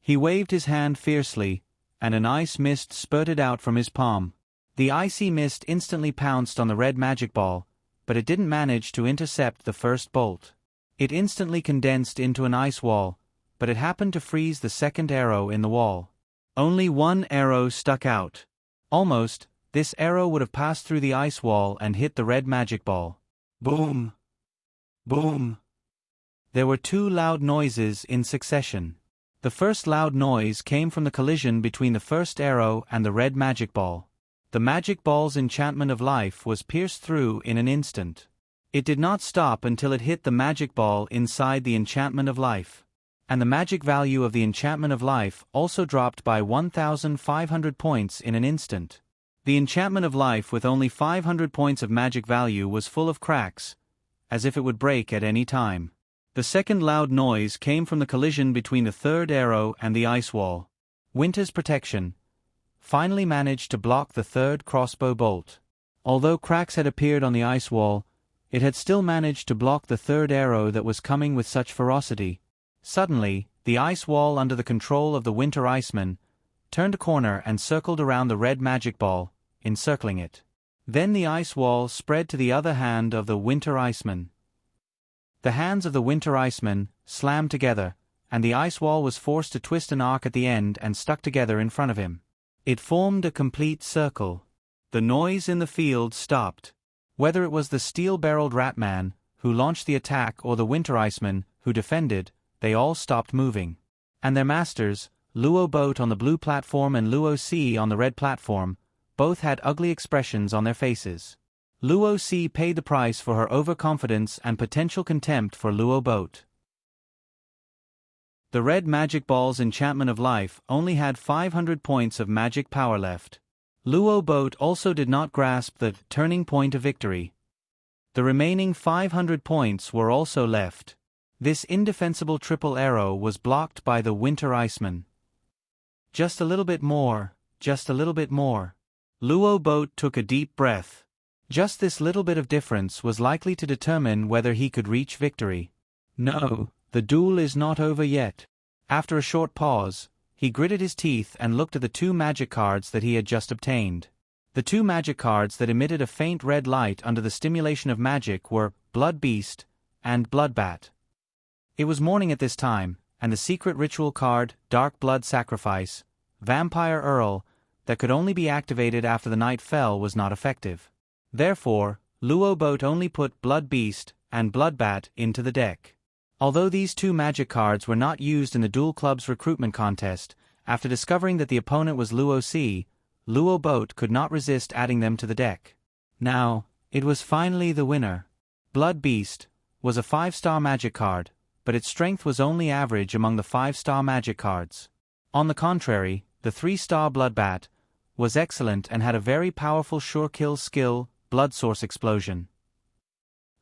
S1: He waved his hand fiercely, and an ice mist spurted out from his palm. The icy mist instantly pounced on the red magic ball, but it didn't manage to intercept the first bolt. It instantly condensed into an ice wall, but it happened to freeze the second arrow in the wall. Only 1 arrow stuck out. Almost, this arrow would have passed through the ice wall and hit the red magic ball. Boom! Boom! There were 2 loud noises in succession. The first loud noise came from the collision between the first arrow and the red magic ball. The magic ball's enchantment of life was pierced through in an instant. It did not stop until it hit the magic ball inside the enchantment of life. And the magic value of the enchantment of life also dropped by 1,500 points in an instant. The enchantment of life with only 500 points of magic value was full of cracks, as if it would break at any time. The second loud noise came from the collision between the third arrow and the ice wall. Winter's protection finally managed to block the third crossbow bolt. Although cracks had appeared on the ice wall, it had still managed to block the third arrow that was coming with such ferocity. Suddenly, the ice wall under the control of the Winter Iceman turned a corner and circled around the red magic ball, encircling it. Then the ice wall spread to the other hand of the Winter Iceman. The hands of the Winter Iceman slammed together, and the ice wall was forced to twist an arc at the end and stuck together in front of him. It formed a complete circle. The noise in the field stopped. Whether it was the steel-barreled Ratman, who launched the attack, or the Winter Iceman, who defended, they all stopped moving. And their masters, Luo Boat on the blue platform and Luo Si on the red platform, both had ugly expressions on their faces. Luo Si paid the price for her overconfidence and potential contempt for Luo Boat. The red magic ball's enchantment of life only had 500 points of magic power left. Luo Boat also did not grasp the turning point of victory. The remaining 500 points were also left. This indefensible triple arrow was blocked by the Winter Iceman. Just a little bit more, just a little bit more. Luo Boat took a deep breath. Just this little bit of difference was likely to determine whether he could reach victory. No, the duel is not over yet. After a short pause, he gritted his teeth and looked at the 2 magic cards that he had just obtained. The 2 magic cards that emitted a faint red light under the stimulation of magic were Blood Beast and Bloodbat. It was morning at this time, and the secret ritual card, Dark Blood Sacrifice, Vampire Earl, that could only be activated after the night fell was not effective. Therefore, Luo Boat only put Blood Beast and Bloodbat into the deck. Although these 2 magic cards were not used in the Duel Club's recruitment contest, after discovering that the opponent was Luo Si, Luo Boat could not resist adding them to the deck. Now, it was finally the winner. Blood Beast was a 5-star magic card, but its strength was only average among the 5-star magic cards. On the contrary, the 3-star Bloodbat was excellent and had a very powerful sure kill skill, Blood Source Explosion.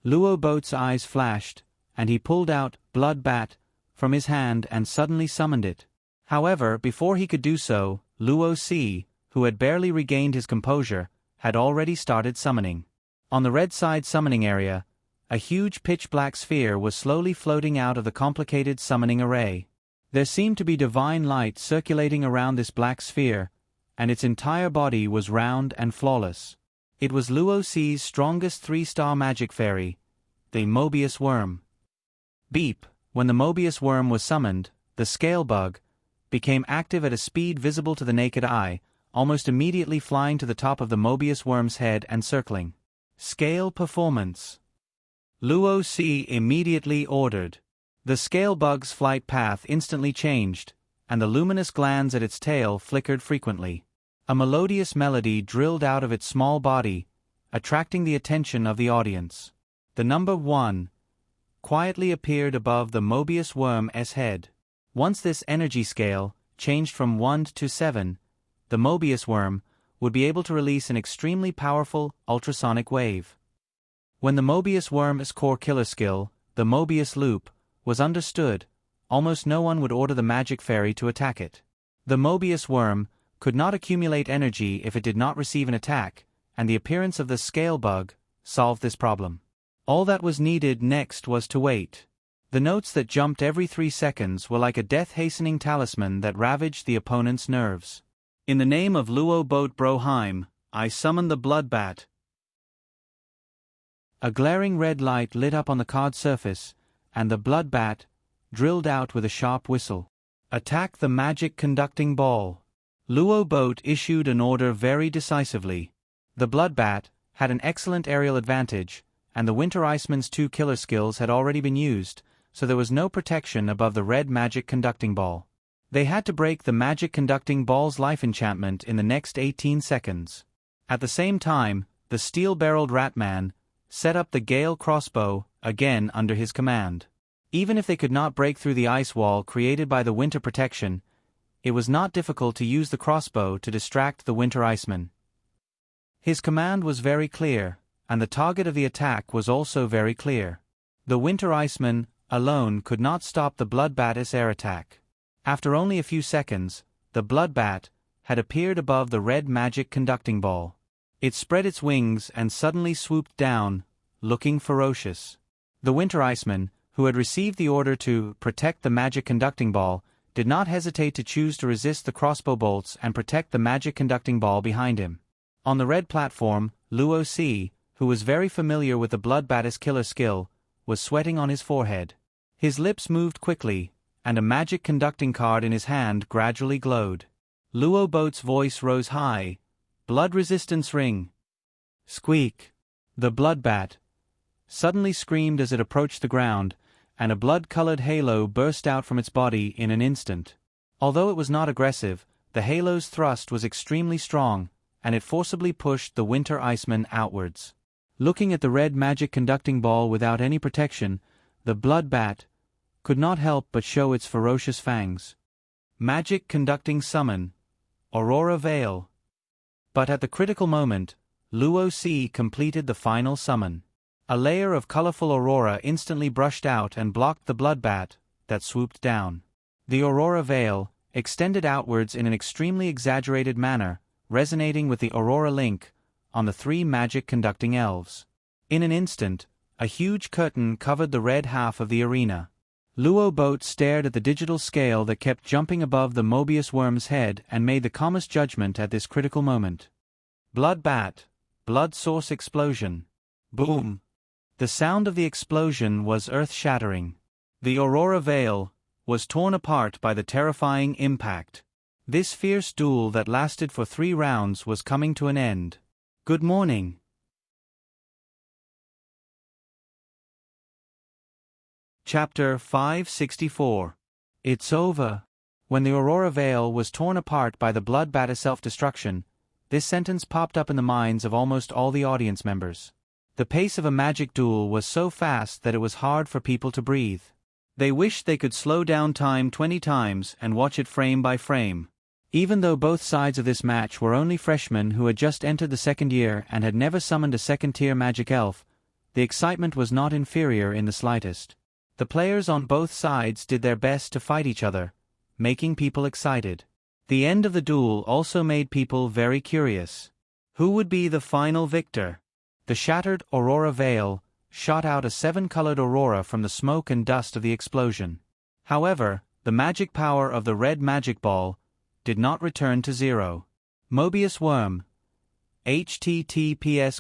S1: Luo Boat's eyes flashed, and he pulled out Bloodbat from his hand and suddenly summoned it. However, before he could do so, Luo Si, who had barely regained his composure, had already started summoning. On the red side summoning area, a huge pitch-black sphere was slowly floating out of the complicated summoning array. There seemed to be divine light circulating around this black sphere, and its entire body was round and flawless. It was Luo Si's strongest 3-star magic fairy, the Mobius Worm. Beep! When the Mobius Worm was summoned, the scale bug became active at a speed visible to the naked eye, almost immediately flying to the top of the Mobius Worm's head and circling. Scale performance. Luo Si immediately ordered. The scale bug's flight path instantly changed, and the luminous glands at its tail flickered frequently. A melodious melody drilled out of its small body, attracting the attention of the audience. The number 1 quietly appeared above the Mobius Worm's head. Once this energy scale changed from 1 to 7, the Mobius Worm would be able to release an extremely powerful ultrasonic wave. When the Mobius Worm's core killer skill, the Mobius Loop, was understood, almost no one would order the magic fairy to attack it. The Mobius Worm could not accumulate energy if it did not receive an attack, and the appearance of the scale bug solved this problem. All that was needed next was to wait. The notes that jumped every 3 seconds were like a death-hastening talisman that ravaged the opponent's nerves. In the name of Luo Boat Broheim, I summon the Bloodbat. A glaring red light lit up on the card surface, and the Bloodbat drilled out with a sharp whistle. Attack the magic conducting ball. Luo Boat issued an order very decisively. The Bloodbat had an excellent aerial advantage, and the Winter Iceman's 2 killer skills had already been used, so there was no protection above the red magic conducting ball. They had to break the magic conducting ball's life enchantment in the next 18 seconds. At the same time, the steel-barreled Ratman set up the Gale crossbow, again under his command. Even if they could not break through the ice wall created by the winter protection, it was not difficult to use the crossbow to distract the Winter Iceman. His command was very clear, and the target of the attack was also very clear. The Winter Iceman alone could not stop the Bloodbat's air attack. After only a few seconds, the Bloodbat had appeared above the red magic conducting ball. It spread its wings and suddenly swooped down, looking ferocious. The Winter Iceman, who had received the order to protect the magic conducting ball, did not hesitate to choose to resist the crossbow bolts and protect the magic conducting ball behind him. On the red platform, Luo Si, who was very familiar with the Bloodbat's killer skill, was sweating on his forehead. His lips moved quickly, and a magic conducting card in his hand gradually glowed. Luo Boat's voice rose high. Blood resistance ring. Squeak. The Bloodbat suddenly screamed as it approached the ground, and a blood-colored halo burst out from its body in an instant. Although it was not aggressive, the halo's thrust was extremely strong, and it forcibly pushed the Winter Iceman outwards. Looking at the red magic conducting ball without any protection, the Bloodbat could not help but show its ferocious fangs. Magic conducting summon. Aurora Veil. But at the critical moment, Luo Si completed the final summon. A layer of colorful aurora instantly brushed out and blocked the Bloodbat that swooped down. The Aurora Veil extended outwards in an extremely exaggerated manner, resonating with the Aurora Link on the 3 magic-conducting elves. In an instant, a huge curtain covered the red half of the arena. Luo Boat stared at the digital scale that kept jumping above the Mobius Worm's head and made the calmest judgment at this critical moment. Bloodbat. Blood Source Explosion. Boom. The sound of the explosion was earth-shattering. The Aurora Veil was torn apart by the terrifying impact. This fierce duel that lasted for 3 rounds was coming to an end. Good morning. Chapter 564. It's over. When the Aurora Veil was torn apart by the Bloodbat's self-destruction, this sentence popped up in the minds of almost all the audience members. The pace of a magic duel was so fast that it was hard for people to breathe. They wished they could slow down time 20 times and watch it frame by frame. Even though both sides of this match were only freshmen who had just entered the second year and had never summoned a second-tier magic elf, the excitement was not inferior in the slightest. The players on both sides did their best to fight each other, making people excited. The end of the duel also made people very curious. Who would be the final victor? The shattered Aurora Veil shot out a 7-colored aurora from the smoke and dust of the explosion. However, the magic power of the red magic ball did not return to zero. Mobius Worm. https://m.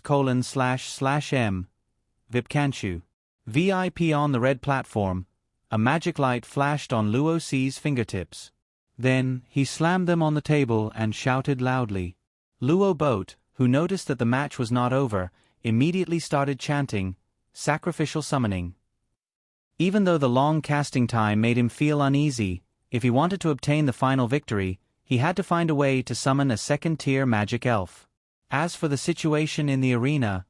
S1: Vipkanchu. VIP on the red platform, a magic light flashed on Luo C's fingertips. Then, he slammed them on the table and shouted loudly. Luo Boat, who noticed that the match was not over, immediately started chanting, "Sacrificial summoning." Even though the long casting time made him feel uneasy, if he wanted to obtain the final victory, he had to find a way to summon a second-tier magic elf. As for the situation in the arena,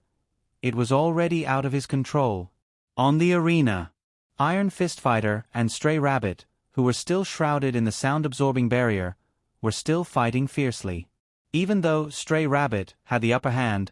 S1: it was already out of his control. On the arena, Iron Fist Fighter and Stray Rabbit, who were still shrouded in the sound-absorbing barrier, were still fighting fiercely. Even though Stray Rabbit had the upper hand,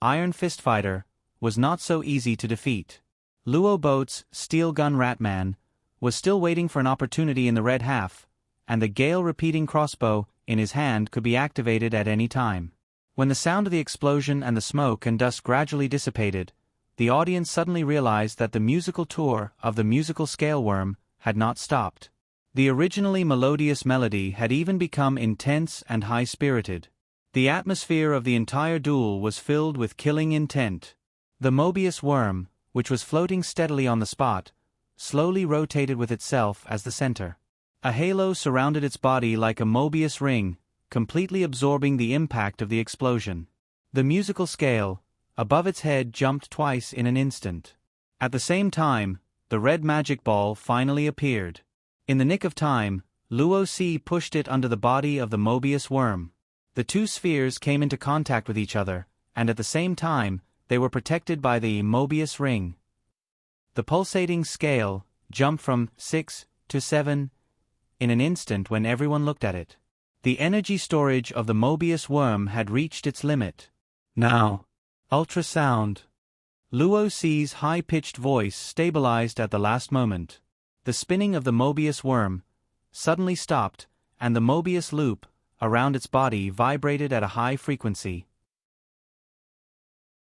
S1: Iron Fist Fighter was not so easy to defeat. Luo Boat's Steel Gun Ratman was still waiting for an opportunity in the red half, and the gale-repeating crossbow in his hand could be activated at any time. When the sound of the explosion and the smoke and dust gradually dissipated, the audience suddenly realized that the musical tour of the musical scale worm had not stopped. The originally melodious melody had even become intense and high-spirited. The atmosphere of the entire duel was filled with killing intent. The Mobius worm, which was floating steadily on the spot, slowly rotated with itself as the center. A halo surrounded its body like a Mobius ring, completely absorbing the impact of the explosion. The musical scale, above its head, jumped twice in an instant. At the same time, the red magic ball finally appeared. In the nick of time, Luo C pushed it under the body of the Mobius worm. The two spheres came into contact with each other, and at the same time, they were protected by the Mobius ring. The pulsating scale jumped from 6 to 7 in an instant when everyone looked at it. The energy storage of the Mobius worm had reached its limit. Now, ultrasound. Luo C's high-pitched voice stabilized at the last moment. The spinning of the Mobius worm suddenly stopped, and the Mobius loop around its body vibrated at a high frequency.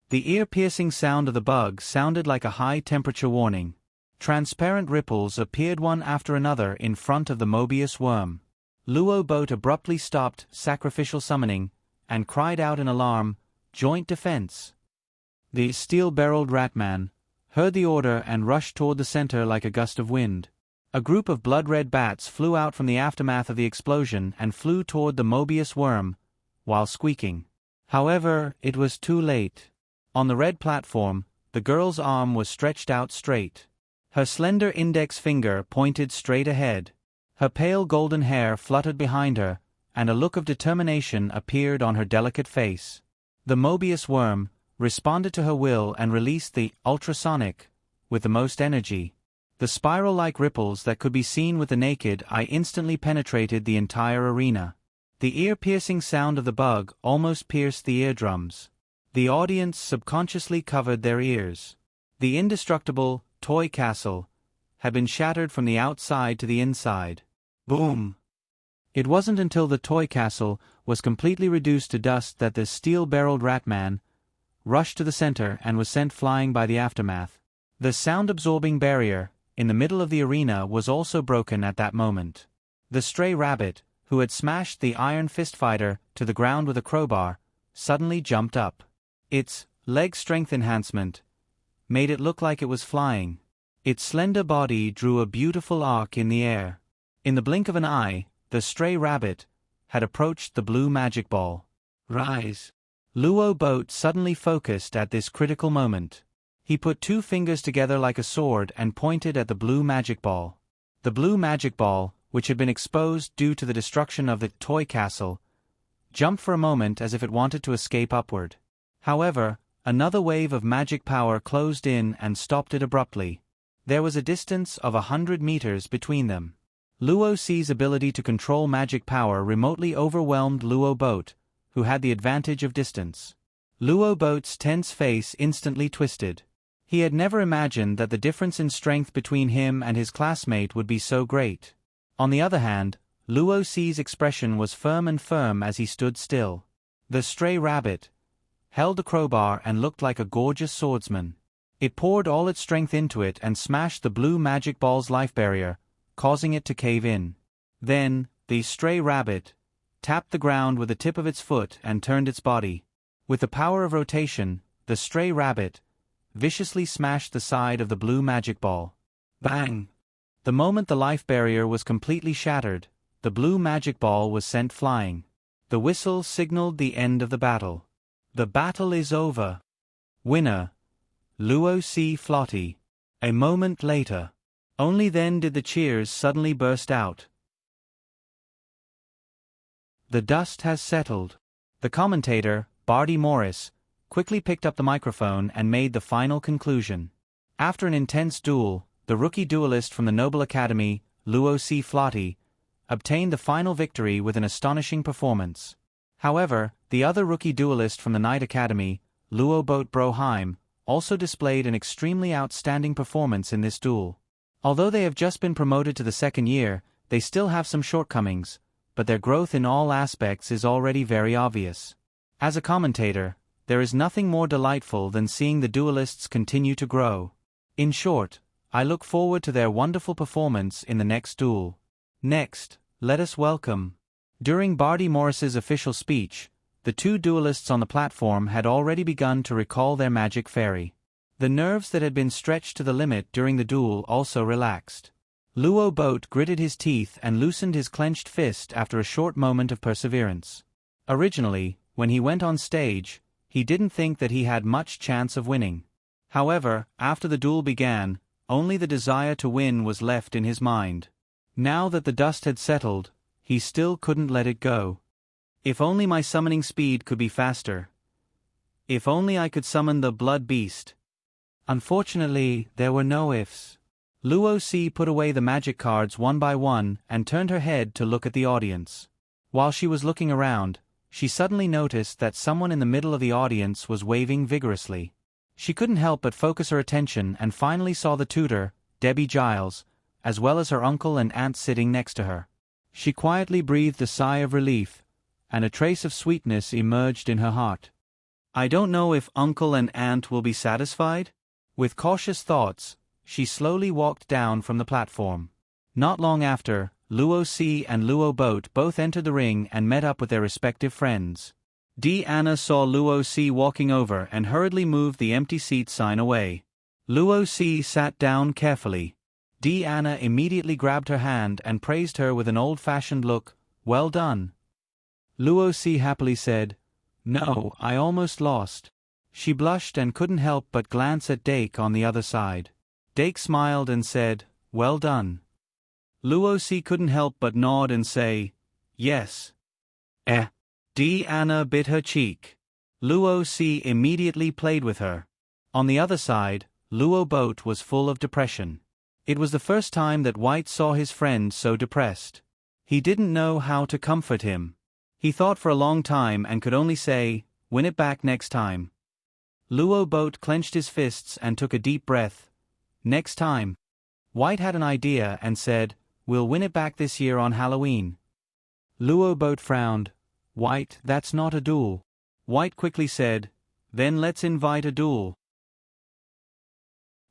S1: The ear-piercing sound of the bug sounded like a high-temperature warning. Transparent ripples appeared one after another in front of the Mobius worm. Luo Boat abruptly stopped sacrificial summoning and cried out in alarm, "Joint defense!" The steel-barreled Ratman heard the order and rushed toward the center like a gust of wind. A group of blood-red bats flew out from the aftermath of the explosion and flew toward the Mobius worm, while squeaking. However, it was too late. On the red platform, the girl's arm was stretched out straight. Her slender index finger pointed straight ahead. Her pale golden hair fluttered behind her, and a look of determination appeared on her delicate face. The Mobius worm responded to her will and released the ultrasonic with the most energy. The spiral-like ripples that could be seen with the naked eye instantly penetrated the entire arena. The ear-piercing sound of the bug almost pierced the eardrums. The audience subconsciously covered their ears. The indestructible toy castle had been shattered from the outside to the inside. Boom! It wasn't until the toy castle was completely reduced to dust that the steel-barreled Ratman rushed to the center and was sent flying by the aftermath. The sound-absorbing barrier in the middle of the arena was also broken at that moment. The stray rabbit, who had smashed the Iron Fist Fighter to the ground with a crowbar, suddenly jumped up. Its leg strength enhancement made it look like it was flying. Its slender body drew a beautiful arc in the air. In the blink of an eye, the stray rabbit had approached the blue magic ball. Rise! Luo Boat suddenly focused at this critical moment. He put two fingers together like a sword and pointed at the blue magic ball. The blue magic ball, which had been exposed due to the destruction of the toy castle, jumped for a moment as if it wanted to escape upward. However, Another wave of magic power closed in and stopped it abruptly. There was a distance of 100 meters between them. Luo Ci's ability to control magic power remotely overwhelmed Luo Boat, who had the advantage of distance. Luo Boat's tense face instantly twisted. He had never imagined that the difference in strength between him and his classmate would be so great. On the other hand, Luo Ci's expression was firm as he stood still. The stray rabbit held a crowbar and looked like a gorgeous swordsman. It poured all its strength into it and smashed the blue magic ball's life barrier, causing it to cave in. Then, the stray rabbit tapped the ground with the tip of its foot and turned its body. With the power of rotation, the stray rabbit viciously smashed the side of the blue magic ball. Bang! The moment the life barrier was completely shattered, the blue magic ball was sent flying. The whistle signaled the end of the battle. The battle is over. Winner: Luo Ci Flotty. A moment later. Only then did the cheers suddenly burst out. The dust has settled. The commentator, Barty Morris, quickly picked up the microphone and made the final conclusion. After an intense duel, the rookie duelist from the Noble Academy, Luo Ci Flotty, obtained the final victory with an astonishing performance. However, the other rookie duelist from the Knight Academy, Luo Boat Broheim, also displayed an extremely outstanding performance in this duel. Although they have just been promoted to the second year, they still have some shortcomings, but their growth in all aspects is already very obvious. As a commentator, there is nothing more delightful than seeing the duelists continue to grow. In short, I look forward to their wonderful performance in the next duel. Next, let us welcome. During Barty Morris's official speech, the two duelists on the platform had already begun to recall their magic fairy. The nerves that had been stretched to the limit during the duel also relaxed. Luo Boat gritted his teeth and loosened his clenched fist after a short moment of perseverance. Originally, when he went on stage, he didn't think that he had much chance of winning. However, after the duel began, only the desire to win was left in his mind. Now that the dust had settled, he still couldn't let it go. If only my summoning speed could be faster. If only I could summon the Blood Beast. Unfortunately, there were no ifs. Luo Ci put away the magic cards one by one and turned her head to look at the audience. While she was looking around, she suddenly noticed that someone in the middle of the audience was waving vigorously. She couldn't help but focus her attention and finally saw the tutor, Debbie Giles, as well as her uncle and aunt sitting next to her. She quietly breathed a sigh of relief, and a trace of sweetness emerged in her heart. I don't know if uncle and aunt will be satisfied? With cautious thoughts, she slowly walked down from the platform. Not long after, Luo Ci and Luo Boat both entered the ring and met up with their respective friends. Anna saw Luo Ci walking over and hurriedly moved the empty seat sign away. Luo Ci sat down carefully. Anna immediately grabbed her hand and praised her with an old-fashioned look. Well done. Luo Ci happily said, No, I almost lost. She blushed and couldn't help but glance at Dake on the other side. Dake smiled and said, Well done. Luo Ci couldn't help but nod and say, Yes. Anna bit her cheek. Luo Ci immediately played with her. On the other side, Luo Boat was full of depression. It was the first time that White saw his friend so depressed. He didn't know how to comfort him. He thought for a long time and could only say, Win it back next time. Luo Boat clenched his fists and took a deep breath. Next time. White had an idea and said, We'll win it back this year on Halloween. Luo Boat frowned. White, that's not a duel. White quickly said, Then let's invite a duel.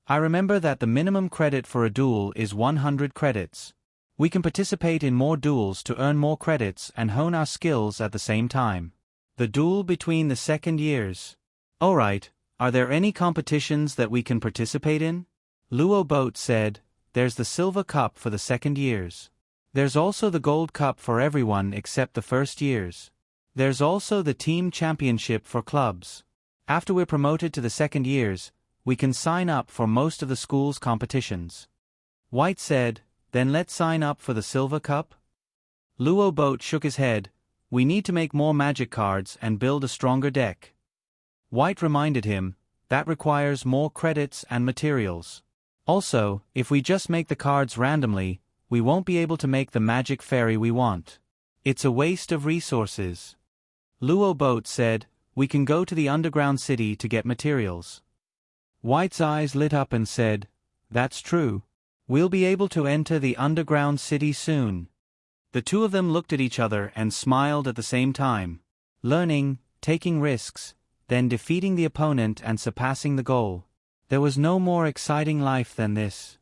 S1: I remember that the minimum credit for a duel is 100 credits. We can participate in more duels to earn more credits and hone our skills at the same time. The duel between the second years. Alright, are there any competitions that we can participate in? Luo Boat said, There's the Silver Cup for the second years. There's also the Gold Cup for everyone except the first years. There's also the Team Championship for clubs. After we're promoted to the second years, we can sign up for most of the school's competitions. White said, Then let's sign up for the Silver Cup? Luo Boat shook his head, We need to make more magic cards and build a stronger deck. White reminded him, that requires more credits and materials. Also, if we just make the cards randomly, we won't be able to make the magic fairy we want. It's a waste of resources. Luo Boat said, we can go to the underground city to get materials. White's eyes lit up and said, that's true. We'll be able to enter the underground city soon. The two of them looked at each other and smiled at the same time. Learning, taking risks, then defeating the opponent and surpassing the goal. There was no more exciting life than this.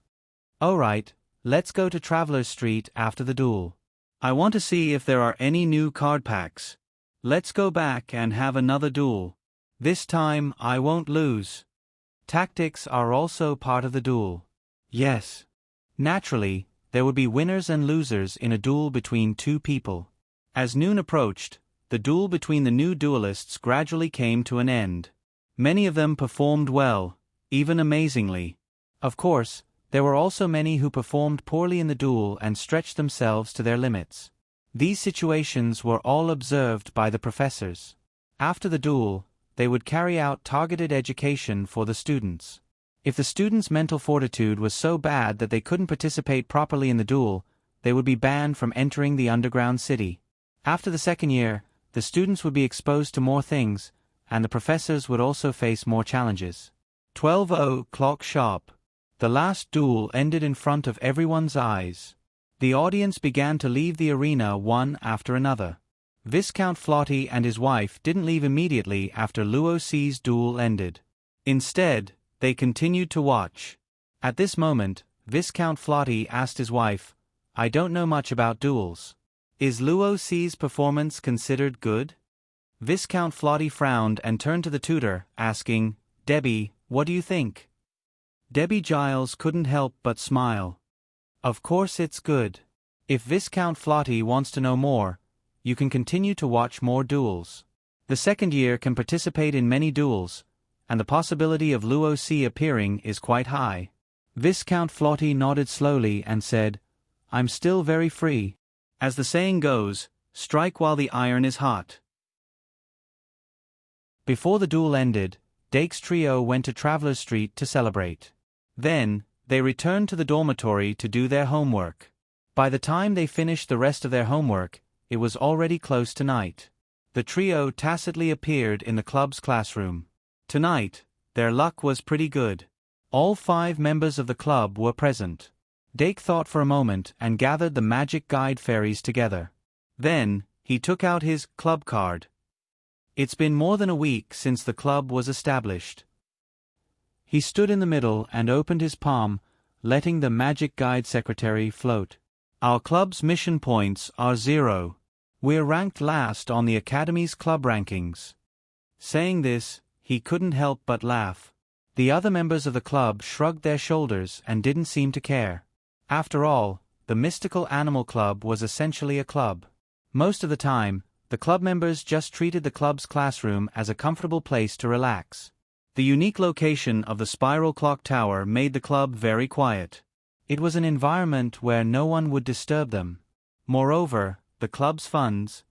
S1: Alright, let's go to Traveler's Street after the duel. I want to see if there are any new card packs. Let's go back and have another duel. This time I won't lose. Tactics are also part of the duel. Yes. Naturally, there would be winners and losers in a duel between two people. As noon approached, the duel between the new duelists gradually came to an end. Many of them performed well, even amazingly. Of course, there were also many who performed poorly in the duel and stretched themselves to their limits. These situations were all observed by the professors. After the duel, they would carry out targeted education for the students. If the students' mental fortitude was so bad that they couldn't participate properly in the duel, they would be banned from entering the underground city. After the second year, the students would be exposed to more things, and the professors would also face more challenges. 12:00 sharp. The last duel ended in front of everyone's eyes. The audience began to leave the arena one after another. Viscount Flotty and his wife didn't leave immediately after Luo Ci's duel ended. Instead, they continued to watch. At this moment, Viscount Flotty asked his wife, I don't know much about duels. Is Luo Ci's performance considered good? Viscount Flotty frowned and turned to the tutor, asking, Debbie, what do you think? Debbie Giles couldn't help but smile. Of course it's good. If Viscount Flotty wants to know more, you can continue to watch more duels. The second year can participate in many duels, and the possibility of Luo Ci appearing is quite high. Viscount Flotty nodded slowly and said, I'm still very free. As the saying goes, strike while the iron is hot. Before the duel ended, Dake's trio went to Traveler's Street to celebrate. Then, they returned to the dormitory to do their homework. By the time they finished the rest of their homework, it was already close to night. The trio tacitly appeared in the club's classroom. Tonight, their luck was pretty good. All 5 members of the club were present. Dake thought for a moment and gathered the magic guide fairies together. Then, he took out his club card. It's been more than a week since the club was established. He stood in the middle and opened his palm, letting the magic guide secretary float. Our club's mission points are 0. We're ranked last on the Academy's club rankings. Saying this, he couldn't help but laugh. The other members of the club shrugged their shoulders and didn't seem to care. After all, the Mystical Animal Club was essentially a club. Most of the time, the club members just treated the club's classroom as a comfortable place to relax. The unique location of the spiral clock tower made the club very quiet. It was an environment where no one would disturb them. Moreover, the club's funds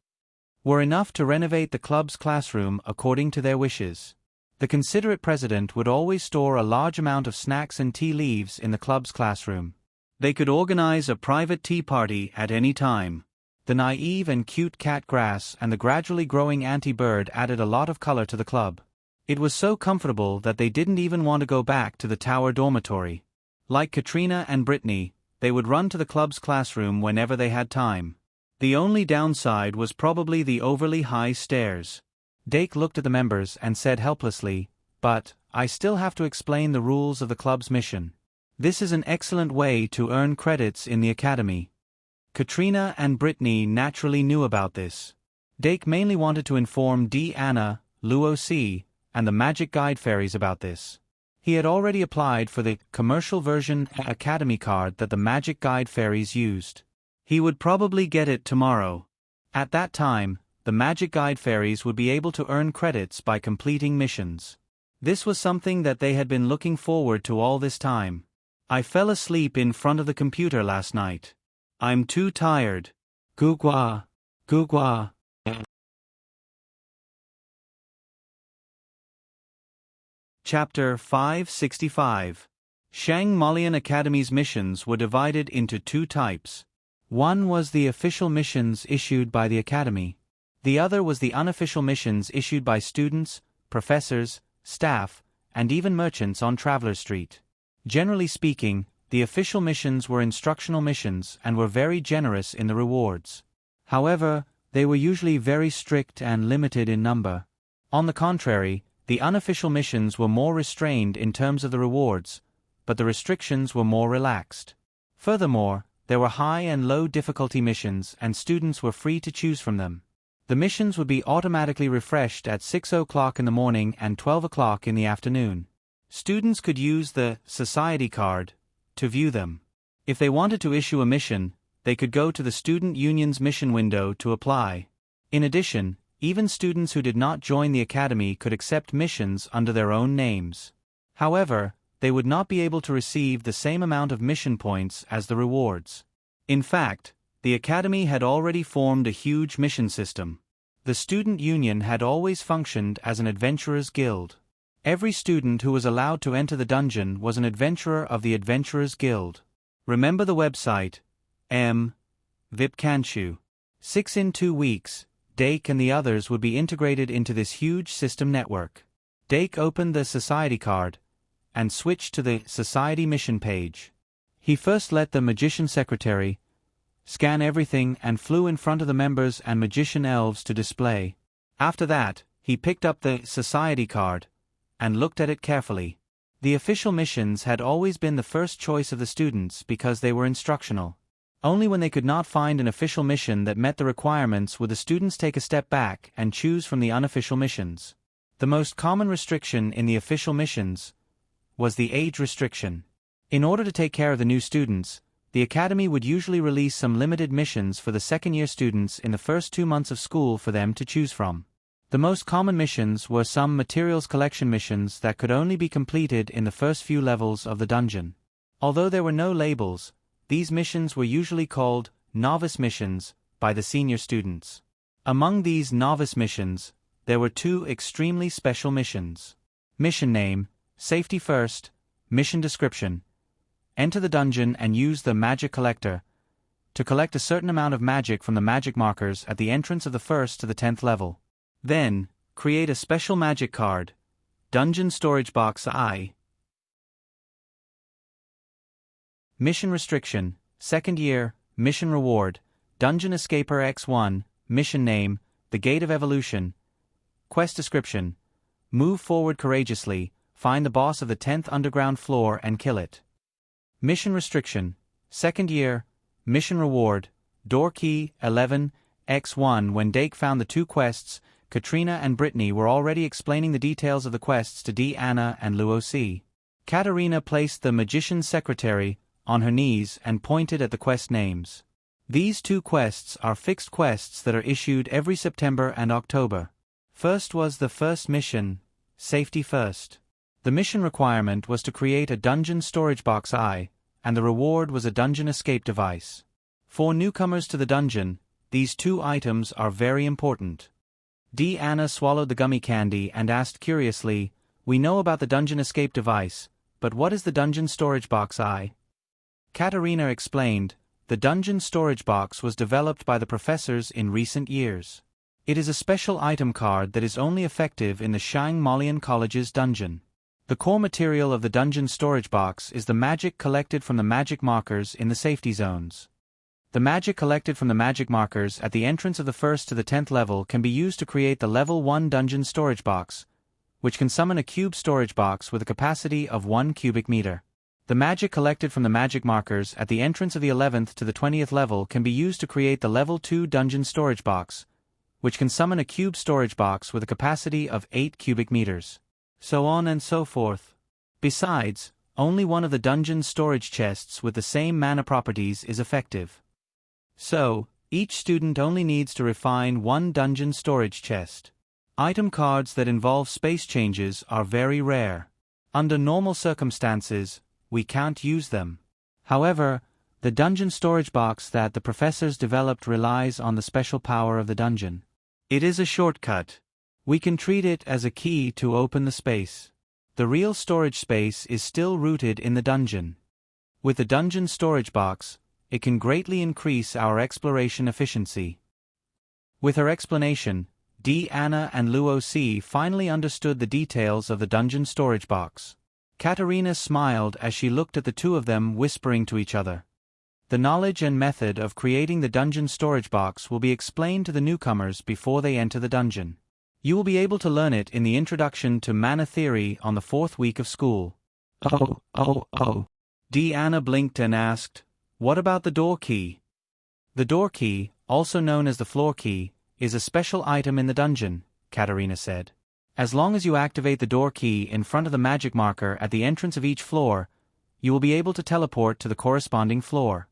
S1: were enough to renovate the club's classroom according to their wishes. The considerate president would always store a large amount of snacks and tea leaves in the club's classroom. They could organize a private tea party at any time. The naive and cute cat grass and the gradually growing anti-bird added a lot of color to the club. It was so comfortable that they didn't even want to go back to the tower dormitory. Like Katrina and Brittany, they would run to the club's classroom whenever they had time. The only downside was probably the overly high stairs. Dake looked at the members and said helplessly, but, I still have to explain the rules of the club's mission. This is an excellent way to earn credits in the academy. Katrina and Brittany naturally knew about this. Dake mainly wanted to inform Anna, Luo Ci, and the Magic Guide Fairies about this. He had already applied for the commercial version Academy card that the Magic Guide Fairies used. He would probably get it tomorrow. At that time, the Magic Guide Fairies would be able to earn credits by completing missions. This was something that they had been looking forward to all this time. I fell asleep in front of the computer last night. I'm too tired. Gugwa. Gugwa. Chapter 565. Shang Malian Academy's missions were divided into two types. One was the official missions issued by the Academy. The other was the unofficial missions issued by students, professors, staff, and even merchants on Traveler Street. Generally speaking, the official missions were instructional missions and were very generous in the rewards. However, they were usually very strict and limited in number. On the contrary, the unofficial missions were more restrained in terms of the rewards, but the restrictions were more relaxed. Furthermore, there were high and low difficulty missions and students were free to choose from them. The missions would be automatically refreshed at 6 o'clock in the morning and 12 o'clock in the afternoon. Students could use the Society card to view them. If they wanted to issue a mission, they could go to the Student Union's mission window to apply. In addition, even students who did not join the Academy could accept missions under their own names. However, they would not be able to receive the same amount of mission points as the rewards. In fact, the Academy had already formed a huge mission system. The Student Union had always functioned as an adventurers' guild. Every student who was allowed to enter the dungeon was an adventurer of the Adventurers Guild. Remember the website, Vipkanshu. 6 in 2 weeks, Dake and the others would be integrated into this huge system network. Dake opened the Society card and switched to the Society mission page. He first let the Magician Secretary scan everything and flew in front of the members and magician elves to display. After that, he picked up the Society card and looked at it carefully. The official missions had always been the first choice of the students because they were instructional. Only when they could not find an official mission that met the requirements would the students take a step back and choose from the unofficial missions. The most common restriction in the official missions was the age restriction. In order to take care of the new students, the Academy would usually release some limited missions for the second-year students in the first 2 months of school for them to choose from. The most common missions were some materials collection missions that could only be completed in the first few levels of the dungeon. Although there were no labels, these missions were usually called novice missions by the senior students. Among these novice missions, there were 2 extremely special missions. Mission name, Safety First, Mission Description. Enter the dungeon and use the Magic Collector to collect a certain amount of magic from the magic markers at the entrance of the 1st to the 10th level. Then, create a special magic card, Dungeon Storage Box I. Mission Restriction, Second Year, Mission Reward, Dungeon Escaper X1, Mission Name, The Gate of Evolution. Quest Description: move forward courageously, find the boss of the 10th underground floor and kill it. Mission Restriction, Second Year, Mission Reward, Door Key 11, X1. When Dake found the 2 quests, Katrina and Brittany were already explaining the details of the quests to Anna and Luoc. Katerina placed the Magician's Secretary on her knees and pointed at the quest names. These 2 quests are fixed quests that are issued every September and October. First was the first mission, Safety First. The mission requirement was to create a Dungeon Storage Box I, and the reward was a dungeon escape device. For newcomers to the dungeon, these 2 items are very important. Anna swallowed the gummy candy and asked curiously, "We know about the dungeon escape device, but what is the Dungeon Storage Box I?" Katerina explained, "The Dungeon Storage Box was developed by the professors in recent years. It is a special item card that is only effective in the Shang Malian College's dungeon. The core material of the Dungeon Storage Box is the magic collected from the magic markers in the safety zones. The magic collected from the magic markers at the entrance of the 1st to the 10th level can be used to create the Level 1 Dungeon Storage Box, which can summon a cube storage box with a capacity of 1 cubic meter. The magic collected from the magic markers at the entrance of the 11th to the 20th level can be used to create the Level 2 Dungeon Storage Box, which can summon a cube storage box with a capacity of 8 cubic meters. So on and so forth. Besides, only one of the dungeon storage chests with the same mana properties is effective. So, each student only needs to refine 1 dungeon storage chest. Item cards that involve space changes are very rare. Under normal circumstances, we can't use them. However, the dungeon storage box that the professors developed relies on the special power of the dungeon. It is a shortcut. We can treat it as a key to open the space. The real storage space is still rooted in the dungeon. With the dungeon storage box, it can greatly increase our exploration efficiency. With her explanation, Anna and Luo finally understood the details of the dungeon storage box. Katerina smiled as she looked at the two of them whispering to each other. The knowledge and method of creating the dungeon storage box will be explained to the newcomers before they enter the dungeon. You will be able to learn it in the Introduction to Mana Theory on the 4th week of school.
S2: Oh.
S1: Anna blinked and asked, "What about the door key?" The door key, also known as the floor key, is a special item in the dungeon, Katerina said. As long as you activate the door key in front of the magic marker at the entrance of each floor, you will be able to teleport to the corresponding floor.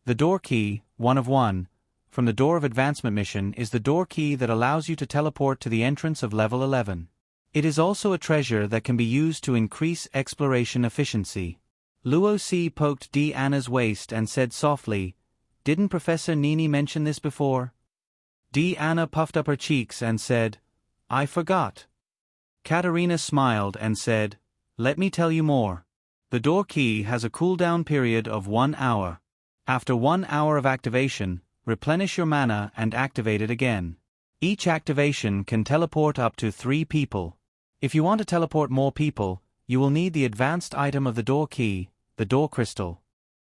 S1: The door key, 1 of 1, from the Door of Advancement mission is the door key that allows you to teleport to the entrance of level 11. It is also a treasure that can be used to increase exploration efficiency. Luo poked Anna's waist and said softly, "Didn't Professor Nini mention this before?" Anna puffed up her cheeks and said, "I forgot." Katerina smiled and said, "Let me tell you more. The door key has a cooldown period of 1 hour. After 1 hour of activation, replenish your mana and activate it again. Each activation can teleport up to 3 people. If you want to teleport more people, you will need the advanced item of the door key, the door crystal."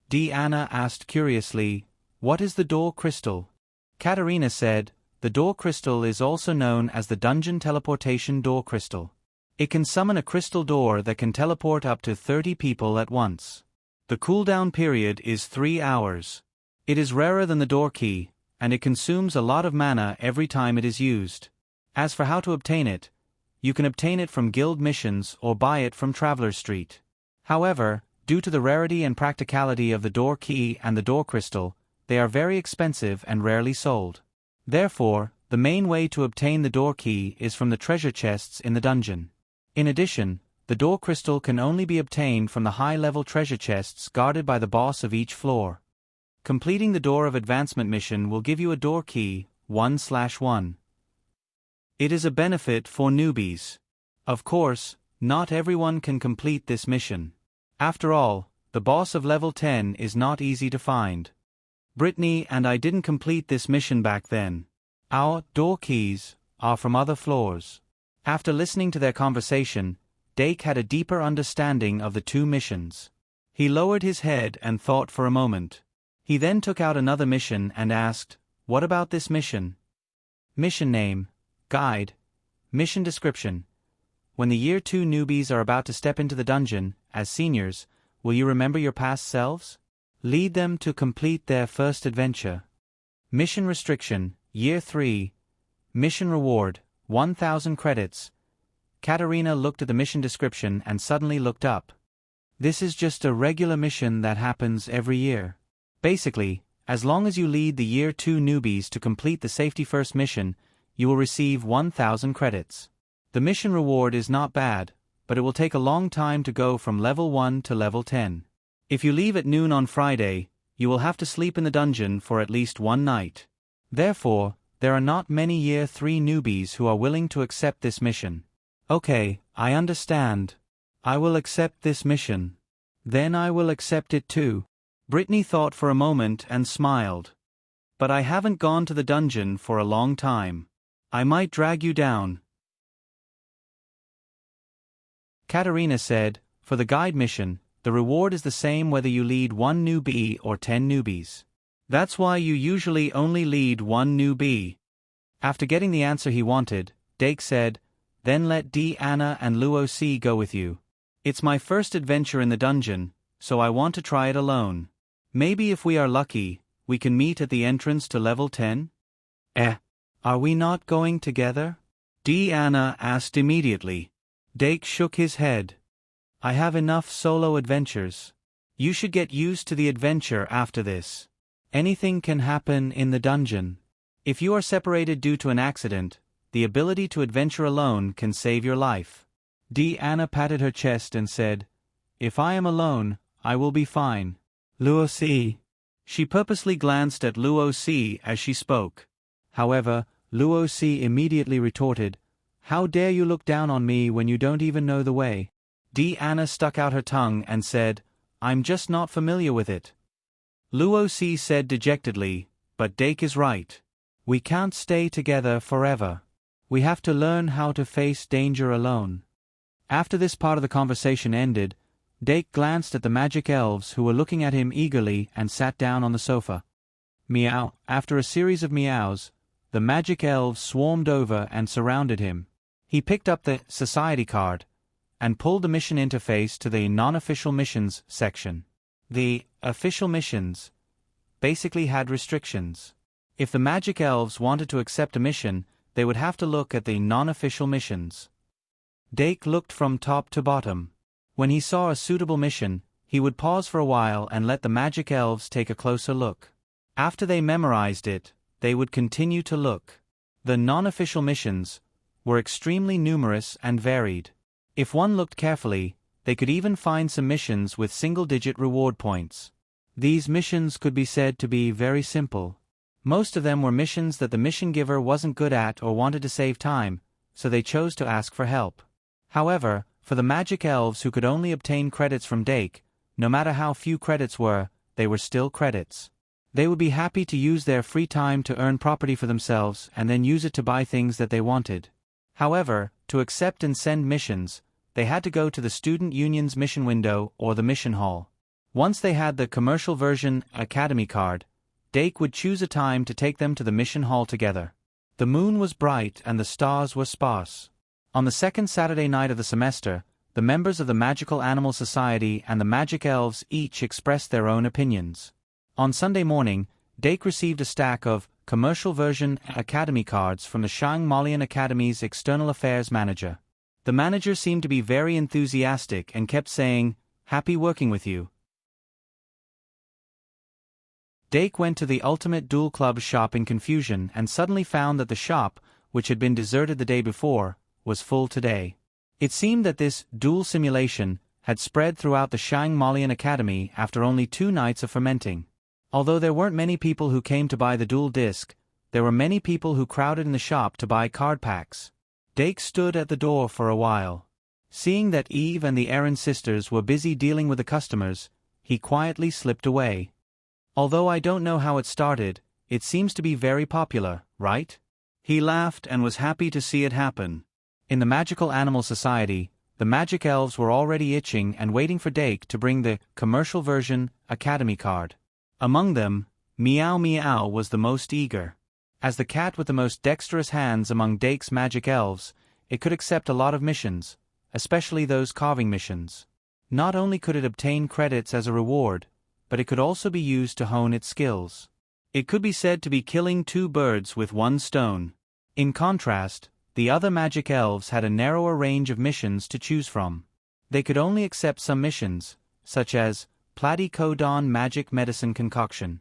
S1: Anna asked curiously, "What is the door crystal?" Katerina said, "The door crystal is also known as the dungeon teleportation door crystal. It can summon a crystal door that can teleport up to 30 people at once. The cooldown period is 3 hours. It is rarer than the door key, and it consumes a lot of mana every time it is used. As for how to obtain it, you can obtain it from guild missions or buy it from Traveler's Street. However, due to the rarity and practicality of the door key and the door crystal, they are very expensive and rarely sold. Therefore, the main way to obtain the door key is from the treasure chests in the dungeon. In addition, the door crystal can only be obtained from the high-level treasure chests guarded by the boss of each floor. Completing the Door of Advancement mission will give you a door key, 1/1. It is a benefit for newbies. Of course, not everyone can complete this mission. After all, the boss of level 10 is not easy to find. Brittany and I didn't complete this mission back then. Our door keys are from other floors. After listening to their conversation, Dake had a deeper understanding of the 2 missions. He lowered his head and thought for a moment. He then took out another mission and asked, "What about this mission?" Mission name, guide, mission description. When the Year 2 newbies are about to step into the dungeon, as seniors, will you remember your past selves? Lead them to complete their first adventure. Mission restriction, Year 3. Mission reward, 1,000 credits. Katerina looked at the mission description and suddenly looked up. This is just a regular mission that happens every year. Basically, as long as you lead the Year 2 newbies to complete the Safety First mission, you will receive 1,000 credits. The mission reward is not bad, but it will take a long time to go from level 1 to level 10. If you leave at noon on Friday, you will have to sleep in the dungeon for at least 1 night. Therefore, there are not many Year 3 newbies who are willing to accept this mission. Okay, I understand. I will accept this mission. Then I will accept it too. Brittany thought for a moment and smiled. But I haven't gone to the dungeon for a long time. I might drag you down. Katerina said, "For the guide mission, the reward is the same whether you lead 1 newbie or 10 newbies. That's why you usually only lead 1 newbie." After getting the answer he wanted, Dake said, "Then let Anna and Luo go with you. It's my first adventure in the dungeon, so I want to try it alone. Maybe if we are lucky, we can meet at the entrance to level 10? Are we not going together?" Anna asked immediately. Dake shook his head. "I have enough solo adventures. You should get used to the adventure after this. Anything can happen in the dungeon. If you are separated due to an accident, the ability to adventure alone can save your life." Anna patted her chest and said, "If I am alone, I will be fine." Luo. She purposely glanced at Luo as she spoke. However, Luo immediately retorted, How dare you look down on me when you don't even know the way? Anna stuck out her tongue and said, I'm just not familiar with it. Luo Si said dejectedly, but Dake is right. We can't stay together forever. We have to learn how to face danger alone. After this part of the conversation ended, Dake glanced at the magic elves who were looking at him eagerly and sat down on the sofa. Meow. After a series of meows, the magic elves swarmed over and surrounded him. He picked up the society card and pulled the mission interface to the non-official missions section. The official missions basically had restrictions. If the magic elves wanted to accept a mission, they would have to look at the non-official missions. Dake looked from top to bottom. When he saw a suitable mission, he would pause for a while and let the magic elves take a closer look. After they memorized it, they would continue to look. The non-official missions were extremely numerous and varied. If one looked carefully, they could even find some missions with single-digit reward points. These missions could be said to be very simple. Most of them were missions that the mission giver wasn't good at or wanted to save time, so they chose to ask for help. However, for the magic elves who could only obtain credits from Dake, no matter how few credits were, they were still credits. They would be happy to use their free time to earn property for themselves and then use it to buy things that they wanted. However, to accept and send missions, they had to go to the student union's mission window or the mission hall. Once they had the commercial version Academy card, Dake would choose a time to take them to the mission hall together. The moon was bright and the stars were sparse. On the second Saturday night of the semester, the members of the Magical Animal Society and the Magic Elves each expressed their own opinions. On Sunday morning, Dake received a stack of commercial version Academy cards from the Shangmalian Academy's External Affairs manager. The manager seemed to be very enthusiastic and kept saying, "Happy working with you." Dake went to the Ultimate Duel Club shop in confusion and suddenly found that the shop, which had been deserted the day before, was full today. It seemed that this duel simulation had spread throughout the Shangmalian Academy after only 2 nights of fermenting. Although there weren't many people who came to buy the duel disc, there were many people who crowded in the shop to buy card packs. Dake stood at the door for a while. Seeing that Eve and the Aaron sisters were busy dealing with the customers, he quietly slipped away. Although I don't know how it started, it seems to be very popular, right? He laughed and was happy to see it happen. In the Magical Animal Society, the Magic Elves were already itching and waiting for Dake to bring the commercial version Academy card. Among them, Meow Meow was the most eager. As the cat with the most dexterous hands among Dake's Magic Elves, it could accept a lot of missions, especially those carving missions. Not only could it obtain credits as a reward, but it could also be used to hone its skills. It could be said to be killing 2 birds with 1 stone. In contrast, the other Magic Elves had a narrower range of missions to choose from. They could only accept some missions, such as Platycodon Magic Medicine Concoction.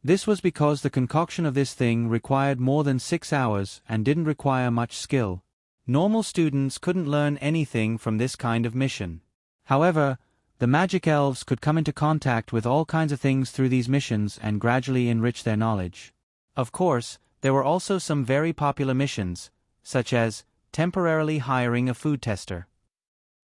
S1: This was because the concoction of this thing required more than 6 hours and didn't require much skill. Normal students couldn't learn anything from this kind of mission. However, the Magic Elves could come into contact with all kinds of things through these missions and gradually enrich their knowledge. Of course, there were also some very popular missions, such as temporarily hiring a food tester.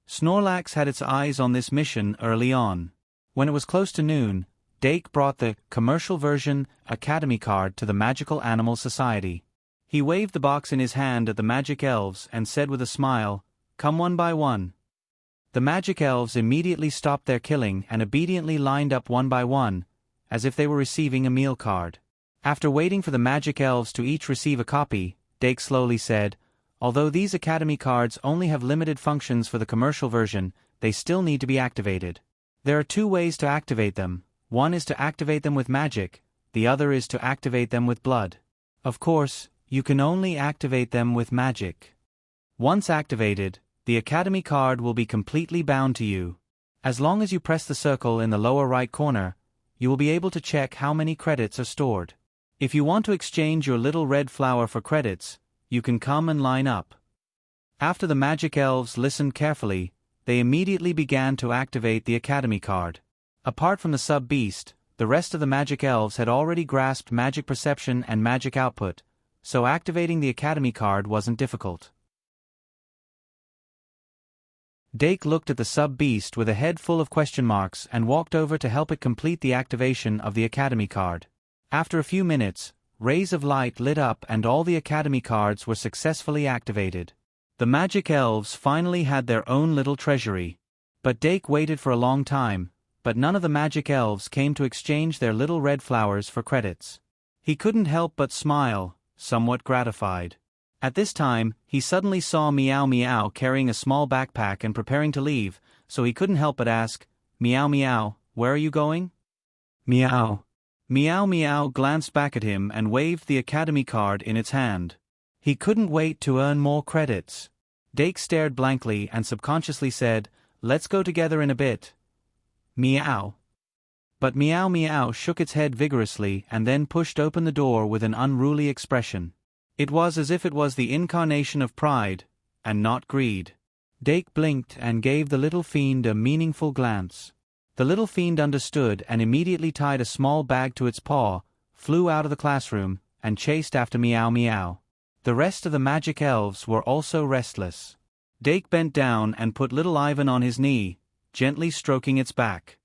S1: Snorlax had its eyes on this mission early on. When it was close to noon, Dake brought the commercial version Academy card to the Magical Animal Society. He waved the box in his hand at the Magic Elves and said with a smile, "Come one by one." The Magic Elves immediately stopped their killing and obediently lined up one by one, as if they were receiving a meal card. After waiting for the Magic Elves to each receive a copy, Dake slowly said, "Although these Academy cards only have limited functions for the commercial version, they still need to be activated. There are 2 ways to activate them. One is to activate them with magic, the other is to activate them with blood. Of course, you can only activate them with magic. Once activated, the Academy card will be completely bound to you. As long as you press the circle in the lower right corner, you will be able to check how many credits are stored. If you want to exchange your little red flower for credits, you can come and line up." After the Magic Elves listened carefully, they immediately began to activate the Academy card. Apart from the sub-beast, the rest of the Magic Elves had already grasped magic perception and magic output, so activating the Academy card wasn't difficult. Dake looked at the sub-beast with a head full of question marks and walked over to help it complete the activation of the Academy card. After a few minutes, rays of light lit up and all the Academy cards were successfully activated. The magic elves finally had their own little treasury. But Dake waited for a long time, but none of the magic elves came to exchange their little red flowers for credits. He couldn't help but smile, somewhat gratified. At this time, he suddenly saw Meow Meow carrying a small backpack and preparing to leave, so he couldn't help but ask, "Meow Meow, where are you going?"
S2: Meow.
S1: Meow Meow glanced back at him and waved the Academy card in its hand. He couldn't wait to earn more credits. Dake stared blankly and subconsciously said, "Let's go together in a bit." Meow. But Meow Meow shook its head vigorously and then pushed open the door with an unruly expression. It was as if it was the incarnation of pride, and not greed. Dake blinked and gave the little fiend a meaningful glance. The little fiend understood and immediately tied a small bag to its paw, flew out of the classroom, and chased after Meow Meow. The rest of the magic elves were also restless. Dake bent down and put little Ivan on his knee, gently stroking its back.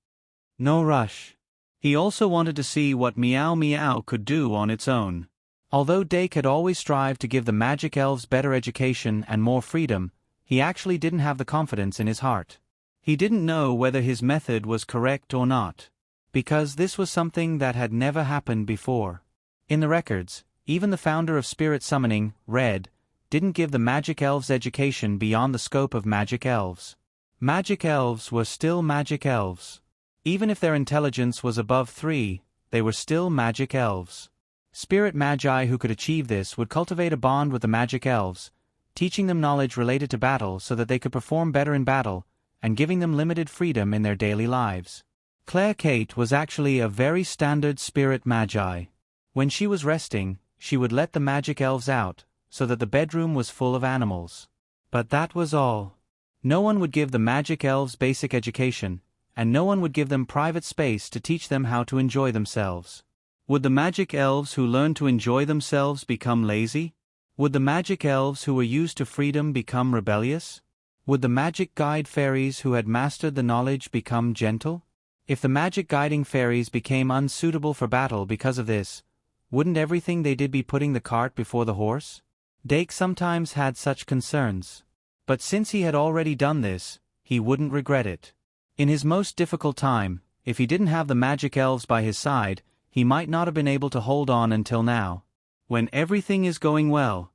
S1: No rush. He also wanted to see what Meow Meow could do on its own. Although Dake had always strived to give the magic elves better education and more freedom, he actually didn't have the confidence in his heart. He didn't know whether his method was correct or not, because this was something that had never happened before. In the records, even the founder of spirit summoning, Red, didn't give the magic elves education beyond the scope of magic elves. Magic elves were still magic elves. Even if their intelligence was above 3, they were still magic elves. Spirit magi who could achieve this would cultivate a bond with the magic elves, teaching them knowledge related to battle so that they could perform better in battle, and giving them limited freedom in their daily lives. Claire Kate was actually a very standard spirit magi. When she was resting, she would let the magic elves out, so that the bedroom was full of animals. But that was all. No one would give the magic elves basic education, and no one would give them private space to teach them how to enjoy themselves. Would the magic elves who learned to enjoy themselves become lazy? Would the magic elves who were used to freedom become rebellious? Would the magic guide fairies who had mastered the knowledge become gentle? If the magic guiding fairies became unsuitable for battle because of this, wouldn't everything they did be putting the cart before the horse? Dake sometimes had such concerns. But since he had already done this, he wouldn't regret it. In his most difficult time, if he didn't have the magic elves by his side, he might not have been able to hold on until now. When everything is going well,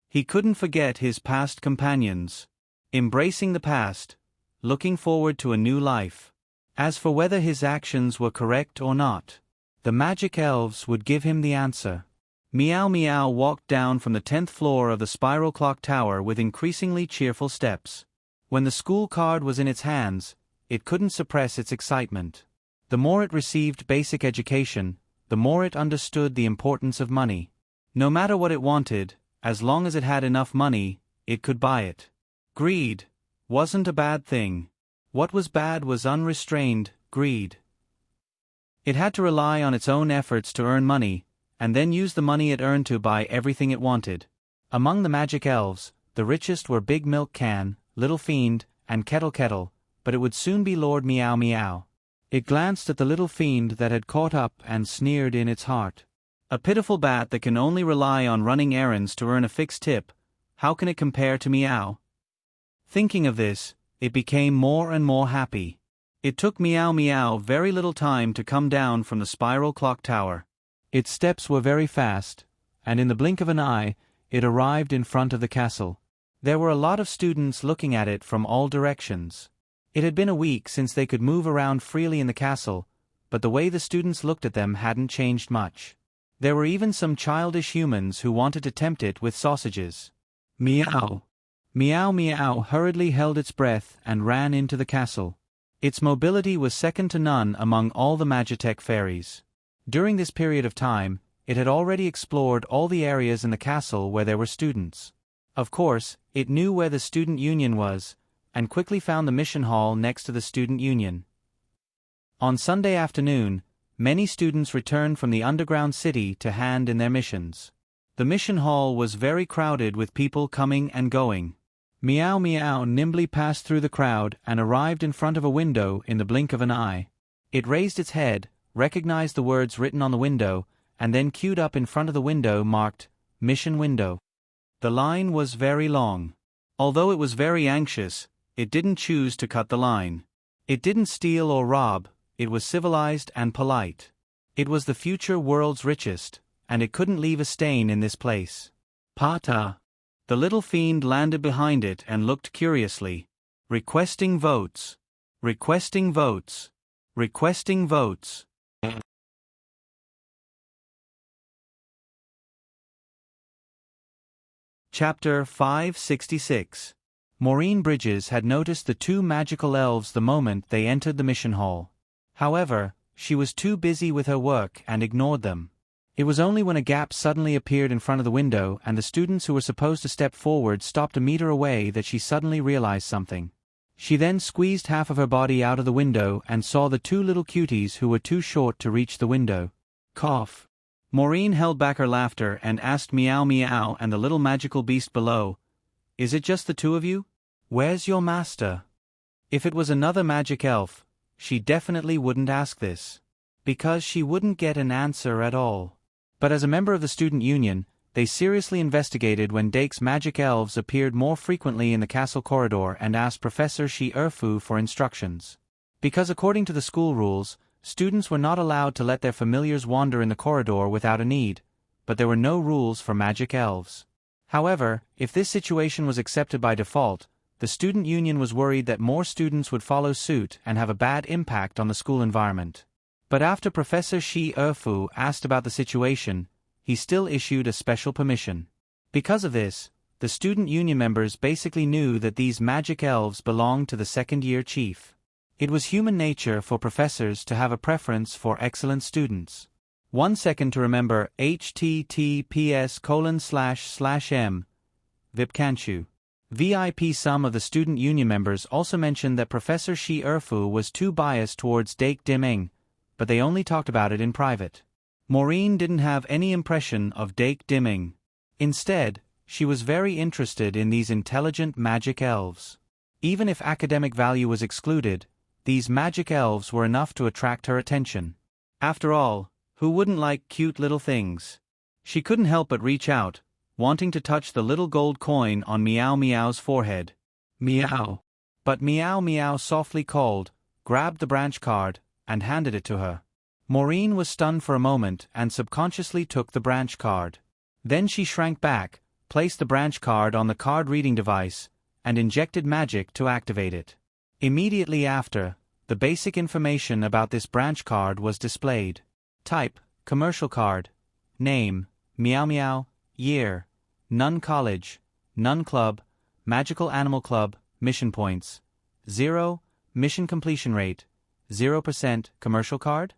S1: he couldn't forget his past companions. Embracing the past, looking forward to a new life. As for whether his actions were correct or not, the magic elves would give him the answer. Meow Meow walked down from the 10th floor of the spiral clock tower with increasingly cheerful steps. When the school card was in its hands, it couldn't suppress its excitement. The more it received basic education, the more it understood the importance of money. No matter what it wanted, as long as it had enough money, it could buy it. Greed wasn't a bad thing. What was bad was unrestrained greed. It had to rely on its own efforts to earn money, and then use the money it earned to buy everything it wanted. Among the magic elves, the richest were Big Milk Can, Little Fiend, and Kettle Kettle, but it would soon be Lord Meow Meow. It glanced at the little fiend that had caught up and sneered in its heart. A pitiful bat that can only rely on running errands to earn a fixed tip, how can it compare to Meow? Thinking of this, it became more and more happy. It took Meow Meow very little time to come down from the spiral clock tower. Its steps were very fast, and in the blink of an eye, it arrived in front of the castle. There were a lot of students looking at it from all directions. It had been a week since they could move around freely in the castle, but the way the students looked at them hadn't changed much. There were even some childish humans who wanted to tempt it with sausages. Meow. Meow Meow hurriedly held its breath and ran into the castle. Its mobility was second to none among all the Magitech fairies. During this period of time, it had already explored all the areas in the castle where there were students. Of course, it knew where the student union was, and quickly found the mission hall next to the student union. On Sunday afternoon, Many students returned from the underground city to hand in their missions. The mission hall was very crowded with people coming and going. Meow Meow nimbly passed through the crowd and arrived in front of a window in the blink of an eye. It raised its head, recognized the words written on the window, and then queued up in front of the window marked, Mission Window. The line was very long. Although it was very anxious, it didn't choose to cut the line. It didn't steal or rob, it was civilized and polite. It was the future world's richest, and it couldn't leave a stain in this place. Pata. The little fiend landed behind it and looked curiously. Requesting votes. Requesting votes. Requesting votes. Chapter 566. Maureen Bridges had noticed the two magical elves the moment they entered the mission hall. However, she was too busy with her work and ignored them. It was only when a gap suddenly appeared in front of the window and the students who were supposed to step forward stopped a meter away that she suddenly realized something. She then squeezed half of her body out of the window and saw the two little cuties who were too short to reach the window. Cough. Maureen held back her laughter and asked Meow Meow and the little magical beast below, "Is it just the two of you? Where's your master?" If it was another magic elf, she definitely wouldn't ask this, because she wouldn't get an answer at all. But as a member of the student union, they seriously investigated when Dake's magic elves appeared more frequently in the castle corridor and asked Professor Shi Erfu for instructions. Because according to the school rules, students were not allowed to let their familiars wander in the corridor without a need, but there were no rules for magic elves. However, if this situation was accepted by default, the student union was worried that more students would follow suit and have a bad impact on the school environment. But after Professor Shi Erfu asked about the situation, he still issued a special permission. Because of this, the student union members basically knew that these magic elves belonged to the second-year chief. It was human nature for professors to have a preference for excellent students. 1 second to remember https://m. Vipkanchu. VIP. Some of the student union members also mentioned that Professor Shi Erfu was too biased towards Dake Dimeng, but they only talked about it in private. Maureen didn't have any impression of Dake Dimeng. Instead, she was very interested in these intelligent magic elves. Even if academic value was excluded, these magic elves were enough to attract her attention. After all, who wouldn't like cute little things? She couldn't help but reach out, wanting to touch the little gold coin on Meow Meow's forehead. Meow. But Meow Meow softly called, grabbed the branch card, and handed it to her. Maureen was stunned for a moment and subconsciously took the branch card. Then she shrank back, placed the branch card on the card reading device, and injected magic to activate it. Immediately after, the basic information about this branch card was displayed. Type, commercial card. Name, Meow Meow. Year, Nun College, Nun Club, Magical Animal Club. Mission points, 0, mission completion rate, 0%. Commercial card?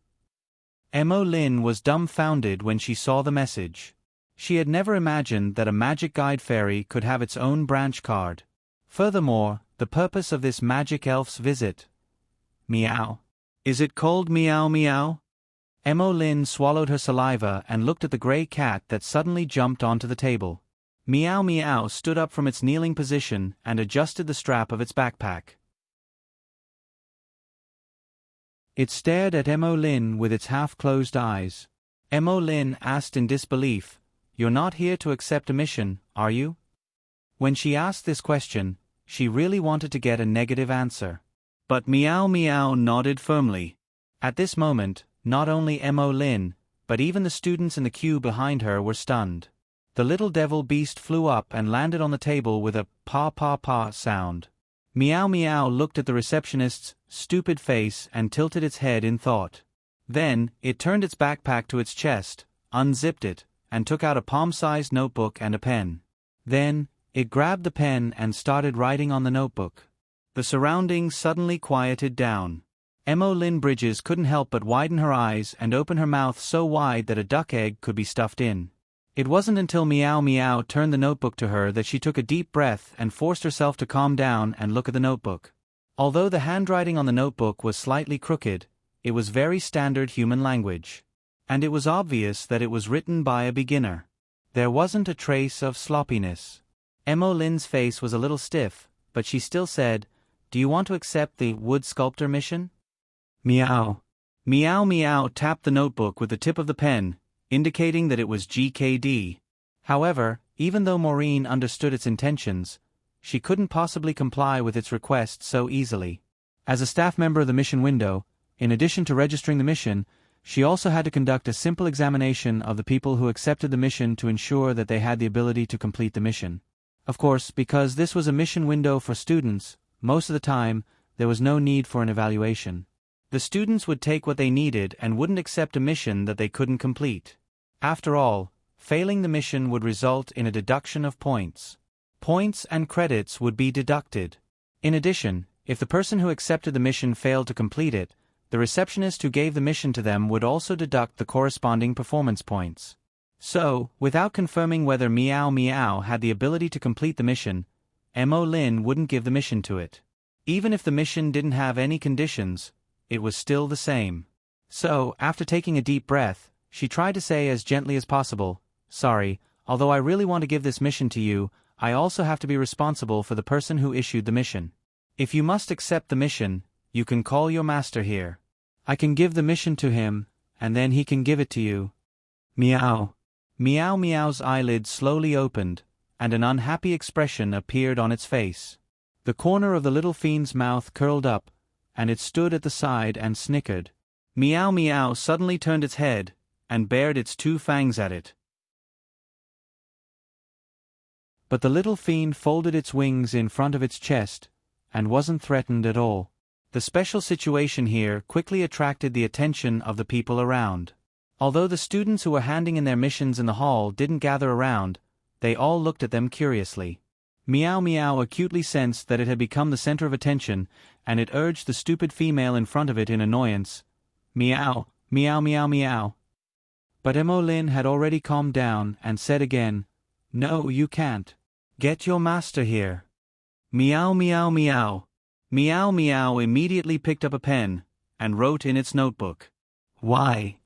S1: Emo Lin was dumbfounded when she saw the message. She had never imagined that a magic guide fairy could have its own branch card. Furthermore, the purpose of this magic elf's visit. Meow. Is it called Meow Meow? Emo Lin swallowed her saliva and looked at the gray cat that suddenly jumped onto the table. Meow Meow stood up from its kneeling position and adjusted the strap of its backpack. It stared at Emo Lin with its half-closed eyes. Emo Lin asked in disbelief, "You're not here to accept a mission, are you?" When she asked this question, she really wanted to get a negative answer. But Meow Meow nodded firmly. At this moment, not only Emo Lin, but even the students in the queue behind her were stunned. The little devil beast flew up and landed on the table with a pa sound. Meow Meow looked at the receptionist's stupid face and tilted its head in thought. Then, it turned its backpack to its chest, unzipped it, and took out a palm-sized notebook and a pen. Then, it grabbed the pen and started writing on the notebook. The surroundings suddenly quieted down. Emo Lin Bridges couldn't help but widen her eyes and open her mouth so wide that a duck egg could be stuffed in. It wasn't until Meow Meow turned the notebook to her that she took a deep breath and forced herself to calm down and look at the notebook. Although the handwriting on the notebook was slightly crooked, it was very standard human language. And it was obvious that it was written by a beginner. There wasn't a trace of sloppiness. Mo Lin's face was a little stiff, but she still said, "Do you want to accept the wood sculptor mission?"
S2: Meow.
S1: Meow Meow tapped the notebook with the tip of the pen, indicating that it was GKD. However, even though Maureen understood its intentions, she couldn't possibly comply with its request so easily. As a staff member of the mission window, in addition to registering the mission, she also had to conduct a simple examination of the people who accepted the mission to ensure that they had the ability to complete the mission. Of course, because this was a mission window for students, most of the time, there was no need for an evaluation. The students would take what they needed and wouldn't accept a mission that they couldn't complete. After all, failing the mission would result in a deduction of points. Points and credits would be deducted. In addition, if the person who accepted the mission failed to complete it, the receptionist who gave the mission to them would also deduct the corresponding performance points. So, without confirming whether Meow Meow had the ability to complete the mission, Mo Lin wouldn't give the mission to it. Even if the mission didn't have any conditions, it was still the same. So, after taking a deep breath, she tried to say as gently as possible, "Sorry, although I really want to give this mission to you, I also have to be responsible for the person who issued the mission. If you must accept the mission, you can call your master here. I can give the mission to him, and then he can give it to you."
S2: Meow.
S1: Meow Meow's eyelids slowly opened, and an unhappy expression appeared on its face. The corner of the little fiend's mouth curled up, and it stood at the side and snickered. Meow Meow suddenly turned its head, and bared its 2 fangs at it. But the little fiend folded its wings in front of its chest, and wasn't threatened at all. The special situation here quickly attracted the attention of the people around. Although the students who were handing in their missions in the hall didn't gather around, they all looked at them curiously. Meow Meow acutely sensed that it had become the center of attention, and it urged the stupid female in front of it in annoyance, "Meow, meow meow meow." But Mo Lin had already calmed down and said again, "No, you can't. Get your master here." Meow meow meow. Meow Meow immediately picked up a pen, and wrote in its notebook, "Why?"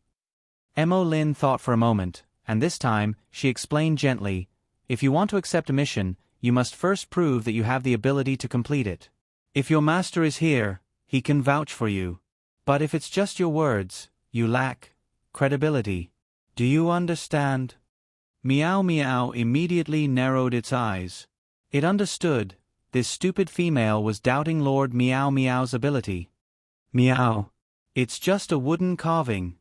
S1: Mo Lin thought for a moment, and this time, she explained gently, "If you want to accept a mission, you must first prove that you have the ability to complete it. If your master is here, he can vouch for you. But if it's just your words, you lack credibility. Do you understand?" Meow Meow immediately narrowed its eyes. It understood. This stupid female was doubting Lord Meow Meow's ability.
S2: Meow.
S1: "It's just a wooden carving."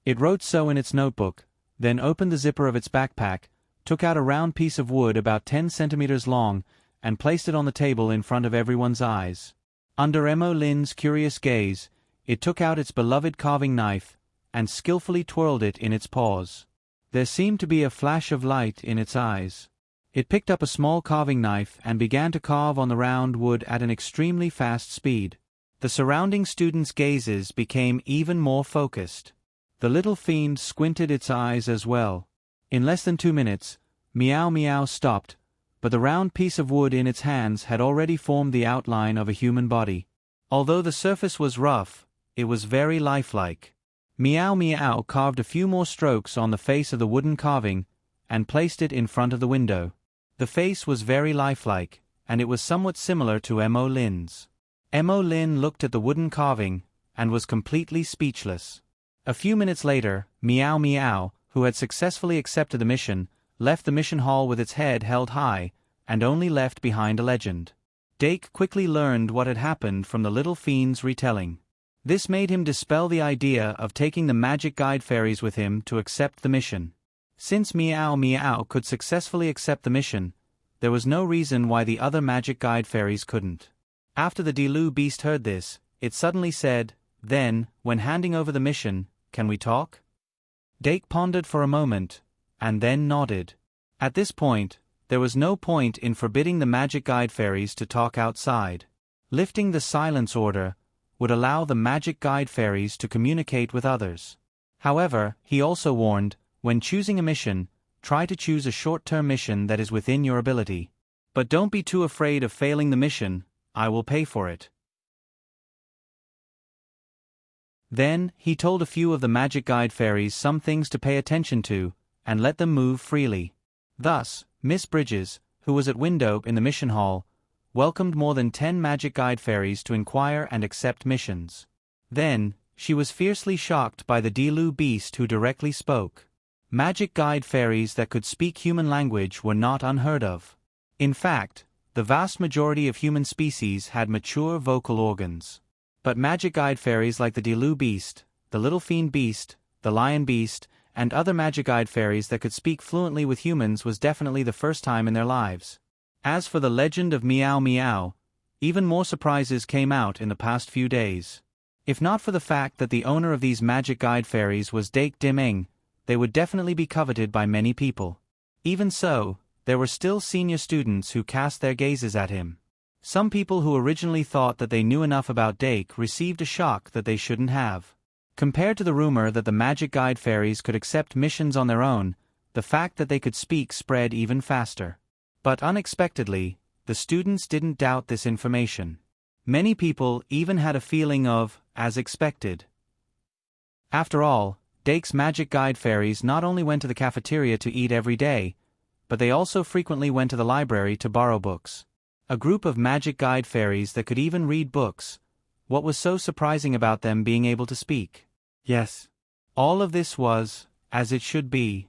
S1: It wrote so in its notebook, then opened the zipper of its backpack, took out a round piece of wood about 10 centimeters long, and placed it on the table in front of everyone's eyes. Under Mo Lin's curious gaze, it took out its beloved carving knife, and skillfully twirled it in its paws. There seemed to be a flash of light in its eyes. It picked up a small carving knife and began to carve on the round wood at an extremely fast speed. The surrounding students' gazes became even more focused. The little fiend squinted its eyes as well. In less than 2 minutes, Meow Meow stopped, but the round piece of wood in its hands had already formed the outline of a human body. Although the surface was rough, it was very lifelike. Meow Meow carved a few more strokes on the face of the wooden carving, and placed it in front of the window. The face was very lifelike, and it was somewhat similar to Mo Lin's. Mo Lin looked at the wooden carving, and was completely speechless. A few minutes later, Meow Meow, who had successfully accepted the mission, left the mission hall with its head held high, and only left behind a legend. Dake quickly learned what had happened from the little fiend's retelling. This made him dispel the idea of taking the magic guide fairies with him to accept the mission. Since Meow Meow could successfully accept the mission, there was no reason why the other magic guide fairies couldn't. After the Dilu beast heard this, it suddenly said, "Then, when handing over the mission, can we talk?" Dake pondered for a moment, and then nodded. At this point, there was no point in forbidding the magic guide fairies to talk outside. Lifting the silence order would allow the magic guide fairies to communicate with others. However, he also warned, when choosing a mission, try to choose a short-term mission that is within your ability. But don't be too afraid of failing the mission, I will pay for it. Then, he told a few of the magic guide fairies some things to pay attention to, and let them move freely. Thus, Miss Bridges, who was at window in the mission hall, welcomed more than 10 magic guide fairies to inquire and accept missions. Then, she was fiercely shocked by the Dilu beast who directly spoke. Magic guide fairies that could speak human language were not unheard of. In fact, the vast majority of human species had mature vocal organs. But magic guide fairies like the Dilu beast, the little fiend beast, the lion beast, and other magic guide fairies that could speak fluently with humans was definitely the first time in their lives. As for the legend of Meow Meow, even more surprises came out in the past few days. If not for the fact that the owner of these magic guide fairies was Dake Dimeng, they would definitely be coveted by many people. Even so, there were still senior students who cast their gazes at him. Some people who originally thought that they knew enough about Dake received a shock that they shouldn't have. Compared to the rumor that the magic guide fairies could accept missions on their own, the fact that they could speak spread even faster. But unexpectedly, the students didn't doubt this information. Many people even had a feeling of, as expected. After all, Dake's magic guide fairies not only went to the cafeteria to eat every day, but they also frequently went to the library to borrow books. A group of magic guide fairies that could even read books. What was so surprising about them being able to speak? Yes. All of this was, as it should be.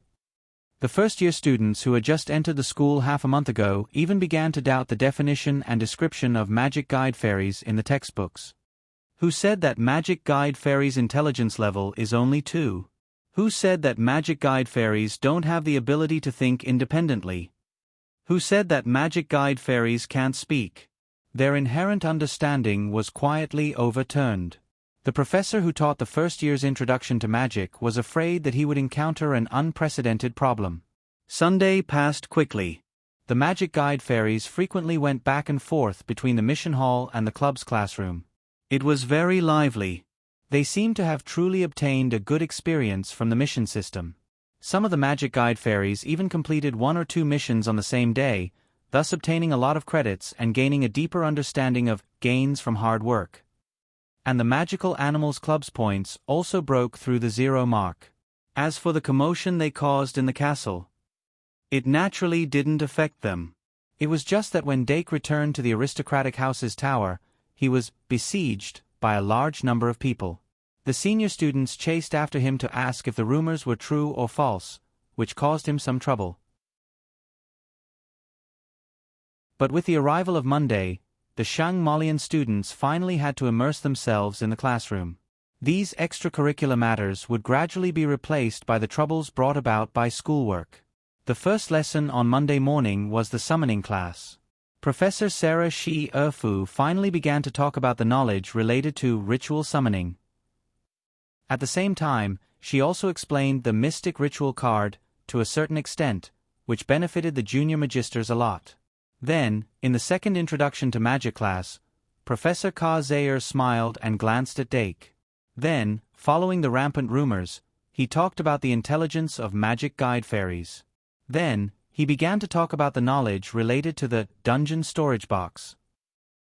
S1: The first-year students who had just entered the school half a month ago even began to doubt the definition and description of magic guide fairies in the textbooks. Who said that magic guide fairies' intelligence level is only 2? Who said that magic guide fairies don't have the ability to think independently? Who said that magic guide fairies can't speak? Their inherent understanding was quietly overturned. The professor who taught the first year's introduction to magic was afraid that he would encounter an unprecedented problem. Sunday passed quickly. The magic guide fairies frequently went back and forth between the mission hall and the club's classroom. It was very lively. They seemed to have truly obtained a good experience from the mission system. Some of the magic guide fairies even completed 1 or 2 missions on the same day, thus obtaining a lot of credits and gaining a deeper understanding of gains from hard work. And the Magical Animals Club's points also broke through the 0 mark. As for the commotion they caused in the castle, it naturally didn't affect them. It was just that when Dake returned to the aristocratic house's tower, he was besieged by a large number of people. The senior students chased after him to ask if the rumors were true or false, which caused him some trouble. But with the arrival of Monday, the Shang Molian students finally had to immerse themselves in the classroom. These extracurricular matters would gradually be replaced by the troubles brought about by schoolwork. The first lesson on Monday morning was the summoning class. Professor Sarah Shi Erfu finally began to talk about the knowledge related to ritual summoning. At the same time, she also explained the mystic ritual card, to a certain extent, which benefited the junior magisters a lot. Then, in the second introduction to magic class, Professor Ka Zayer smiled and glanced at Dake. Then, following the rampant rumors, he talked about the intelligence of magic guide fairies. Then, he began to talk about the knowledge related to the dungeon storage box.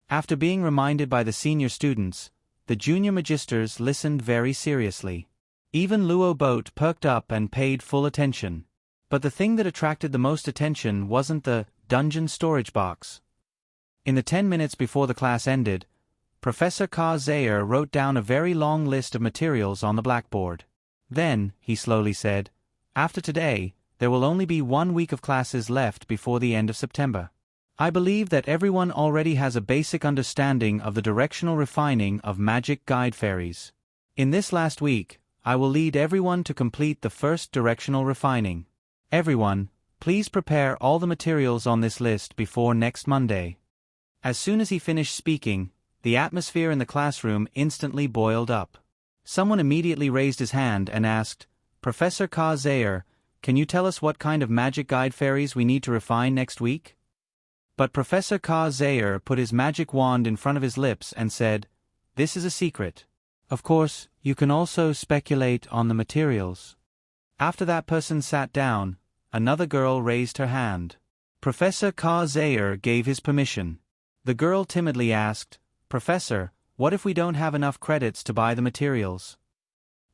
S1: After being reminded by the senior students, the junior magisters listened very seriously. Even Luo Boat perked up and paid full attention. But the thing that attracted the most attention wasn't the dungeon storage box. In the 10 minutes before the class ended, Professor Ka Zayer wrote down a very long list of materials on the blackboard. Then, he slowly said, after today, there will only be 1 week of classes left before the end of September. I believe that everyone already has a basic understanding of the directional refining of magic guide fairies. In this last week, I will lead everyone to complete the first directional refining. Everyone, please prepare all the materials on this list before next Monday. As soon as he finished speaking, the atmosphere in the classroom instantly boiled up. Someone immediately raised his hand and asked, Professor Ka Zayer, can you tell us what kind of magic guide fairies we need to refine next week? But Professor Ka Zayer put his magic wand in front of his lips and said, this is a secret. Of course, you can also speculate on the materials. After that person sat down, another girl raised her hand. Professor Ka Zayer gave his permission. The girl timidly asked, Professor, what if we don't have enough credits to buy the materials?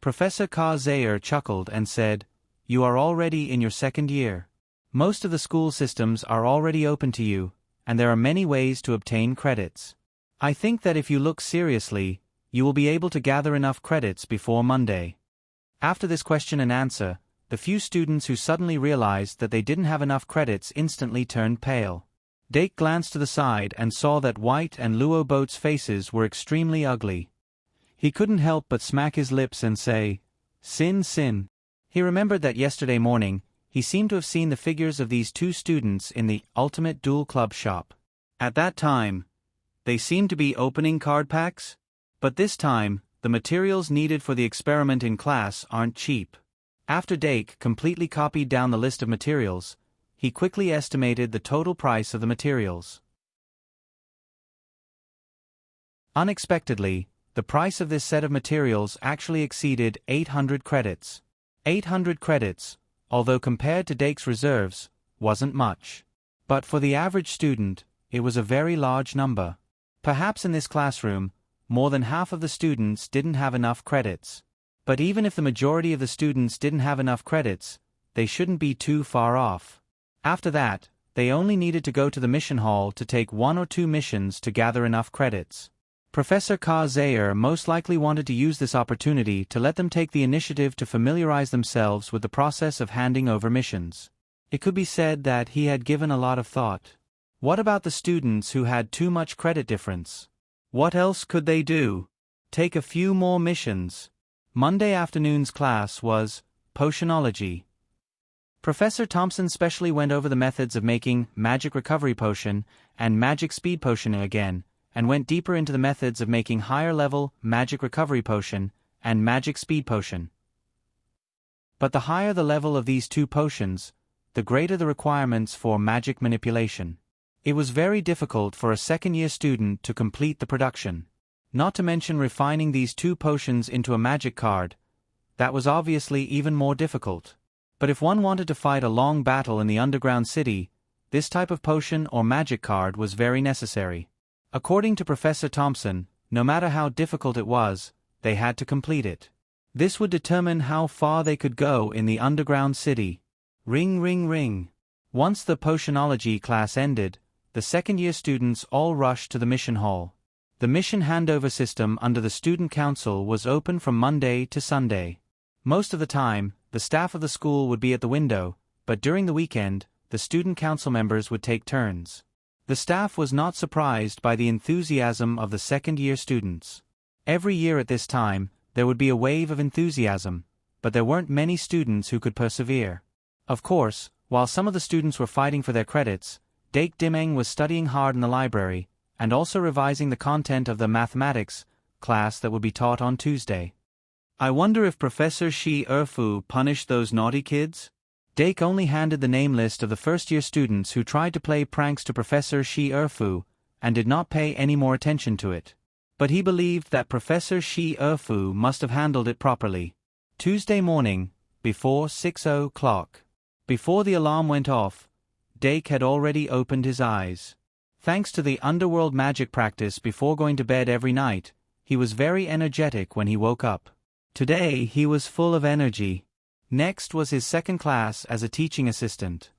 S1: Professor Ka Zayer chuckled and said, "You are already in your second year. Most of the school systems are already open to you, and there are many ways to obtain credits. I think that if you look seriously, you will be able to gather enough credits before Monday." After this question and answer, the few students who suddenly realized that they didn't have enough credits instantly turned pale. Dake glanced to the side and saw that White and Luo Boat's faces were extremely ugly. He couldn't help but smack his lips and say, "Sin, sin." He remembered that yesterday morning, he seemed to have seen the figures of these two students in the Ultimate Duel Club shop. At that time, they seemed to be opening card packs? But this time, the materials needed for the experiment in class aren't cheap. After Dake completely copied down the list of materials, he quickly estimated the total price of the materials. Unexpectedly, the price of this set of materials actually exceeded 800 credits. 800 credits, although compared to Dake's reserves, wasn't much. But for the average student, it was a very large number. Perhaps in this classroom, more than half of the students didn't have enough credits. But even if the majority of the students didn't have enough credits, they shouldn't be too far off. After that, they only needed to go to the mission hall to take 1 or 2 missions to gather enough credits. Professor Ka Zayer most likely wanted to use this opportunity to let them take the initiative to familiarize themselves with the process of handing over missions. It could be said that he had given a lot of thought. What about the students who had too much credit difference? What else could they do? Take a few more missions. Monday afternoon's class was Potionology. Professor Thompson specially went over the methods of making Magic Recovery Potion and Magic Speed Potion again, and went deeper into the methods of making higher-level Magic Recovery Potion and Magic Speed Potion. But the higher the level of these two potions, the greater the requirements for magic manipulation. It was very difficult for a second-year student to complete the production. Not to mention refining these two potions into a magic card. That was obviously even more difficult. But if one wanted to fight a long battle in the underground city, this type of potion or magic card was very necessary. According to Professor Thompson, no matter how difficult it was, they had to complete it. This would determine how far they could go in the underground city. Ring, ring, ring. Once the potionology class ended, the second-year students all rushed to the mission hall. The mission handover system under the student council was open from Monday to Sunday. Most of the time, the staff of the school would be at the window, but during the weekend, the student council members would take turns. The staff was not surprised by the enthusiasm of the second-year students. Every year at this time, there would be a wave of enthusiasm, but there weren't many students who could persevere. Of course, while some of the students were fighting for their credits, Dake Dimeng was studying hard in the library, and also revising the content of the mathematics class that would be taught on Tuesday. I wonder if Professor Shi Erfu punished those naughty kids? Dake only handed the name list of the first-year students who tried to play pranks to Professor Shi Erfu, and did not pay any more attention to it. But he believed that Professor Shi Erfu must have handled it properly. Tuesday morning, before 6 o'clock. Before the alarm went off, Dake had already opened his eyes. Thanks to the underworld magic practice before going to bed every night, he was very energetic when he woke up. Today he was full of energy. Next was his second class as a teaching assistant.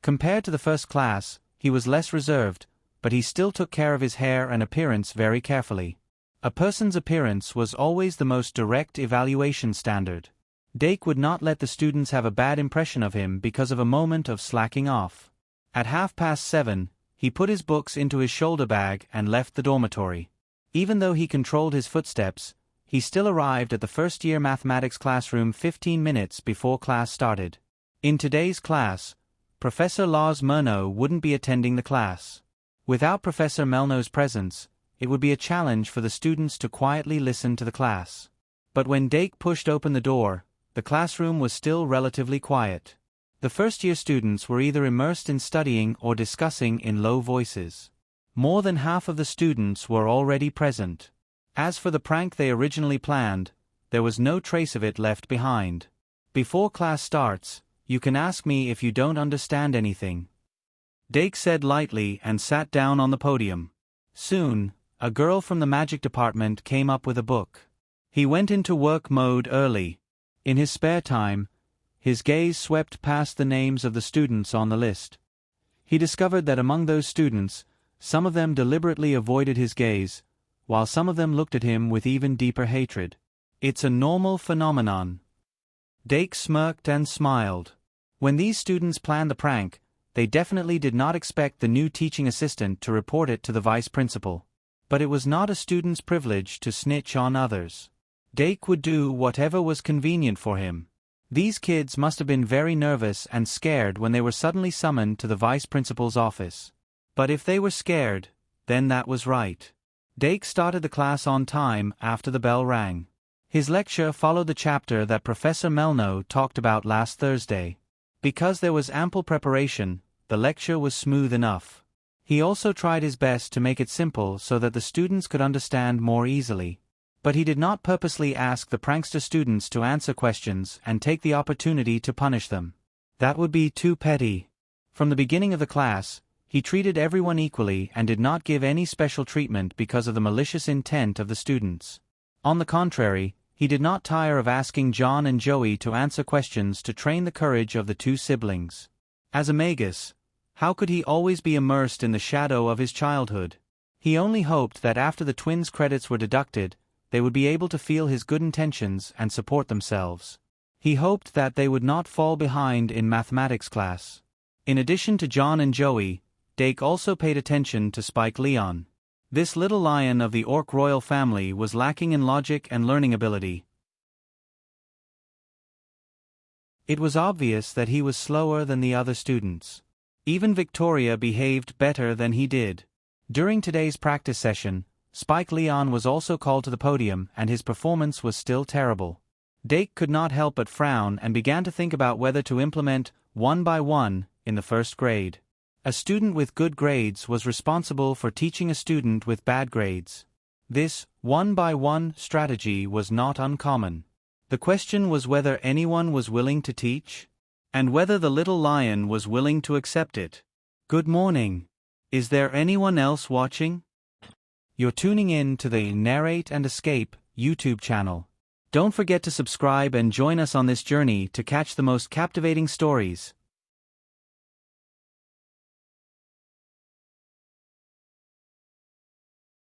S1: Compared to the first class, he was less reserved, but he still took care of his hair and appearance very carefully. A person's appearance was always the most direct evaluation standard. Dake would not let the students have a bad impression of him because of a moment of slacking off. At 7:30, he put his books into his shoulder bag and left the dormitory. Even though he controlled his footsteps, he still arrived at the first-year mathematics classroom 15 minutes before class started. In today's class, Professor Lars Murnau wouldn't be attending the class. Without Professor Melno's presence, it would be a challenge for the students to quietly listen to the class. But when Dake pushed open the door, the classroom was still relatively quiet. The first-year students were either immersed in studying or discussing in low voices. More than half of the students were already present. As for the prank they originally planned, there was no trace of it left behind. Before class starts, you can ask me if you don't understand anything, Dake said lightly and sat down on the podium. Soon, a girl from the magic department came up with a book. He went into work mode early. In his spare time, his gaze swept past the names of the students on the list. He discovered that among those students, some of them deliberately avoided his gaze, while some of them looked at him with even deeper hatred. It's a normal phenomenon. Dake smirked and smiled. When these students planned the prank, they definitely did not expect the new teaching assistant to report it to the vice principal. But it was not a student's privilege to snitch on others. Dake would do whatever was convenient for him. These kids must have been very nervous and scared when they were suddenly summoned to the vice principal's office. But if they were scared, then that was right. Dake started the class on time after the bell rang. His lecture followed the chapter that Professor Melno talked about last Thursday. Because there was ample preparation, the lecture was smooth enough. He also tried his best to make it simple so that the students could understand more easily. But he did not purposely ask the prankster students to answer questions and take the opportunity to punish them. That would be too petty. From the beginning of the class, he treated everyone equally and did not give any special treatment because of the malicious intent of the students. On the contrary, he did not tire of asking John and Joey to answer questions to train the courage of the two siblings. As a magus, how could he always be immersed in the shadow of his childhood? He only hoped that after the twins' credits were deducted, they would be able to feel his good intentions and support themselves. He hoped that they would not fall behind in mathematics class. In addition to John and Joey, Dake also paid attention to Spike Leon. This little lion of the Orc royal family was lacking in logic and learning ability. It was obvious that he was slower than the other students. Even Victoria behaved better than he did. During today's practice session, Spike Leon was also called to the podium and his performance was still terrible. Dake could not help but frown and began to think about whether to implement 1 by 1 in the first grade. A student with good grades was responsible for teaching a student with bad grades. This 1 by 1 strategy was not uncommon. The question was whether anyone was willing to teach, and whether the little lion was willing to accept it. Good morning. Is there anyone else watching? You're tuning in to the Narrate and Escape YouTube channel. Don't forget to subscribe and join us on this journey to catch the most captivating stories.